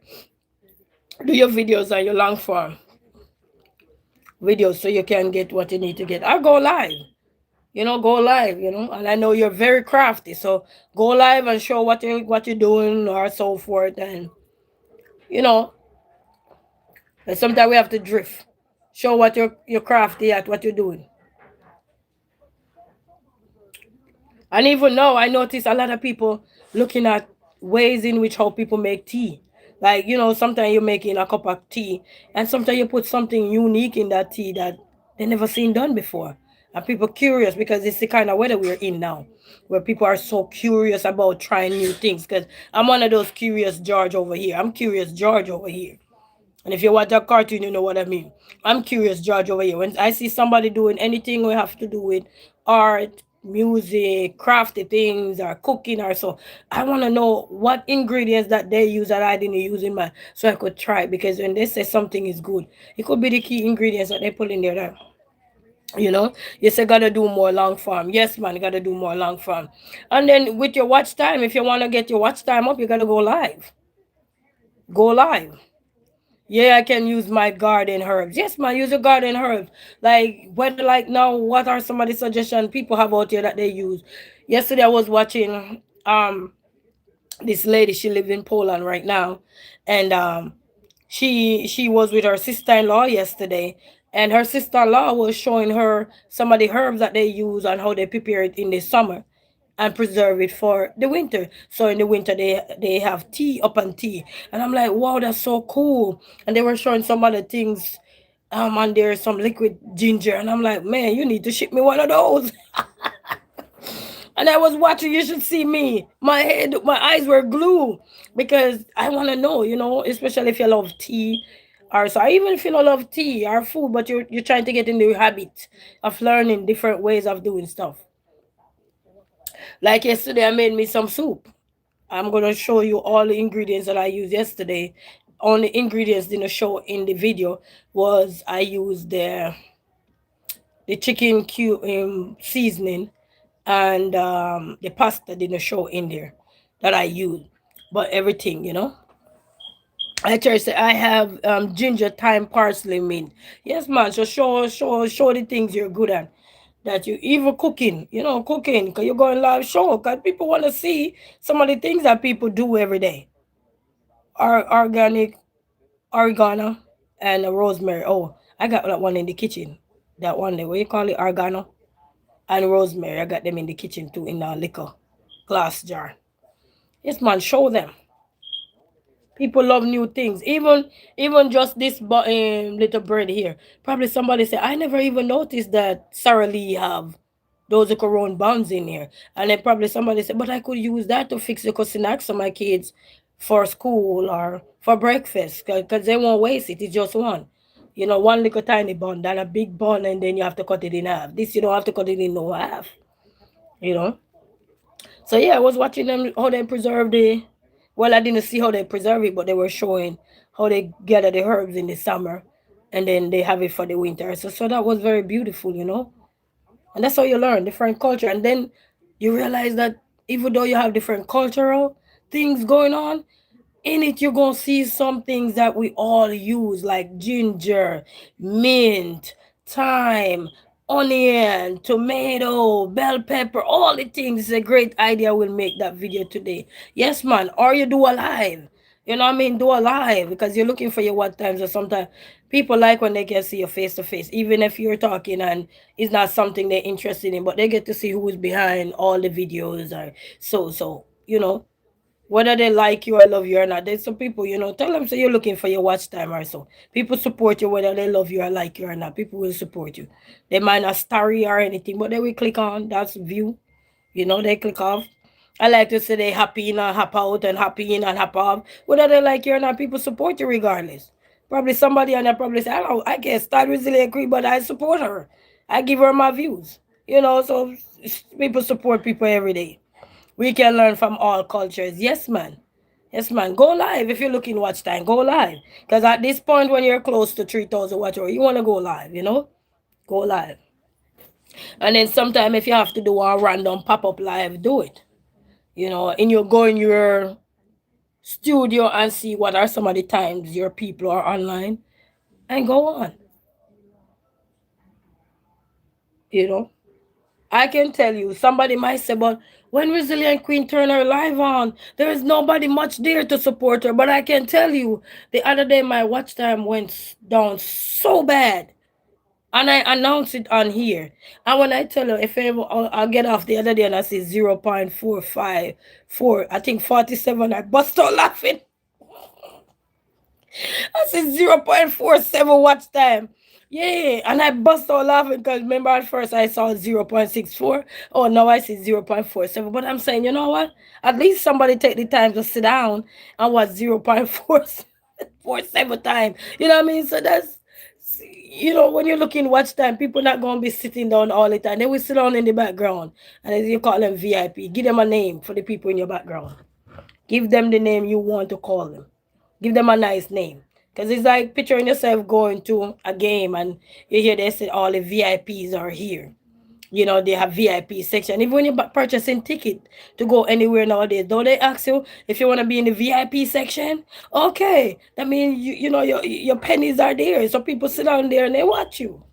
Do your videos and your long form videos so you can get what you need to get. I'll go live. Go live, and I know you're very crafty, so go live and show what you're doing or so forth, and and sometimes we have to drift. Show what you're crafty at, what you're doing. And even now, I notice a lot of people looking at ways in which how people make tea. Like, sometimes you're making a cup of tea, and sometimes you put something unique in that tea that they never seen done before. And people curious because it's the kind of weather we're in now, where people are so curious about trying new things. Because I'm one of those curious George over here. I'm curious George over here. And if you watch that cartoon, you know what I mean. I'm curious George over here. When I see somebody doing anything we have to do with art, music, crafty things, or cooking or so, I want to know what ingredients that they use that I didn't use in mine, so I could try it. Because when they say something is good, it could be the key ingredients that they put in there that, you say gotta do more long form. Yes, man, you gotta do more long form. And then with your watch time, if you want to get your watch time up, you gotta go live. Go live. Yeah, I can use my garden herbs. Yes, man, use your garden herbs. Like, whether like now, what are some of the suggestions people have out here that they use? Yesterday I was watching this lady, she lives in Poland right now, and she was with her sister-in-law yesterday, and her sister-in-law was showing her some of the herbs that they use and how they prepare it in the summer. and preserve it for the winter. So in the winter they have tea up and tea. And I'm like, wow, that's so cool. And they were showing some other things. And there's some liquid ginger. And I'm like, man, you need to ship me one of those. And I was watching, you should see me. My eyes were glued because I want to know, especially if you love tea. Or so even if you don't love tea or food, but you're trying to get in the habit of learning different ways of doing stuff. Like yesterday, I made me some soup. I'm gonna show you all the ingredients that I used yesterday. Only ingredients didn't show in the video was I used the chicken cube seasoning, and the pasta didn't show in there that I used, but everything. I just say I have ginger, thyme, parsley, mint. Yes, man. So show the things you're good at. That you even cooking, cause you're going live show, cause people want to see some of the things that people do every day. Organic oregano and rosemary. Oh, I got that one in the kitchen. That one there, what you call it, oregano and rosemary. I got them in the kitchen too, in a liquor glass jar. Yes, man. Show them. People love new things. Even just this little bird here. Probably somebody say, I never even noticed that Sarah Lee have those Corona buns in here. And then probably somebody said, but I could use that to fix the snacks for my kids for school or for breakfast because they won't waste it. It's just one. One little tiny bun, then a big bun, and then you have to cut it in half. This you don't have to cut it in no half. You know. So yeah, I was watching them how they preserve the. Well, I didn't see how they preserve it, but they were showing how they gather the herbs in the summer, and then they have it for the winter. So that was very beautiful. And that's how you learn different culture, and then you realize that even though you have different cultural things going on, in it you're gonna see some things that we all use like ginger, mint, thyme, onion, tomato, bell pepper, all the things. It's a great idea. We'll make that video today. Yes, man. Or you do a live. You know what I mean? Do a live because you're looking for your what times, or sometimes people like when they can see you face to face, even if you're talking and it's not something they're interested in, but they get to see who is behind all the videos. Or so whether they like you or love you or not. There's some people, tell them, say you're looking for your watch time or so. People support you whether they love you or like you or not. People will support you. They might not story or anything, but they will click on. That's view. They click off. I like to say they happy in and happy out and happy in and happy off. Whether they like you or not, people support you regardless. Probably somebody on there probably say, I don't know, I guess Star really agree, but I support her. I give her my views. So people support people every day. We can learn from all cultures. Yes, man. Yes, man. Go live if you're looking watch time. Go live. Because at this point, when you're close to 3,000 watch hour, you want to go live. Go live. And then sometime if you have to do a random pop-up live, do it. And you go in your studio and see what are some of the times your people are online and go on. You know. I can tell you, somebody might say, but when Resilient Queen turn her live on, there is nobody much there to support her. But I can tell you, the other day my watch time went down so bad. And I announced it on here. And when I tell you, if I'll get off the other day and I see 0.454, I think 47, I bust out laughing. I said 0.47 watch time. Yeah, and I bust out laughing because remember at first I saw 0.64. Oh, now I see 0.47. But I'm saying, you know what? At least somebody take the time to sit down and watch 0.447 time. You know what I mean? So that's, when you're looking watch time, people not going to be sitting down all the time. They will sit down in the background. And as you call them VIP, give them a name for the people in your background. Give them the name you want to call them. Give them a nice name. Because it's like picturing yourself going to a game and you hear they say all the VIPs are here. They have VIP section. Even when you're purchasing ticket to go anywhere nowadays, don't they ask you if you want to be in the VIP section? Okay. That means, your pennies are there. So people sit down there and they watch you.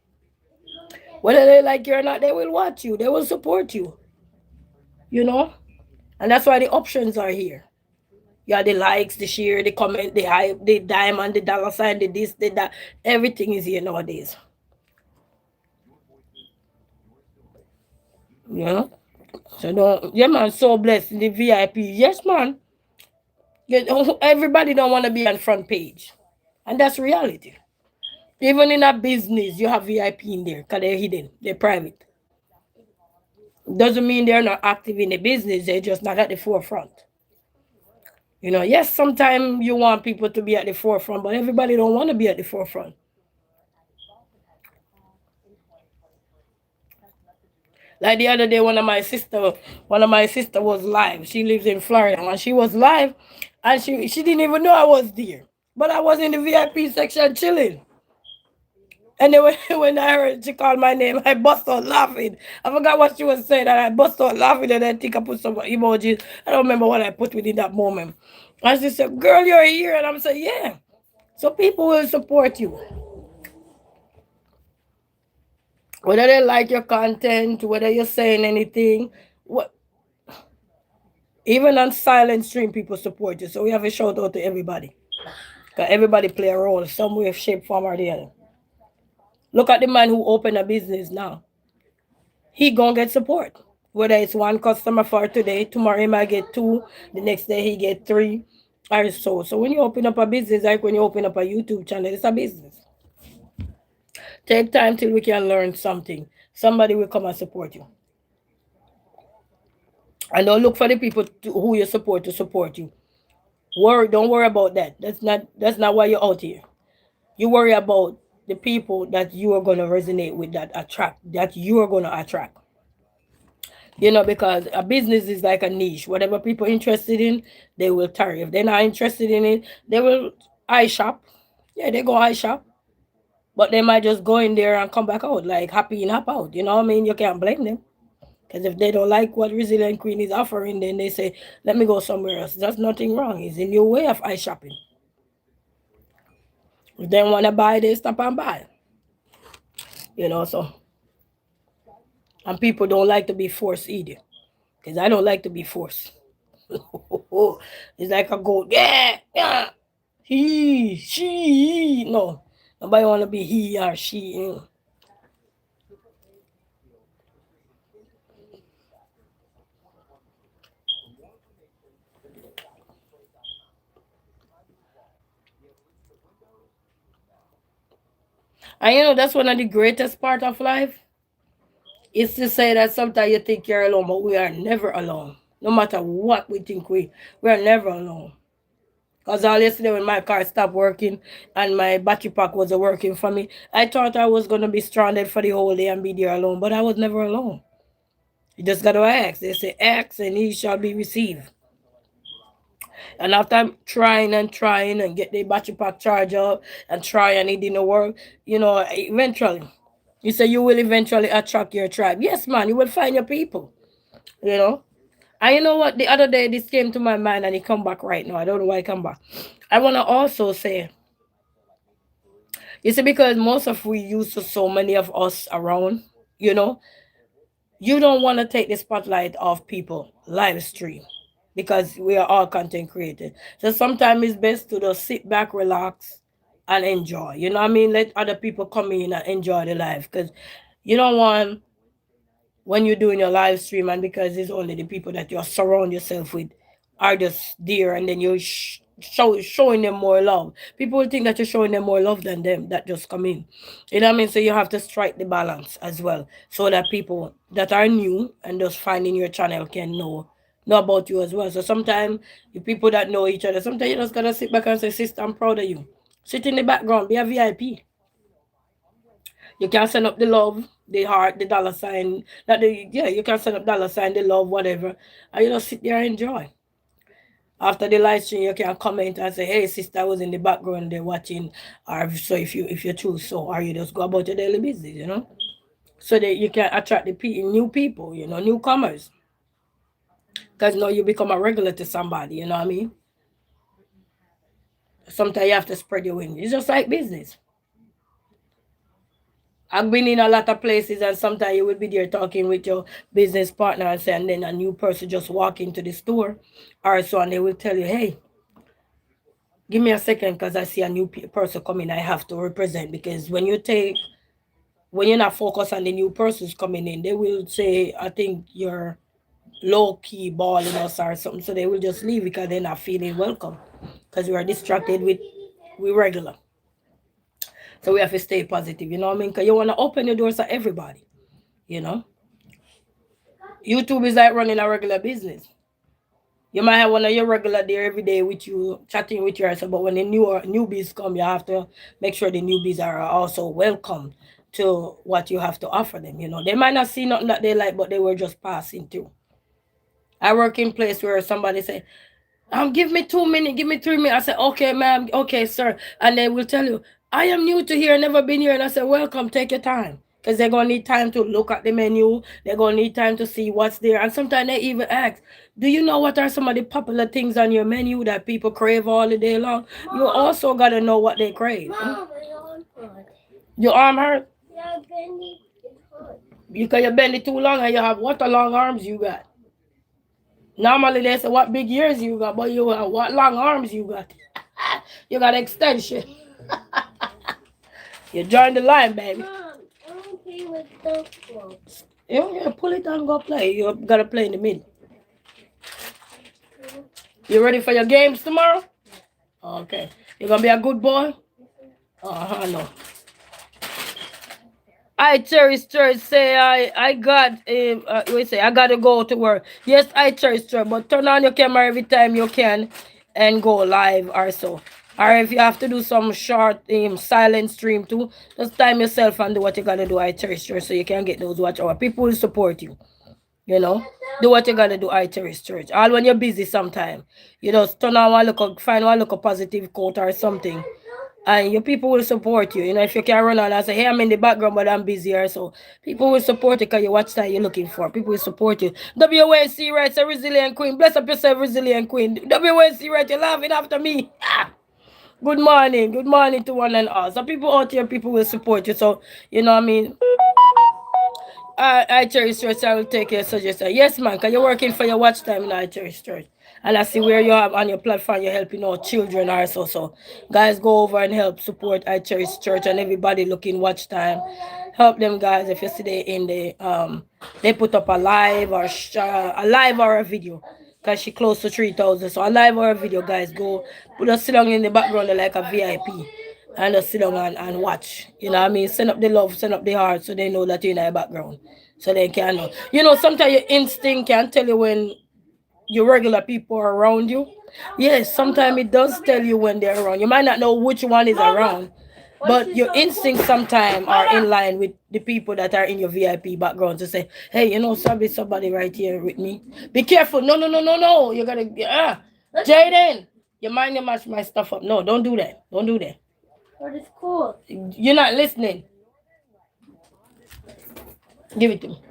Whether they like you or not, they will watch you. They will support you. And that's why the options are here. Yeah, the likes, the share, the comment, the hype, the diamond, the dollar sign, the this, the that. Everything is here nowadays. You know? So don't, yeah man, so blessed in the VIP. Yes man, everybody don't want to be on front page, and that's reality. Even in a business, you have VIP in there because they're hidden, they're private. Doesn't mean they're not active in the business, they're just not at the forefront. Yes, sometimes you want people to be at the forefront, but everybody don't want to be at the forefront. Like the other day, one of my sister was live. She lives in Florida, and she was live, and she didn't even know I was there. But I was in the VIP section chilling. And then when I heard she called my name, I bust out laughing. I forgot what she was saying, and I bust out laughing, and I think I put some emojis. I don't remember what I put within that moment. And she said, "Girl, you're here," and I'm saying, "Yeah." So people will support you, whether they like your content, whether you're saying anything. What Even on silent stream, people support you. So we have a shout out to everybody. Because everybody play a role, some way, shape, form, or the other. Look at the man who opened a business now. He gonna get support. Whether it's one customer for today, tomorrow he might get two, the next day he get three, or so. So when you open up a business, like when you open up a YouTube channel, it's a business. Take time till we can learn something. Somebody will come and support you. And don't look for the people who you support to support you. Don't worry about that. That's not why you're out here. You worry about the people that you are gonna resonate with, that you are gonna attract. Because a business is like a niche. Whatever people interested in, they will tarry. If they're not interested in it, they will eye shop. Yeah, they go eye shop. But they might just go in there and come back out like happy and hop out. You know what I mean? You can't blame them. Because if they don't like what Resilient Queen is offering, then they say, let me go somewhere else. There's nothing wrong. It's a new way of eye shopping. If they want to buy, they stop and buy. So. And people don't like to be forced either. Because I don't like to be forced. It's like a goat. Yeah, yeah. He, she. No. Nobody want to be he or she. And that's one of the greatest part of life. Is to say that sometimes you think you're alone, but we are never alone. No matter what we think we are never alone. Because all yesterday when my car stopped working and my battery pack wasn't working for me, I thought I was going to be stranded for the whole day and be there alone, but I was never alone. You just got to ask. They say, ask and he shall be received. And after trying and get the battery pack charged up and try and it didn't work, eventually, you say you will eventually attract your tribe. Yes, man, you will find your people, And you know what? The other day, this came to my mind and it come back right now. I don't know why it come back. I want to also say, you see, because most of we used to so many of us around, you know, you don't want to take the spotlight off people live stream because we are all content creators. So sometimes it's best to just sit back, relax, and enjoy. You know what I mean? Let other people come in and enjoy the life because you don't want when you're doing your live stream and because it's only the people that you surround yourself with are just there and then you're showing them more love. People will think that you're showing them more love than them that just come in. You know what I mean? So you have to strike the balance as well so that people that are new and just finding your channel can know about you as well. So sometimes the people that know each other, sometimes you just gotta sit back and say, sister, I'm proud of you. Sit in the background, be a VIP. You can send up the love, the heart, the dollar sign. You can send up dollar sign, the love, whatever. And you just sit there and enjoy. After the live stream, you can comment and say, hey sister, I was in the background there watching. Or so if you choose so, or you just go about your daily business, So that you can attract new people, newcomers. Because now you become a regular to somebody, you know what I mean? Sometimes you have to spread your wings. It's just like business. I've been in a lot of places and sometimes you will be there talking with your business partner and then a new person just walk into the store or so and they will tell you, hey, give me a second because I see a new person coming. I have to represent because when you're not focused on the new persons coming in, they will say, I think you're low key balling us or something, so they will just leave because they're not feeling welcome because we are distracted with we regular. So we have to stay positive, you know what I mean? Because you want to open your doors to everybody, you know. YouTube is like running a regular business. You might have one of your regular there every day with you, chatting with yourself, but when the newbies come, you have to make sure the newbies are also welcome to what you have to offer them. You know, they might not see nothing that they like, but they were just passing through. I work in place where somebody say, give me 2 minutes, give me 3 minutes. I said, okay, ma'am, okay, sir. And they will tell you, I am new to here, never been here. And I said, welcome, take your time. Because they're gonna need time to look at the menu, they're gonna need time to see what's there. And sometimes they even ask, do you know what are some of the popular things on your menu that people crave all the day long? You also gotta know what they crave. Mom, my arm hurt. Your arm hurt? Yeah, Benny is hurt. Because you bend it too long and you have what a long arms you got. Normally they say what big ears you got, but you have what long arms you got. You got extension. You join the line, baby. Mom, I want to play with those clothes. Yeah, pull it and go play. You gotta play in the middle. You ready for your games tomorrow? Okay. You gonna be a good boy? No. I cherish church. Say I got we say I gotta go to work. Yes, I cherish church, but turn on your camera every time you can and go live or so. Or if you have to do some short silent stream too, just time yourself and do what you gotta do. I cherish church so you can get those watch hour. People will support you. You know, do what you gotta do. I cherish church. All when you're busy, sometime you just turn on one look, find one look a positive quote or something, and your people will support you. You know, if you can run on and say, hey, I'm in the background, but I'm busy here, so people will support you because you watch that you're looking for. People will support you. WNC writes a resilient queen. Bless up yourself, resilient queen. WNC writes, you're laughing after me. Good morning. Good morning to one and all. So people out here, people will support you. So, you know what I mean? I cherish church. I will take your suggestion. Yes, man, because you're working for your watch time in I cherish church. And I see where you have on your platform, you're helping out children also. So, guys, go over and help support I cherish church and everybody looking watch time. Help them, guys. If you see they in the they put up a live or a video. Because she close to 3,000. So a live or a video, guys, go put us sit down in the background like a VIP and just sit down and watch. You know what I mean? Send up the love, send up the heart so they know that you're in the background. So they can know. You know, sometimes your instinct can tell you when your regular people are around you. Yes, sometimes it does tell you when they're around. You might not know which one is around, but your instincts sometimes are in line with the people that are in your VIP background to say, hey, you know, somebody right here with me. Be careful. No, no, no, no, no. You gotta Jaden, you mind you match my stuff up. No, don't do that. Don't do that. What is cool? You're not listening. Give it to me.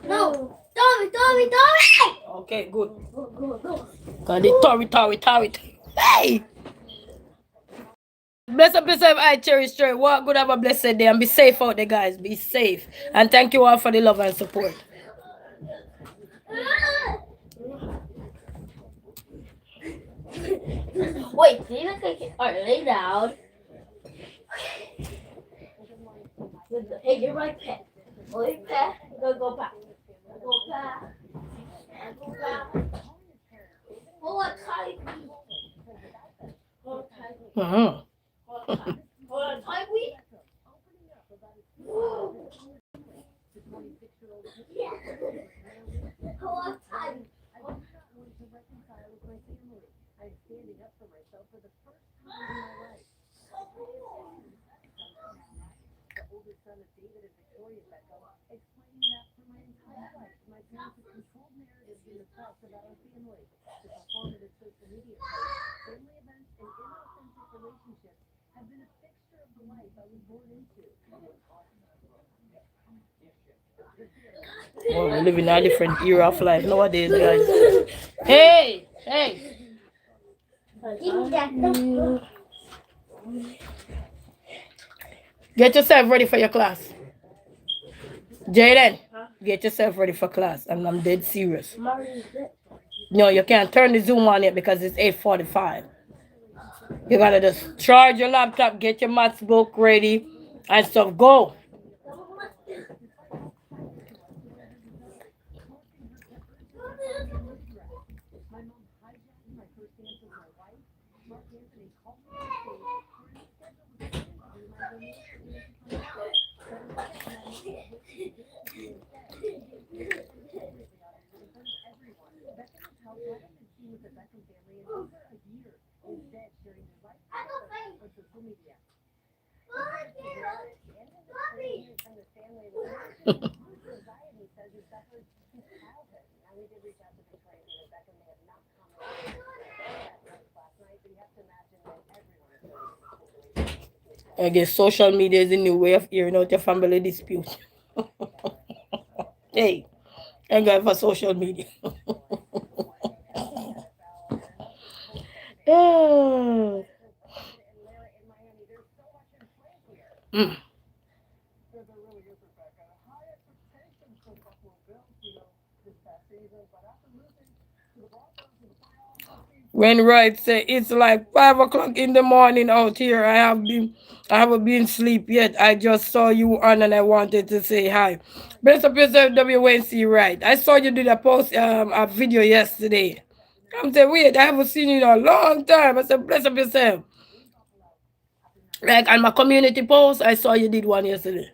No. Tommy. Okay, good. Go. Got it, Tori. Hey! Bless up yourself, I cherish straight. Walk good, have a blessed day, and be safe out there, guys. Be safe. And thank you all for the love and support. Wait, do you look like lay down? Hey, you're my pet. Your pet. Go back. Go back. Hold on tight. Uh-huh. Hold on tight, we. Yeah. Hold on tight. I'm standing up for myself for the first time in my life. The oldest son of David and Victoria Beckham explaining that for my entire life, my parents have controlled narratives in the press about our family. The performative social media posts, family events, and inauthentic relationships have been a fixture of the life I was born into. Well, we live in a different era of life nowadays, guys. Hey! Give me that. Get yourself ready for your class. Jaden, get yourself ready for class. I'm dead serious. No, you can't turn the Zoom on yet because it's 8:45. You gotta just charge your laptop, get your maths book ready, and stuff. Go. how Beckham and seen with the Beckham family and over a year instead sharing their life together on social media. The marriage and in the 30 years from the family, the anxiety says he suffered since childhood. Now we did reach out to Victoria that Beckham may have not commented on that last night, but you have to imagine that everyone is going through this situation. I guess social media is a new way of hearing out your family dispute. Hey, thank God for social media. Oh. Mm. There really is, Rebecca. High expectations for the Buffalo Bills, this past season, but after losing to the Broncos in the playoffs, it seems When Wright say it's like 5 o'clock in the morning out here, I haven't been asleep yet. I just saw you on and I wanted to say hi. Bless up yourself, WNC Wright. I saw you did a post a video yesterday. I'm saying, wait, I haven't seen you in a long time. I said, bless up yourself. Like on my community post, I saw you did one yesterday.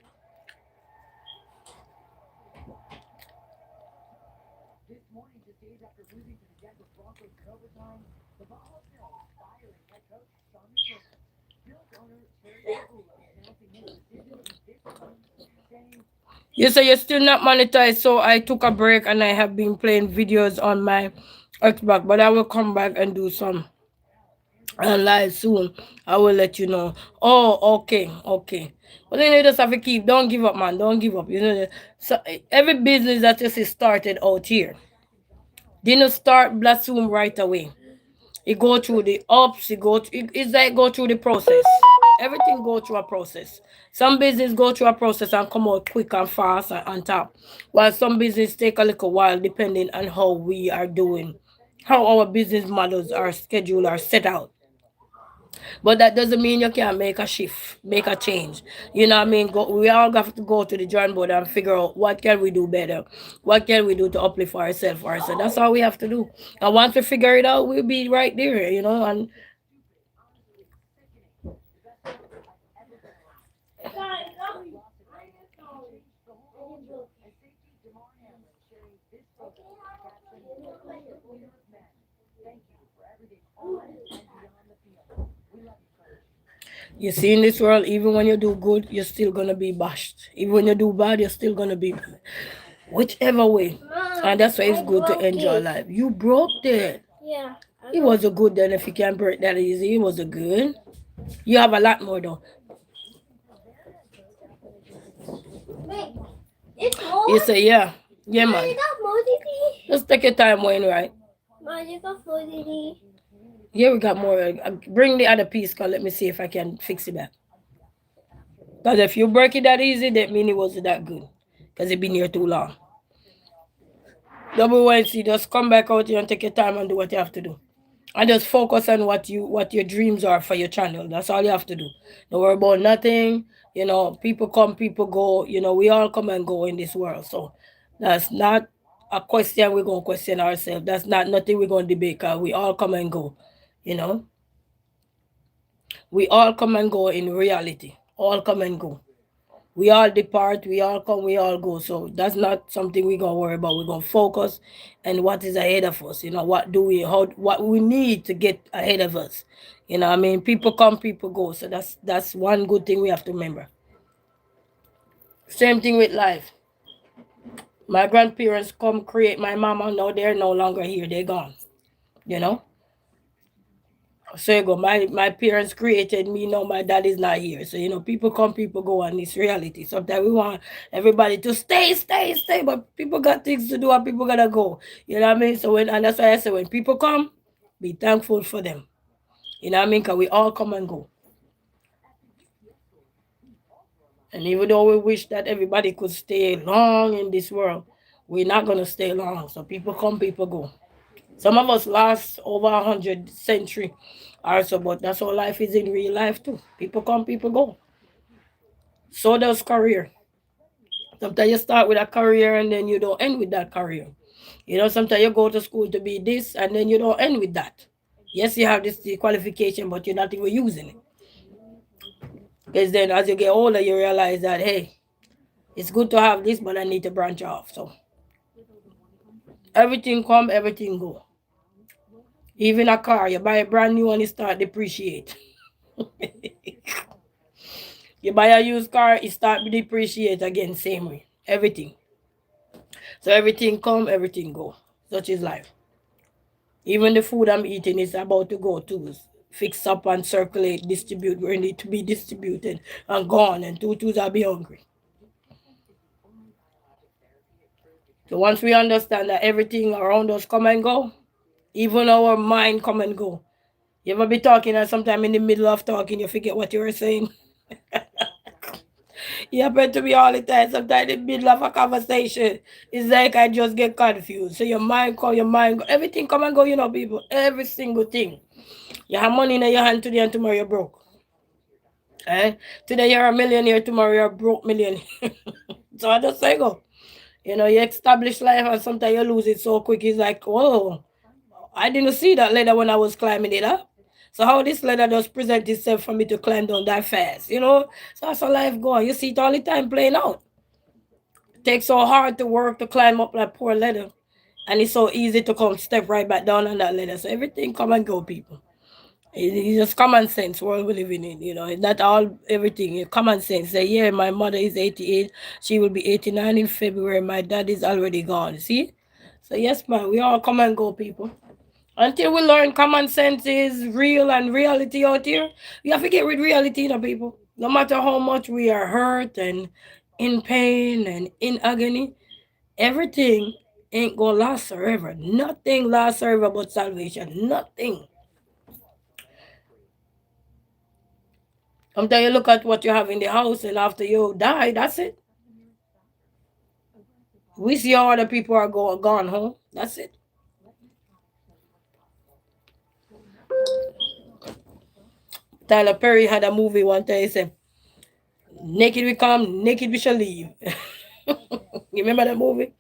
this morning, just days after losing to the Denver Broncos in overtime, the Buffalo Bills firing head coach Sean McDermott. Bills owner Terry Pagula announcing his decision in this one, saying You say you're still not monetized, so I took a break and I have been playing videos on my Xbox, but I will come back and do some live soon. I will let you know. Oh, okay, okay. But then you just have to keep. Don't give up, man. Don't give up. You know, so every business that you see started out here didn't start blossom right away. It go through the ups. It's like go through the process. Everything go through a process. Some business go through a process and come out quick and fast and on top, while some business take a little while depending on how we are doing, how our business models are scheduled are set out. But that doesn't mean you can't make a shift, make a change. You know what I mean? We all have to go to the drawing board and figure out what can we do better, what can we do to uplift ourselves. That's all we have to do. And once we figure it out, we'll be right there. And and safety Damar Hamlin sharing this photo with the caption, "Great leader of men. Thank you for everything on and beyond the field. We love you, coach." you see, in this world, even when you do good, you're still gonna be bashed. Even when you do bad, you're still gonna be whichever way. And that's why it's good to enjoy life. You broke that. Yeah. It was a good then if you can break that easy. It was a good. You have a lot more though. Wait, it's more? You say yeah. Yeah Mom, man. you got more, Didi? Just take your time, Wayne, right? Mom, you got more, Didi? Yeah, we got more. Bring the other piece, cause let me see if I can fix it back. Because if you break it that easy, that means it wasn't that good. Because it been here too long. WNC, just come back out here and take your time and do what you have to do. And just focus on what your dreams are for your channel. That's all you have to do. Don't worry about nothing. People come, people go. We all come and go in this world. So that's not a question we're gonna question ourselves. That's not nothing we're gonna debate. Cause we all come and go. You know, we all come and go in reality. All come and go. We all depart, we all come, we all go. So that's not something we're gonna worry about. We're gonna focus and what is ahead of us. What we need to get ahead of us. I mean, people come, people go. So that's one good thing we have to remember. Same thing with life. My grandparents come create my mama. Now they're no longer here. They're gone. You know. So you go. My parents created me. Now my dad is not here. So people come, people go, and it's reality. Sometimes we want everybody to stay, stay, stay, but people got things to do and people gotta go. You know what I mean? And that's why I say when people come, be thankful for them. You know what I mean? Cause we all come and go. And even though we wish that everybody could stay long in this world, we're not gonna stay long. So people come, people go. Some of us last over 100 century or so, but that's how life is in real life too. People come, people go. So does career. Sometimes you start with a career and then you don't end with that career. Sometimes you go to school to be this and then you don't end with that. Yes, you have this qualification, but you're not even using it. Because then as you get older, you realize that, hey, it's good to have this, but I need to branch off. So everything come, everything go. Even a car, you buy a brand new one, it start depreciate. You buy a used car, it start depreciate again, same way. Everything. So everything come, everything go. Such is life. Even the food I'm eating is about to go to fix up and circulate, distribute where it need to be distributed and gone, and tutus I'll be hungry. So once we understand that everything around us come and go, even our mind come and go. You ever be talking and sometime in the middle of talking you forget what you were saying? It happen to me all the time. Sometimes in the middle of a conversation, it's like I just get confused. So your mind come, your mind go. Everything come and go, you know, people. Every single thing. You have money in your hand today and tomorrow you're broke. Eh? Today you're a millionaire, tomorrow you're a broke millionaire. So I just say go. You know, you establish life and sometimes you lose it so quick. It's like, whoa, I didn't see that ladder when I was climbing it up. So how this ladder does present itself for me to climb down that fast, you know? So that's how life going. You see it all the time playing out. It takes so hard to work to climb up that poor ladder. And it's so easy to come step right back down on that ladder. So everything come and go, people. It's just common sense world we're living in, you know. It's not all everything. Common sense. Say, yeah, my mother is 88. She will be 89 in February. My dad is already gone. See? So yes, man, we all come and go, people. Until we learn common sense is real and reality out here, we have to get with reality, you know, people. No matter how much we are hurt and in pain and in agony, everything ain't gonna last forever. Nothing lasts forever but salvation. Nothing. Sometimes you look at what you have in the house, and after you die, that's it. We see how other people are gone home. That's it. Tyler Perry had a movie one time. He said, "Naked we come, naked we shall leave." You remember that movie?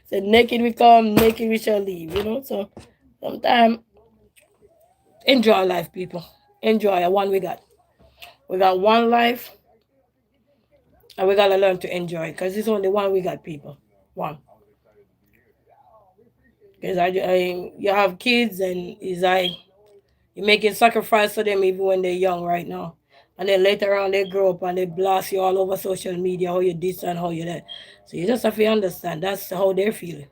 Said, "Naked we come, naked we shall leave." You know, so sometimes enjoy life, people. Enjoy the one we got. We got one life, and we gotta learn to enjoy it because it's only one we got, people. One. Because you have kids, and it's like you're making sacrifice for them even when they're young right now. And then later on they grow up and they blast you all over social media how you this and how you that. So you just have to understand that's how they're feeling.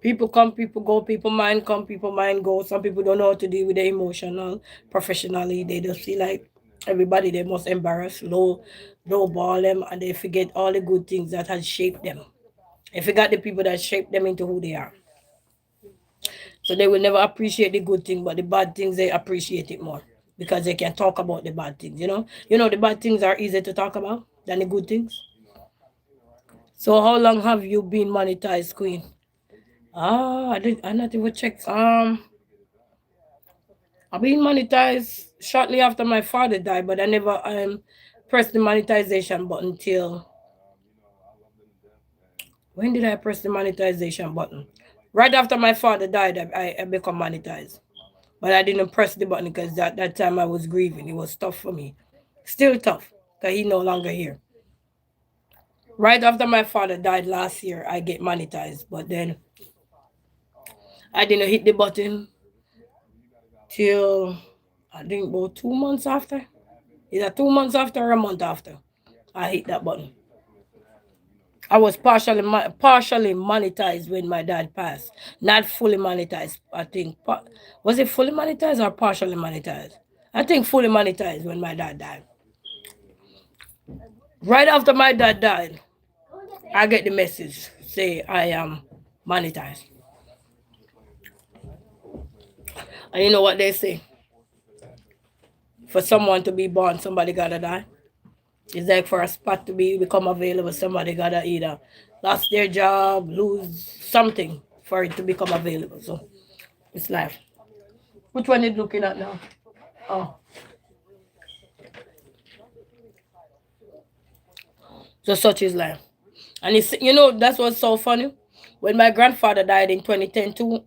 People come, people go, people mind come, people mind go. Some people don't know how to deal with their emotional professionally. They just feel like everybody they must embarrass, low ball them, and they forget all the good things that has shaped them. They forgot the people that shaped them into who they are. So they will never appreciate the good thing, but the bad things they appreciate it more because they can talk about the bad things. You know the bad things are easier to talk about than the good things. So how long have you been monetized, Queen? I not even check. I've been monetized shortly after my father died, but I never pressed the monetization button till when did I press the monetization button? Right after my father died, I become monetized. But I didn't press the button because that time I was grieving. It was tough for me. Still tough because he no longer here. Right after my father died last year, I get monetized. But then I didn't hit the button till I think about 2 months after. Either 2 months after or a month after I hit that button. I was partially monetized when my dad passed. Not fully monetized, I think. Was it fully monetized or partially monetized? I think fully monetized when my dad died. Right after my dad died, I get the message say I am monetized. And you know what they say? For someone to be born, somebody gotta die. It's like for a spot to become available, somebody gotta either lost their job, lose something for it to become available. So it's life. Which one are you looking at now? Oh. So such is life. And it's that's what's so funny. When my grandfather died in 2010 too,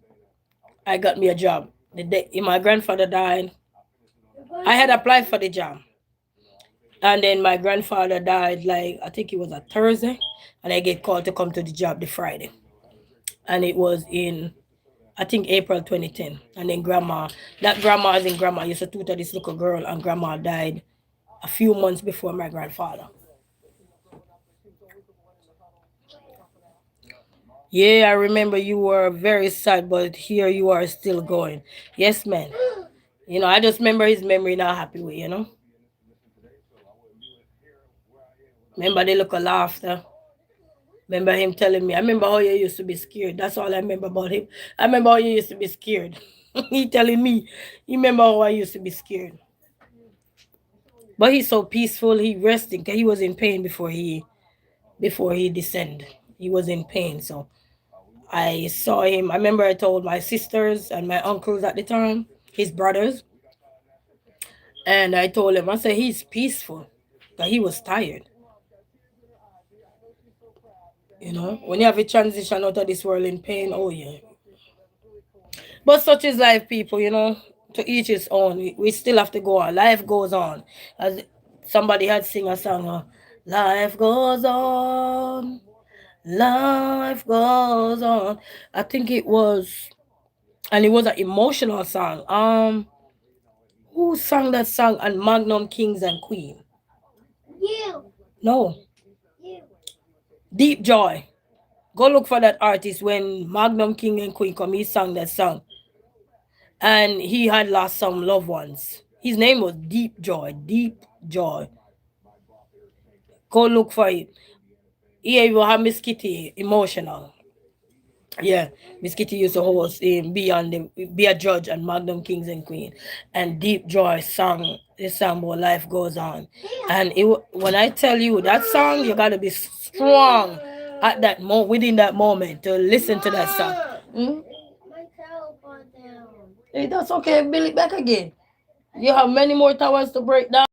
I got me a job. The day my grandfather died, I had applied for the job. And then my grandfather died like I think it was a Thursday, and I get called to come to the job the Friday. And it was in I think April 2010. And then grandma, that grandma as in grandma used to tutor this little girl, and grandma died a few months before my grandfather. Yeah, I remember you were very sad, but here you are still going. Yes, man. I just remember his memory not happy with. Remember the look of laughter. Remember him telling me, I remember how you used to be scared. That's all I remember about him. I remember how you used to be scared. He telling me, he remember how I used to be scared. But he's so peaceful, he resting, because he was in pain before he descended. He was in pain. So I saw him. I remember I told my sisters and my uncles at the time, his brothers, and I told him, I said, he's peaceful. Because he was tired. When you have a transition out of this world in pain, oh yeah. But such is life, people. To each his own. We still have to go on. Life goes on. As somebody had sing a song, life goes on. Life goes on. I think it was, and it was an emotional song. Who sang that song? And Magnum Kings and Queen. You. No, You. Deep Joy. Go look for that artist when Magnum King and Queen come. He sang that song, and he had lost some loved ones. His name was Deep Joy. Deep Joy. Go look for it. Here you have Miss Kitty, emotional. Yeah, Miss Kitty used to host Be a Judge and Magnum Kings and Queen, and Deep Joy sang this song about life goes on. And when I tell you that song, you gotta be strong at within that moment to listen to that song. My towel fall down. Hey, that's okay. Build it back again. You have many more towers to break down,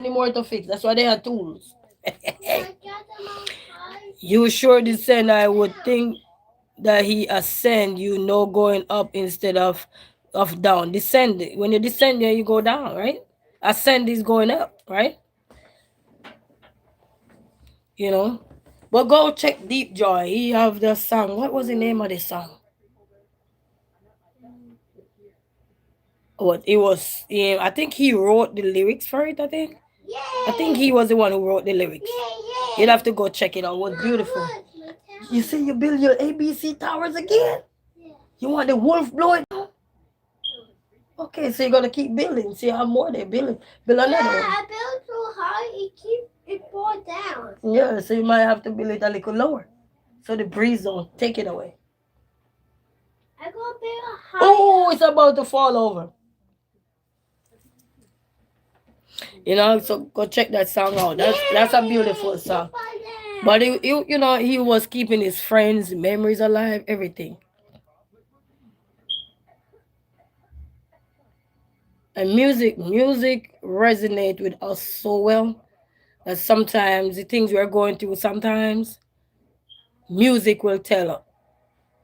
many more to fix. That's why they have tools. I got them on high. You sure descend? I would think that he ascend. Going up instead of down. Descend. When you descend, you go down, right? Ascend is going up, right? You know. But go check Deep Joy. He have the song. What was the name of the song? What it was? I think he wrote the lyrics for it. I think he was the one who wrote the lyrics. You'd have to go check it out. It was beautiful. You see, you build your ABC towers again? You want the wolf blowing? Okay, so you're gonna keep building. See how more they build another one. I built so high, it fall down. Yeah, so you might have to build it a little lower, so the breeze don't take it away. I go build high. Oh, it's about to fall over. So go check that song out. That's a beautiful song. But he was keeping his friends' memories alive, everything. And music resonate with us so well that sometimes the things we're going through, sometimes music will tell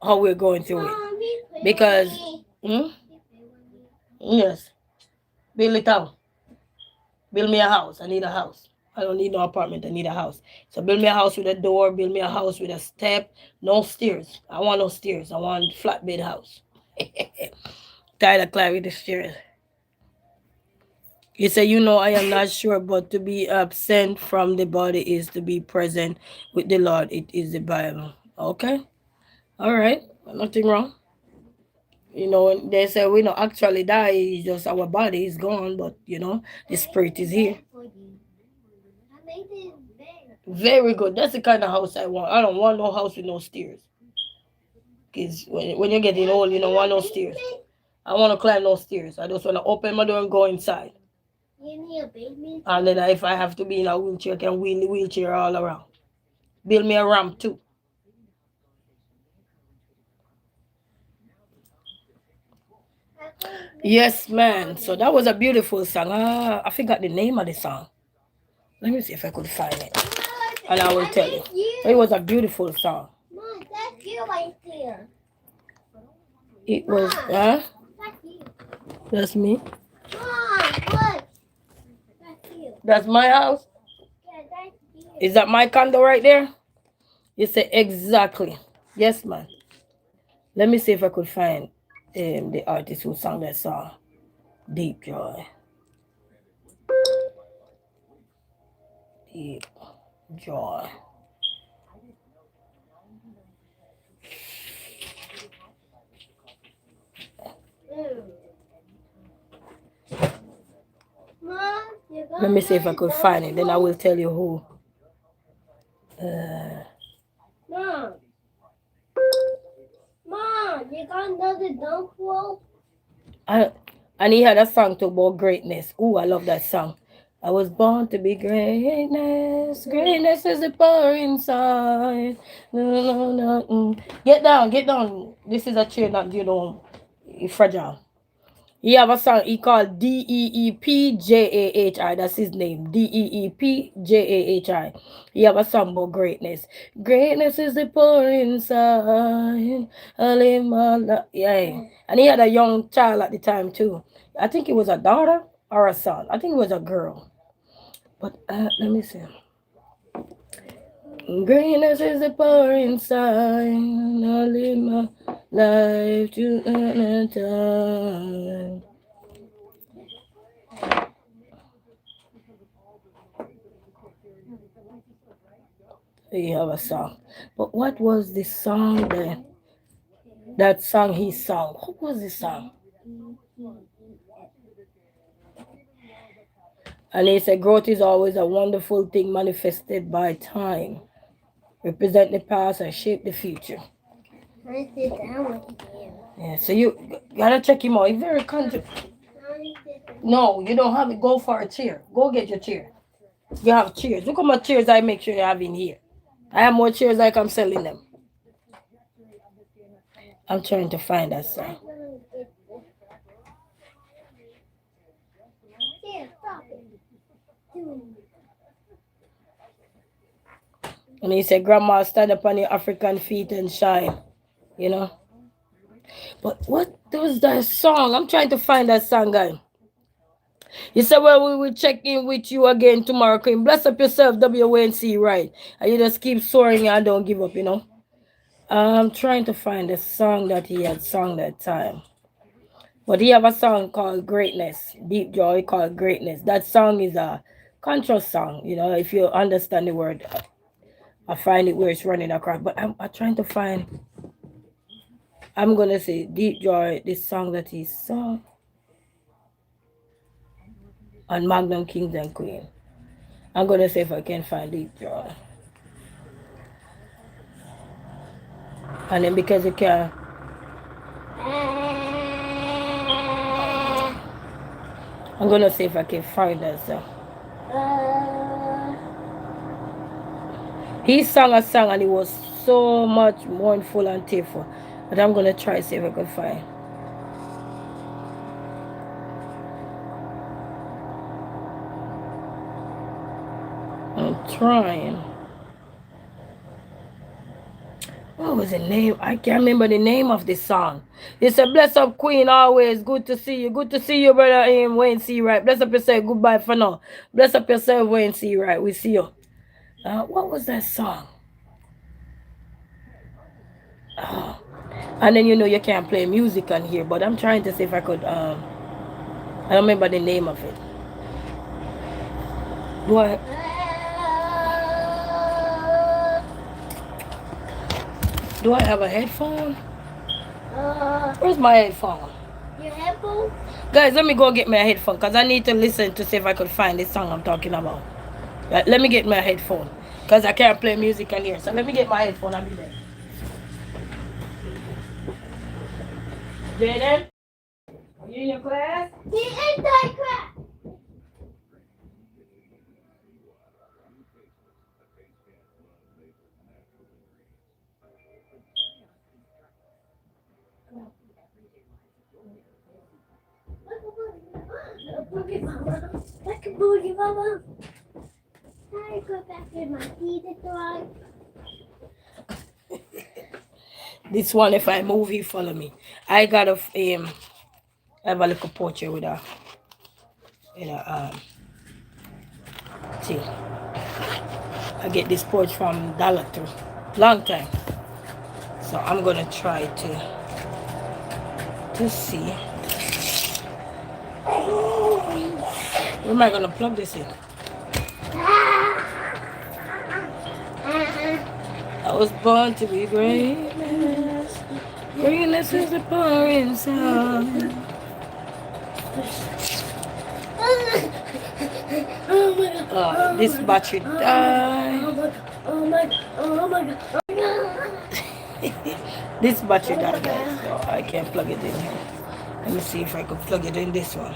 how we're going through it. Because, yes, build it out. Build me a house. I need a house. I don't need no apartment. I need a house. So build me a house with a door. Build me a house with a step. No stairs. I want no stairs. I want flatbed house. Tired of climbing the stairs. You say, I am not sure, but to be absent from the body is to be present with the Lord. It is the Bible. Okay. All right. Nothing wrong. When they say we don't actually die, it's just our body is gone, but the spirit is here. Very good. That's the kind of house I want. I don't want no house with no stairs. Because when you're getting old, you don't want no stairs. I want to climb no stairs. I just want to open my door and go inside. You need a basement? And then if I have to be in a wheelchair, I can wheel the wheelchair all around. Build me a ramp too. Yes, man. So that was a beautiful song. I forgot the name of the song. Let me see if I could find it. And I will tell you. It was a beautiful song. Mom, that's you right there. It was, That's you. That's me. Mom, look. That's you. That's my house. Yeah, that's you. Is that my condo right there? You say exactly. Yes, man. Let me see if I could find the artist who sang that song, Deep Joy. Deep Joy. Mom, you Let me got see if I could find it. Then I will tell you who. Mom. Mom, you got another dunk roll? And he had a song too about greatness. Ooh, I love that song. I was born to be greatness. Greatness is the power inside. No, no, no, Get down, get down. This is a chair, not you know, fragile. He have a song he called Deepjah. That's his name. Deepjah. He have a song about greatness. Greatness is the power inside. I live my life. Yeah. And he had a young child at the time too. I think it was a daughter or a son. I think it was a girl. But let me see. Greatness is the power inside. I live my life to the time. You have a song. But what was the song that song he sang? What was the song? And he said, growth is always a wonderful thing manifested by time. Represent the past and shape the future. I sit down with you. Yeah, so you gotta check him out. He's very country. No, you don't have it. Go for a chair. Go get your chair. You have chairs. Look how much chairs I make sure you have in here. I have more chairs like I'm selling them. I'm trying to find that song. Here, stop it. And he said, Grandma, stand up on your African feet and shine. You know? But what was that song? I'm trying to find that song, guy. He said, well, we will check in with you again tomorrow, Queen. Bless up yourself, WNC, right? And you just keep soaring and don't give up, you know? I'm trying to find the song that he had sung that time. But he have a song called Greatness. Deep Joy called Greatness. That song is a conscious song, you know, if you understand the word. I find it where it's running across. But I'm trying to find... I'm going to say Deep Joy, this song that he sung on Magnum Kings and Queen. I'm going to see if I can find Deep Joy. And then because you can... I'm going to see if I can find that song. He sang a song and it was so much mournful and tearful. But I'm going to try to see if I can find. I'm trying. What was the name? I can't remember the name of the song. It's a bless up Queen always. Good to see you. Good to see you, brother Wayne C. Right. Bless up yourself. Goodbye for now. Bless up yourself, Wayne C. Right. We see you. What was that song? Oh. And then you know you can't play music on here, but I'm trying to see if I could I don't remember the name of it. Do I have a headphone? Where's my headphone? Your headphone? Guys, let me go get my headphone because I need to listen to see if I could find this song I'm talking about. Right, let me get my headphone because I can't play music on here. So let me get my headphone. I'll be there. Jaden? Are you in your class? He in that class. Boogie Mama. Like a Boogie Mama. I go back in my feet to drive. This one, if I move, you follow me. I got a have a little portrait with a thing. I get this porch from Dollar Tree, long time. So I'm gonna try to to see. Where am I gonna plug this in? I was born to be greatness. Greatness is the power inside. This battery died. Oh my god. This battery died, guys, so I can't plug it in here. Let me see if I can plug it in this one.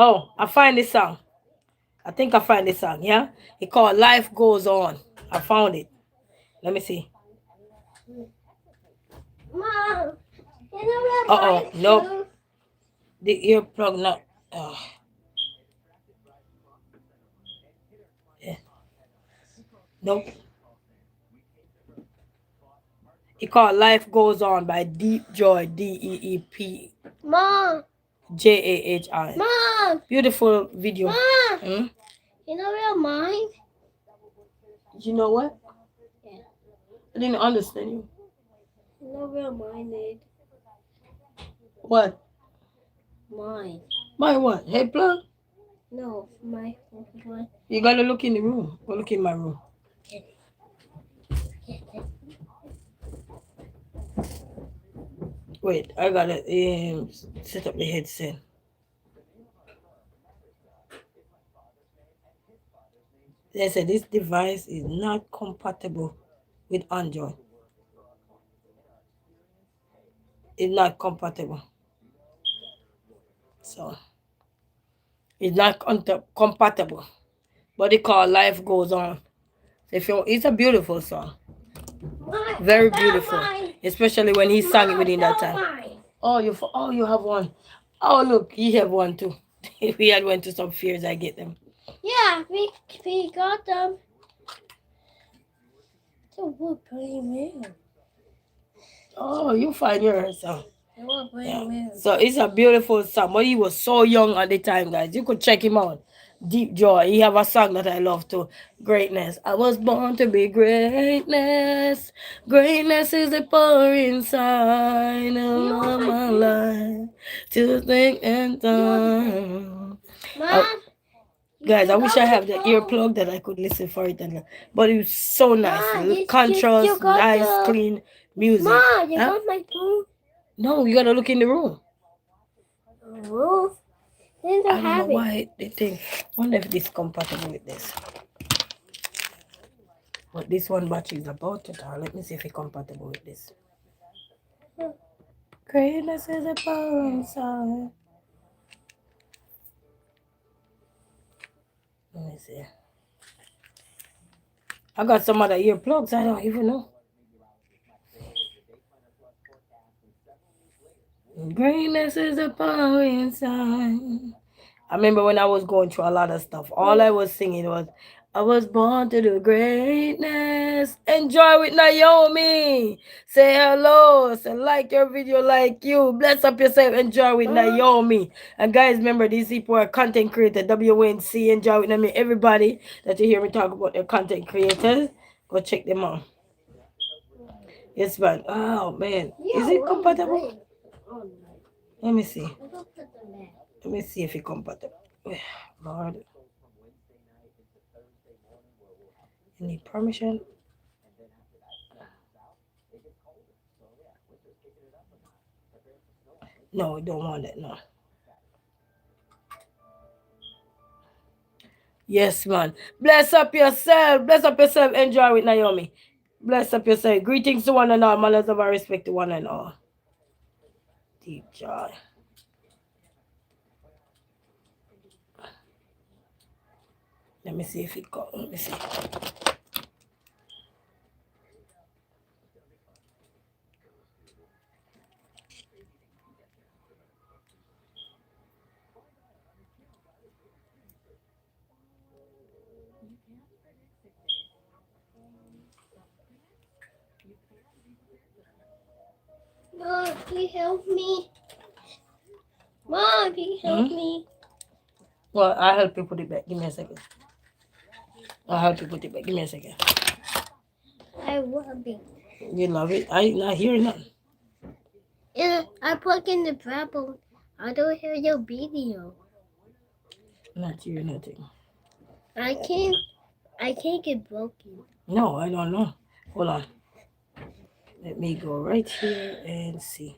Oh, I find this song. I think I find this song, yeah? It called Life Goes On. I found it. Let me see. Mom, you know what? Uh-oh, nope. The earplug not. Yeah. Nope. It called Life Goes On by Deep Joy, DEEP Mom, JAHI. Mom, Beautiful video. Mom. Hmm? You know real mine? You know what? Yeah. I didn't understand you. You know real mine is What? mine. My what? Head plug? No, my. You gotta look in the room. Go look in my room. Wait, I gotta set up the headset. They said this device is not compatible with Android. It's not compatible. So it's not compatible. But it called Life Goes On. If you, it's a beautiful song. Very beautiful. Especially when he sang it within that time. Oh, you have one. Oh, look, he have one too. If we had went to some fairs, I get them. Yeah, we got them. So what brand new? Oh, you find yours. What brand new? So it's a beautiful song. But he was so young at the time, guys. You could check him out. Deep Joy. He have a song that I love too. Greatness. I was born to be greatness. Greatness is the power inside of my life. To think and time. Mom, Guys, I wish I have the earplug that I could listen for it. But it was so nice. Mom, Contrast, you got nice, the- clean music. Mom, you got my phone? No, you gotta look in the room. Roof? Then I don't know why they think. Wonder if this is compatible with this. But this one battery is about to die. Let me see if it's compatible with this. Greatness is a power inside. Let me see. I got some other earplugs. I don't even know. Greatness is a power inside. I remember when I was going through a lot of stuff. All I was singing was, I was born to do greatness. Enjoy with Naomi. Say hello. Say like your video like you. Bless up yourself. Enjoy with Naomi. And guys, remember these people are content creators. WNC. Enjoy with Naomi. Everybody that you hear me talk about, their content creators, go check them out. Yes, man. Oh, man. Is it compatible? Let me see. Let me see if it's compatible. Lord. You need permission? No, I don't want it, no. Yes, man. Bless up yourself. Bless up yourself. Enjoy with Naomi. Bless up yourself. Greetings to one and all. Manners of our respect to one and all. Deep joy. Let me see if it goes. Let me see. Mom, please help me. Mom, please help Hmm? me. Well, I'll help you put it back. Give me a second. I'll help you put it back. Give me a second. I love it. You love it? I not hearing nothing. Yeah, I plug in the Bible. I don't hear your video. Not hearing nothing. I can't. I can't get broken. No, I don't know. Hold on. Let me go right here and see.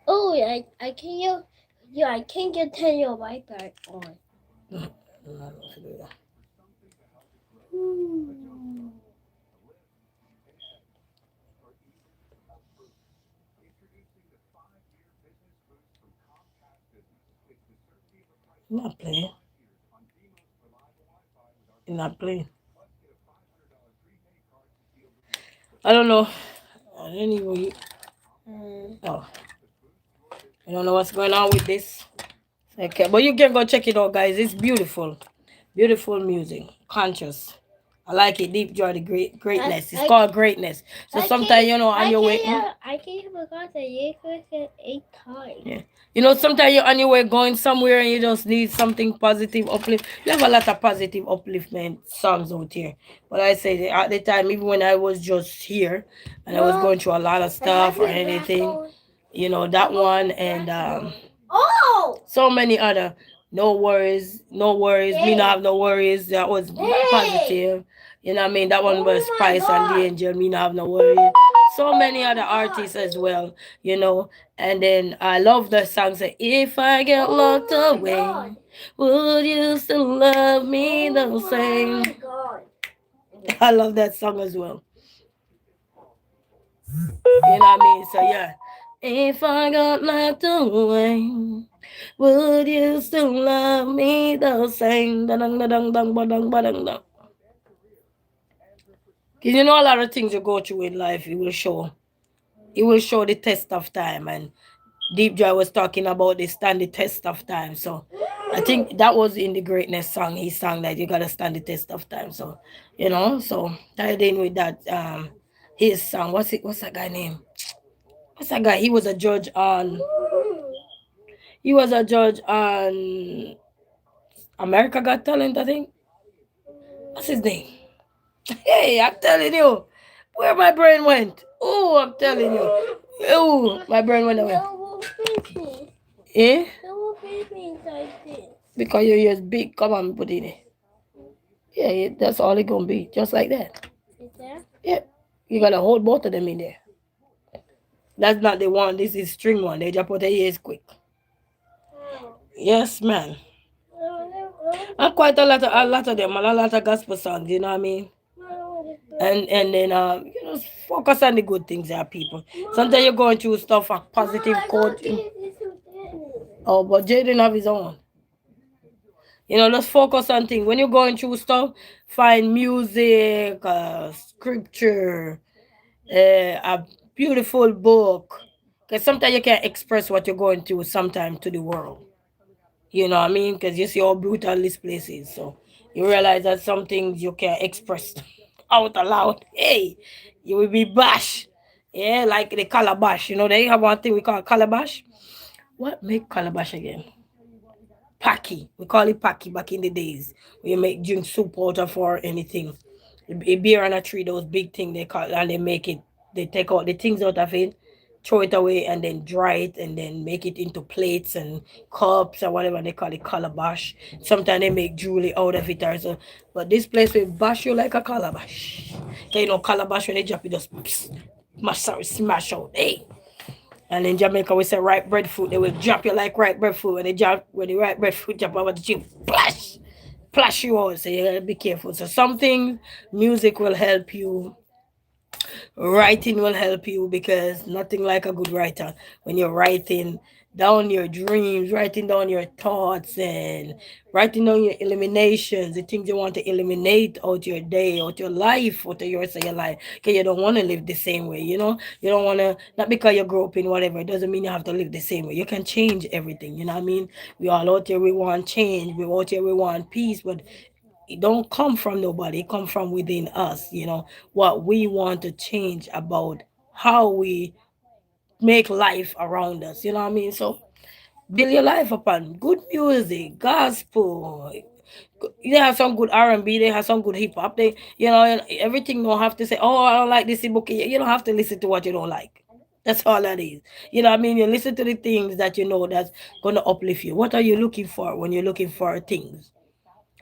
Oh, I can't. Yeah, I can't get turn your Wi-Fi on. No, I'm not gonna do that. Hmm. I'm not playing. I'm not playing. I don't know. Anyway, oh, I don't know what's going on with this. Okay, but you can go check it out, guys. It's beautiful, beautiful music, conscious. I like it. Deep Joy, the greatness. It's called greatness. So sometimes you know, on your way. I can't forgot that you could get 8 times. Yeah. You know, sometimes you're on your way going somewhere and you just need something positive, uplift. You have a lot of positive upliftment songs out here. But I say at the time, even when I was just here and I was going through a lot of stuff or anything, you know, that one and Oh! so many other. No worries, no worries. Me not have no worries. That was positive. You know what I mean? That one was Spice and the Angel. Me not have no worries. So many other artists as well, you know. And then I love the song say, If I get locked away, would you still love me the same? I love that song as well. You know what I mean? So yeah. If I got locked away, would you still love me the same? Da-dang, da-dang, dang, ba-dang, ba-dang, dang. Because you know a lot of things you go through in life, it will show. It will show the test of time. And Deep Joy was talking about the stand the test of time. So I think that was in the greatness song. He sang that you gotta stand the test of time. So, you know, so tied in with that his song. What's that guy name? What's that guy? He was a judge on America Got Talent, I think. What's his name? Hey, I'm telling you, where my brain went. Oh, I'm telling you. Oh, my brain went away. No will face me. Eh? No will face me like this. Because your ears big. Come on, put it in. Yeah, that's all it gonna be. Just like that. Is that? Yeah. You gotta hold both of them in there. That's not the one. This is string one. They just put the ears quick. Oh. Yes, man. No, And quite a lot of them, and a lot of gospel songs. You know what I mean? And then you know, focus on the good things there, people. Sometimes you're going through stuff a positive quote. Oh, but Jaden have his own. You know, let's focus on things. When you're going through stuff, find music, scripture, a beautiful book. Because sometimes you can't express what you're going through sometimes to the world. You know what I mean? Because you see how brutal this place is. So you realize that some things you can't express out aloud. Hey, you will be bashed. Yeah, like the calabash. You know, they have one thing we call calabash. What make calabash again? Paki. We call it paki back in the days. When you make drink soup out of or anything. A beer on a tree, those big thing they call and they make it, they take out the things out of it, throw it away and then dry it and then make it into plates and cups or whatever they call it calabash. Sometimes they make jewelry out of it or so. But this place will bash you like a calabash. You know calabash when they drop it just smash out. Hey. And in Jamaica, we say ripe breadfruit. They will drop you like ripe breadfruit. When the ripe breadfruit drop over the chip, splash you out. So you gotta be careful. So something music will help you. Writing will help you because nothing like a good writer. When you're writing down your dreams, writing down your thoughts, and writing down your eliminations, the things you want to eliminate out your day, out your life, out of yours of your life. Because you don't want to live the same way, you know? You don't want to, not because you grew up in whatever, it doesn't mean you have to live the same way. You can change everything, you know what I mean? We all out here, we want change. We out here, we want peace, but It don't come from nobody. It come from within us. What we want to change about how we make life around us. You know what I mean? So build your life upon good music, gospel. They have some good R&B. They have some good hip hop. Everything. Don't have to say, "Oh, I don't like this book." You don't have to listen to what you don't like. That's all that is. You know what I mean? You listen to the things that you know that's gonna uplift you. What are you looking for when you're looking for things?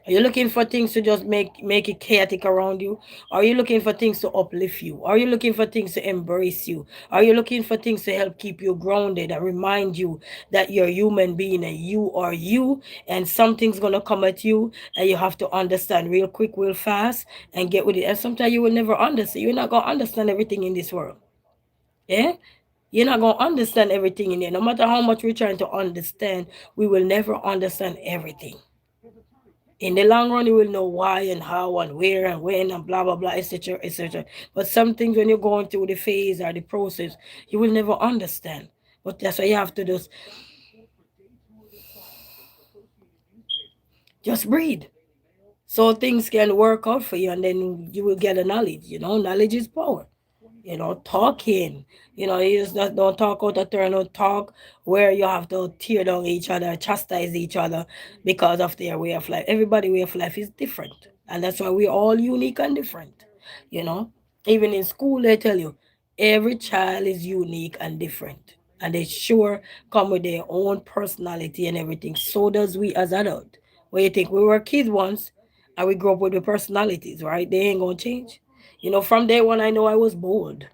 Are you looking for things to just make it chaotic around you? Are you looking for things to uplift you? Are you looking for things to embrace you? Are you looking for things to help keep you grounded and remind you that you're a human being and you are you, and something's gonna come at you and you have to understand real quick, real fast, and get with it. And sometimes you will never understand. You're not gonna understand everything in this world. Yeah? You're not gonna understand everything in there. No matter how much we're trying to understand, we will never understand everything. In the long run, you will know why and how and where and when and blah blah blah, etc. etc. But some things when you're going through the phase or the process, you will never understand. But that's why you have to just breathe. So things can work out for you, and then you will get a knowledge. Knowledge is power. Talking. You just don't talk out of turn, don't talk where you have to tear down each other, chastise each other because of their way of life. Everybody' way of life is different. And that's why we're all unique and different. You know, even in school, they tell you every child is unique and different. And they sure come with their own personality and everything. So does we as adults. When you think we were kids once and we grew up with the personalities, right? They ain't gonna change. From day one, I know I was bold.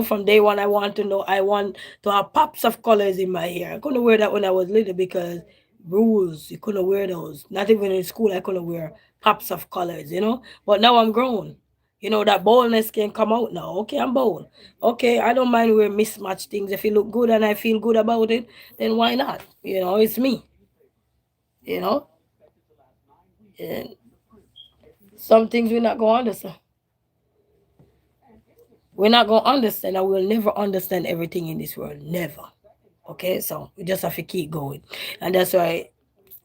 From day one, I want to have pops of colors in my hair. I couldn't wear that when I was little because rules, you couldn't wear those. Not even in school, I couldn't wear pops of colors. But now I'm grown. That boldness can come out now. Okay, I'm bold. Okay, I don't mind wearing mismatched things. If it look good and I feel good about it, then why not? It's me. You know, and some things we're not going to understand. We're not going to understand, and we'll never understand everything in this world. Never. Okay, so we just have to keep going. And that's why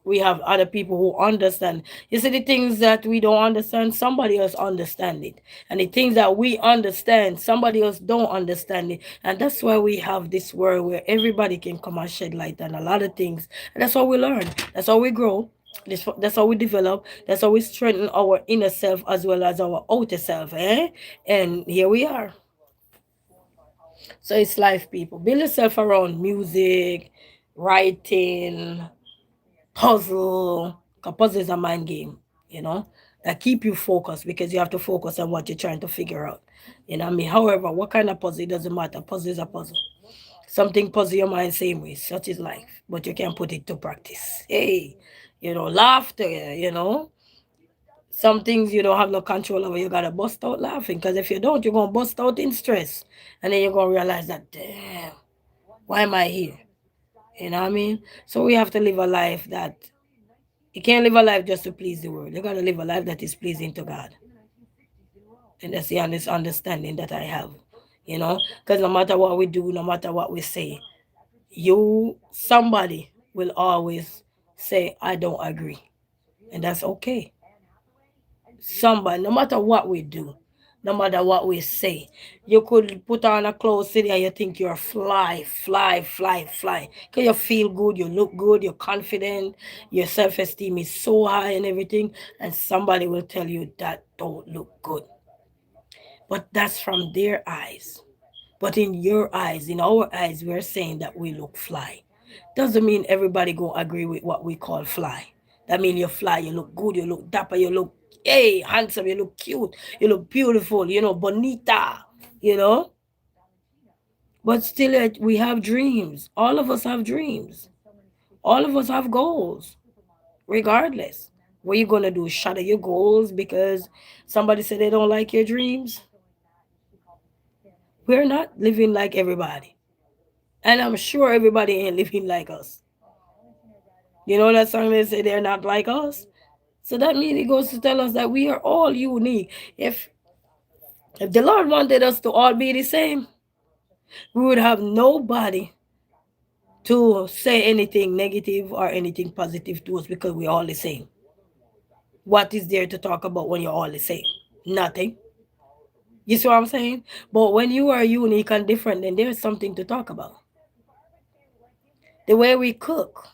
we have other people who understand. You see, the things that we don't understand, somebody else understand it. And the things that we understand, somebody else don't understand it. And that's why we have this world where everybody can come and shed light on a lot of things. And that's how we learn. That's how we grow. That's how we develop. That's how we strengthen our inner self as well as our outer self. And here we are. So it's life, people. Build yourself around music, writing, puzzle. Because puzzle is a mind game, that keep you focused because you have to focus on what you're trying to figure out. What I mean? However, what kind of puzzle, it doesn't matter. Puzzle is a puzzle. Something puzzle your mind same way, such is life. But you can put it to practice. Hey, laughter, some things you don't have no control over. You gotta bust out laughing because if you don't, you're gonna bust out in stress, and then you're gonna realize that, damn, why am I here? You know what I mean? So we have to live a life that you can't live a life just to please the world. You gotta live a life that is pleasing to God, and that's the honest understanding that I have. Because no matter what we do, no matter what we say, somebody will always say, "I don't agree," and that's okay. Somebody, no matter what we do, no matter what we say, you could put on a clothes today and you think you're fly, fly, fly, fly. Because you feel good, you look good, you're confident, your self-esteem is so high and everything, and somebody will tell you that don't look good. But that's from their eyes. But in your eyes, in our eyes, we're saying that we look fly. Doesn't mean everybody go agree with what we call fly. That means you fly, you look good, you look dapper, you look handsome, you look cute, you look beautiful, bonita, you know. But still, we have dreams. All of us have dreams. All of us have goals, regardless. What you gonna do? Shatter your goals because somebody said they don't like your dreams? We're not living like everybody. And I'm sure everybody ain't living like us. You know that song they say they're not like us? So that means it goes to tell us that we are all unique. If the Lord wanted us to all be the same, we would have nobody to say anything negative or anything positive to us because we're all the same. What is there to talk about when you're all the same? Nothing. You see what I'm saying? But when you are unique and different, then there's something to talk about. The way we cook,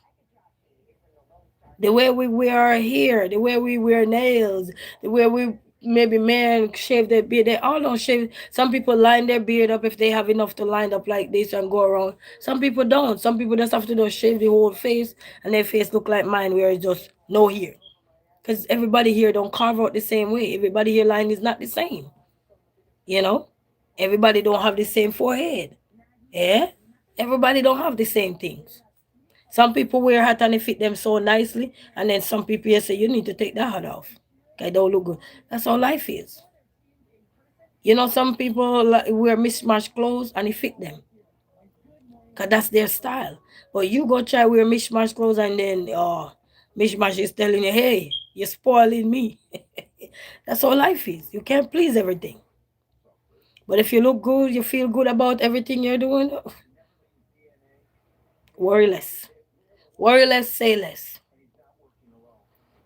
the way we wear our hair, the way we wear nails, the way we maybe men shave their beard. They all don't shave. Some people line their beard up if they have enough to line up like this and go around. Some people don't. Some people just have to just shave the whole face and their face look like mine where it's just no hair. Because everybody here don't carve out the same way. Everybody here line is not the same. You know? Everybody don't have the same forehead. Yeah? Everybody don't have the same things. Some people wear hat and it fit them so nicely, and then some people here say you need to take that hat off. Okay, don't look good. That's how life is. You know, some people wear mismatched clothes and it fit them, cause that's their style. But you go try wear mismatched clothes and then mismatch is telling you, hey, you're spoiling me. That's how life is. You can't please everything. But if you look good, you feel good about everything you're doing, worry less. Worry less, say less.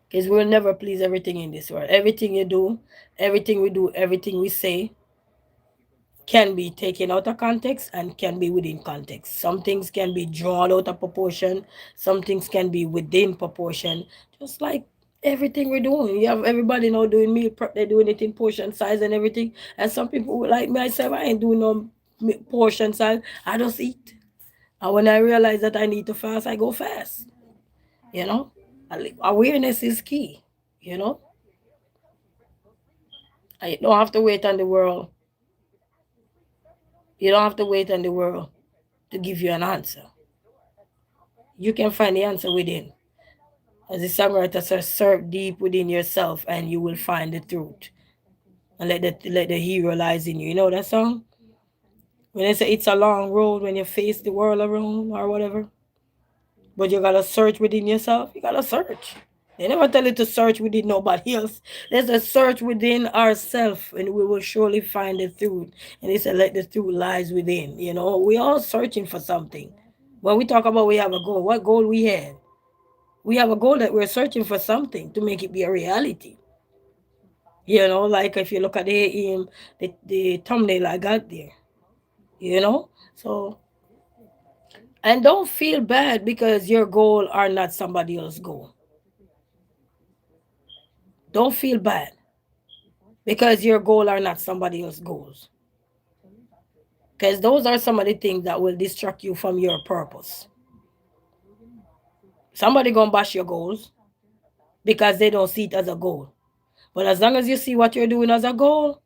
Because we'll never please everything in this world. Everything you do, everything we do, everything we say can be taken out of context and can be within context. Some things can be drawn out of proportion, some things can be within proportion. Just like everything we're doing. You have everybody now doing meal prep, they're doing it in portion size and everything. And some people like myself, I ain't doing no portion size. I just eat. And when I realize that I need to fast, I go fast. You know? Awareness is key, you know? I don't have to wait on the world. You don't have to wait on the world to give you an answer. You can find the answer within. As the songwriter says, search deep within yourself and you will find the truth. And let the hero lies in you. You know that song? When they say it's a long road when you face the world around or whatever. But you gotta search within yourself. You gotta search. They never tell you to search within nobody else. There's a search within ourselves, and we will surely find the truth. And they said, let the truth lies within. You know, we all searching for something. When we talk about we have a goal, what goal we have? We have a goal that we're searching for something to make it be a reality. You know, like if you look at the thumbnail I got there. You know, so and don't feel bad because your goal are not somebody else's goal. Don't feel bad because your goal are not somebody else's goals. Because those are some of the things that will distract you from your purpose. Somebody gonna bash your goals because they don't see it as a goal. But as long as you see what you're doing as a goal,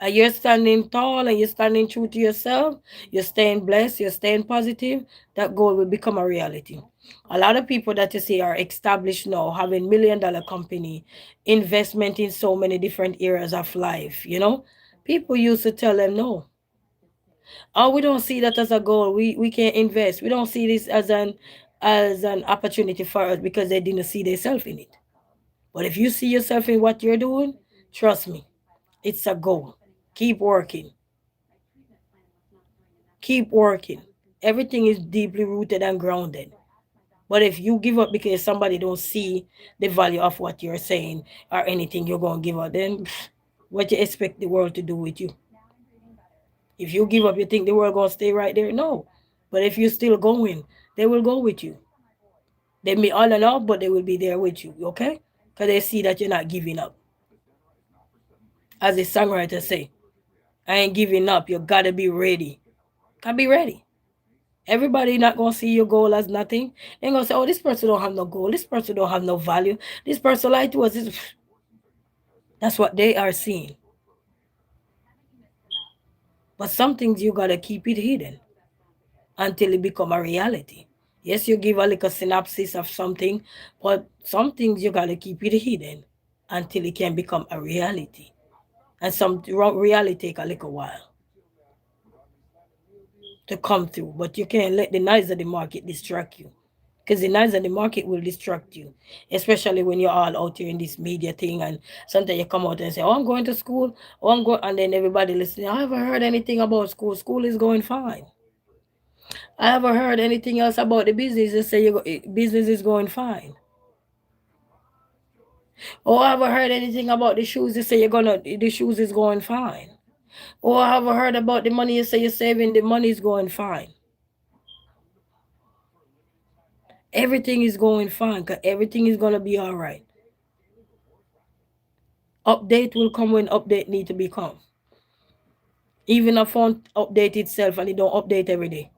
and you're standing tall and you're standing true to yourself, you're staying blessed, you're staying positive, that goal will become a reality. A lot of people that you see are established now, having $1 million company, investment in so many different areas of life, you know. People used to tell them no. Oh, we don't see that as a goal. We can't invest. We don't see this as an opportunity for us because they didn't see themselves in it. But if you see yourself in what you're doing, trust me, it's a goal. Keep working. Keep working. Everything is deeply rooted and grounded. But if you give up because somebody don't see the value of what you're saying or anything you're going to give up, then what you expect the world to do with you? If you give up, you think the world going to stay right there? No. But if you're still going, they will go with you. They may on and off, but they will be there with you, okay? Because they see that you're not giving up. As the songwriter say, I ain't giving up. You got to be ready. Can be ready. Everybody not gonna see your goal as nothing. They're gonna say, oh, this person don't have no goal. This person don't have no value. This person lied to us. That's what they are seeing. But some things you gotta keep it hidden until it become a reality. Yes, you give a little synopsis of something, but some things you gotta keep it hidden until it can become a reality. And some reality take a little while to come through. But you can't let the noise of the market distract you. Because the noise of the market will distract you, especially when you're all out here in this media thing. And sometimes you come out and say, oh, I'm going to school. Oh, I'm going. And then everybody listening, I haven't heard anything about school. School is going fine. I haven't heard anything else about the business. They say business is going fine. Oh, I haven't heard anything about the shoes. You say the shoes is going fine. Oh, I haven't heard about the money. You say you're saving, the money is going fine. Everything is going fine because everything is going to be all right. Update will come when update need to become. Even a phone update itself and it don't update every day.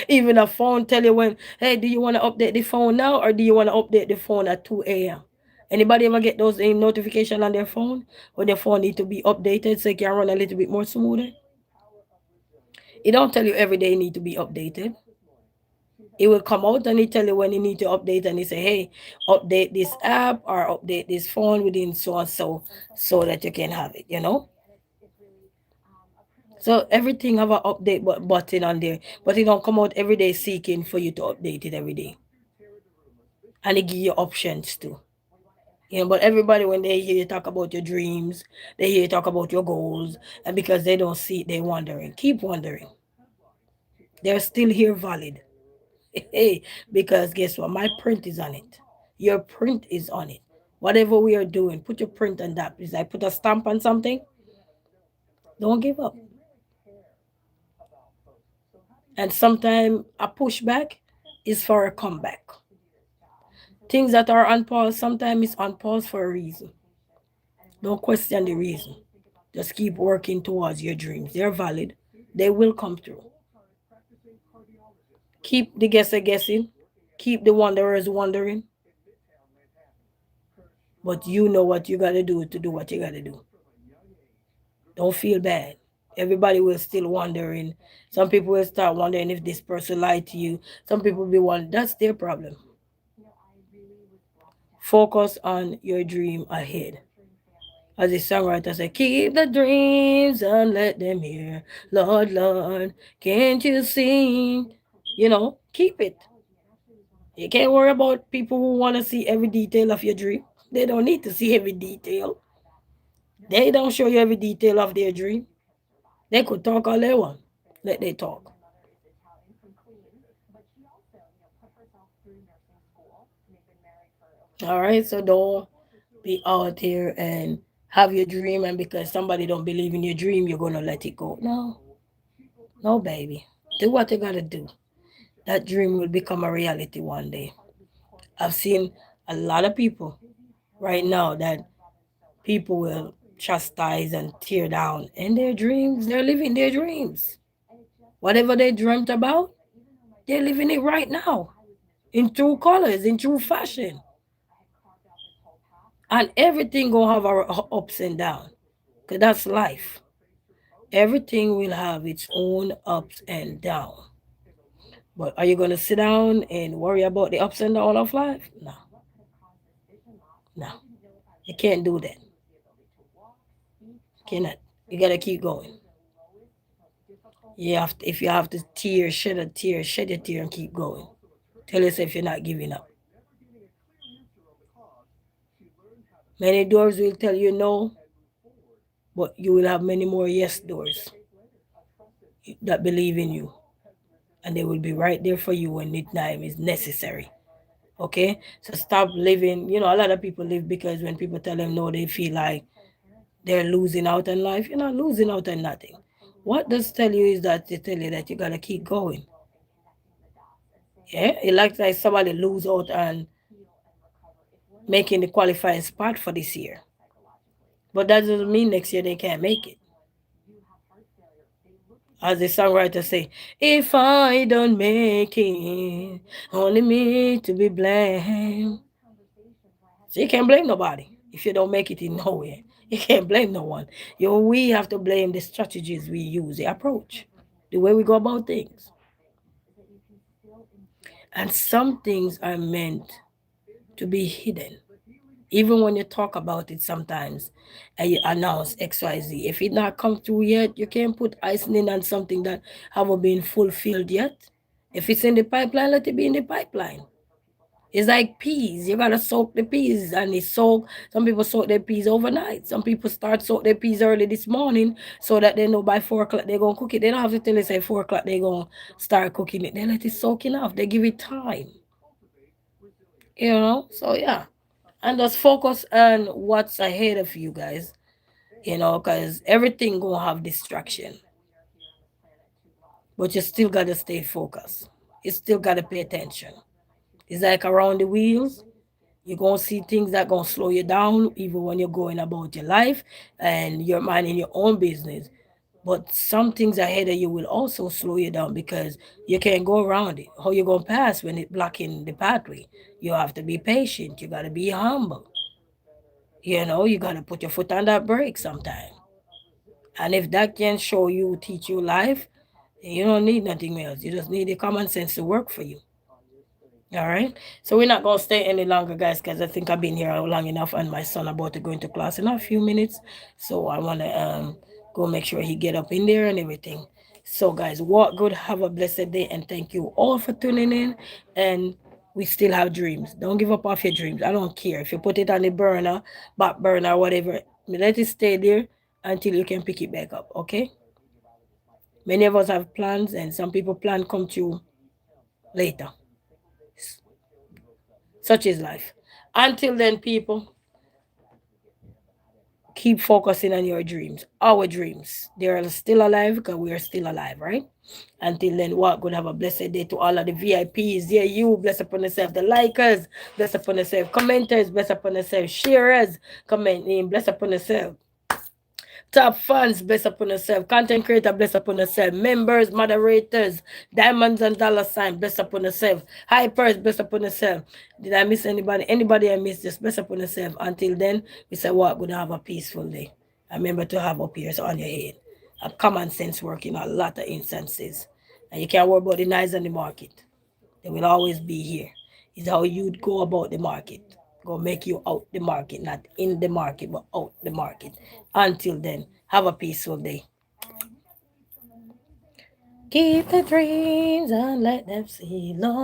Even a phone tell you when, hey, do you want to update the phone now or do you want to update the phone at 2 a.m.? Anybody ever get those notification on their phone when their phone need to be updated so it can run a little bit more smoother? It don't tell you every day it need to be updated. It will come out and it tell you when you need to update and it say, hey, update this app or update this phone within so and so that you can have it, you know? So everything have an update button on there, but it don't come out every day seeking for you to update it every day. And it give you options too. You know, but everybody when they hear you talk about your dreams, they hear you talk about your goals, and because they don't see it, they wondering. Keep wondering. They're still here valid. Hey, because guess what? My print is on it. Your print is on it. Whatever we are doing, put your print on that. Is I put a stamp on something? Don't give up. And sometimes a pushback is for a comeback. Things that are on pause, sometimes it's on pause for a reason. Don't question the reason. Just keep working towards your dreams. They're valid. They will come through. Keep the guesser guessing. Keep the wanderers wondering. But you know what you got to do what you got to do. Don't feel bad. Everybody will still wondering. Some people will start wondering if this person lied to you. Some people will be wondering. That's their problem. Focus on your dream ahead. As the songwriter said, keep the dreams and let them hear. Lord, Lord, can't you sing? You know, keep it. You can't worry about people who want to see every detail of your dream. They don't need to see every detail. They don't show you every detail of their dream. They could talk all they want. Let they talk. All right, so don't be out here and have your dream, and because somebody don't believe in your dream, you're gonna let it go. No, no, baby. Do what you gotta do. That dream will become a reality one day. I've seen a lot of people right now that people will chastise and tear down in their dreams. They're living their dreams. Whatever they dreamt about, they're living it right now in true colors, in true fashion. And everything gonna have our ups and downs, because that's life. Everything will have its own ups and downs. But are you gonna sit down and worry about the ups and downs of life? No, no, you can't do that. Cannot. You gotta keep going. You have to, if you have to tear, shed a tear, shed your tear and keep going. Tell yourself you're not giving up. Many doors will tell you no, but you will have many more yes doors that believe in you. And they will be right there for you when the time is necessary. Okay? So stop living. You know, a lot of people live because when people tell them no, they feel like they're losing out on life. You're not losing out on nothing. What does tell you is that they tell you that you gotta keep going. Yeah, it like somebody lose out on making the qualifying spot for this year. But that doesn't mean next year they can't make it. As the songwriter say, if I don't make it, only me to be blamed. So you can't blame nobody if you don't make it in nowhere. You can't blame no one. We have to blame the strategies we use, the approach, the way we go about things. And some things are meant to be hidden. Even when you talk about it sometimes and you announce XYZ, if it not come through yet, you can't put icing on something that haven't been fulfilled yet. If it's in the pipeline, let it be in the pipeline. It's like peas. You gotta soak the peas, and they soak. Some people soak their peas overnight. Some people start soak their peas early this morning so that they know by 4 o'clock they're gonna cook it. They don't have to tell you say 4 o'clock they're gonna start cooking it. They let it soak enough. They give it time. you know. So yeah, and just focus on what's ahead of you guys, you know, because everything gonna have distraction, but you still gotta stay focused. You still gotta pay attention. It's like around the wheels. You're gonna see things that gonna slow you down, even when you're going about your life and you're minding your own business. But some things ahead of you will also slow you down because you can't go around it. How you gonna pass when it blocking the pathway? You have to be patient. You gotta be humble. You know, you gotta put your foot on that brake sometime. And if that can show you, teach you life, you don't need nothing else. You just need the common sense to work for you. All right. So we're not gonna stay any longer, guys, because I think I've been here long enough, and my son about to go into class in a few minutes. So I wanna go make sure he get up in there and everything. So guys, walk good, have a blessed day, and thank you all for tuning in. And we still have dreams. Don't give up off your dreams. I don't care if you put it on the burner, back burner, whatever. Let it stay there until you can pick it back up. Okay. Many of us have plans, and some people plan come true later. Such is life. Until then, people, keep focusing on your dreams, our dreams. They are still alive because we are still alive, right? Until then, what? Good, have a blessed day to all of the VIPs. Yeah, you bless upon yourself, the likers, bless upon yourself, commenters, bless upon yourself, sharers, comment name, bless upon yourself. Top fans, bless upon yourself. Content creator, bless upon yourself. Members, moderators, diamonds and dollar sign, bless upon yourself. Hypers, bless upon yourself. Did I miss anybody? Anybody I missed, just bless upon yourself. Until then, we say what? Gonna have a peaceful day. And remember to have up ears on your head. A common sense work in a lot of instances. And you can't worry about the noise on the market. They will always be here. It's how you go about the market. Go make you out the market, not in the market, but out the market. Until then, have a peaceful day. Keep the dreams and let them see, Lord.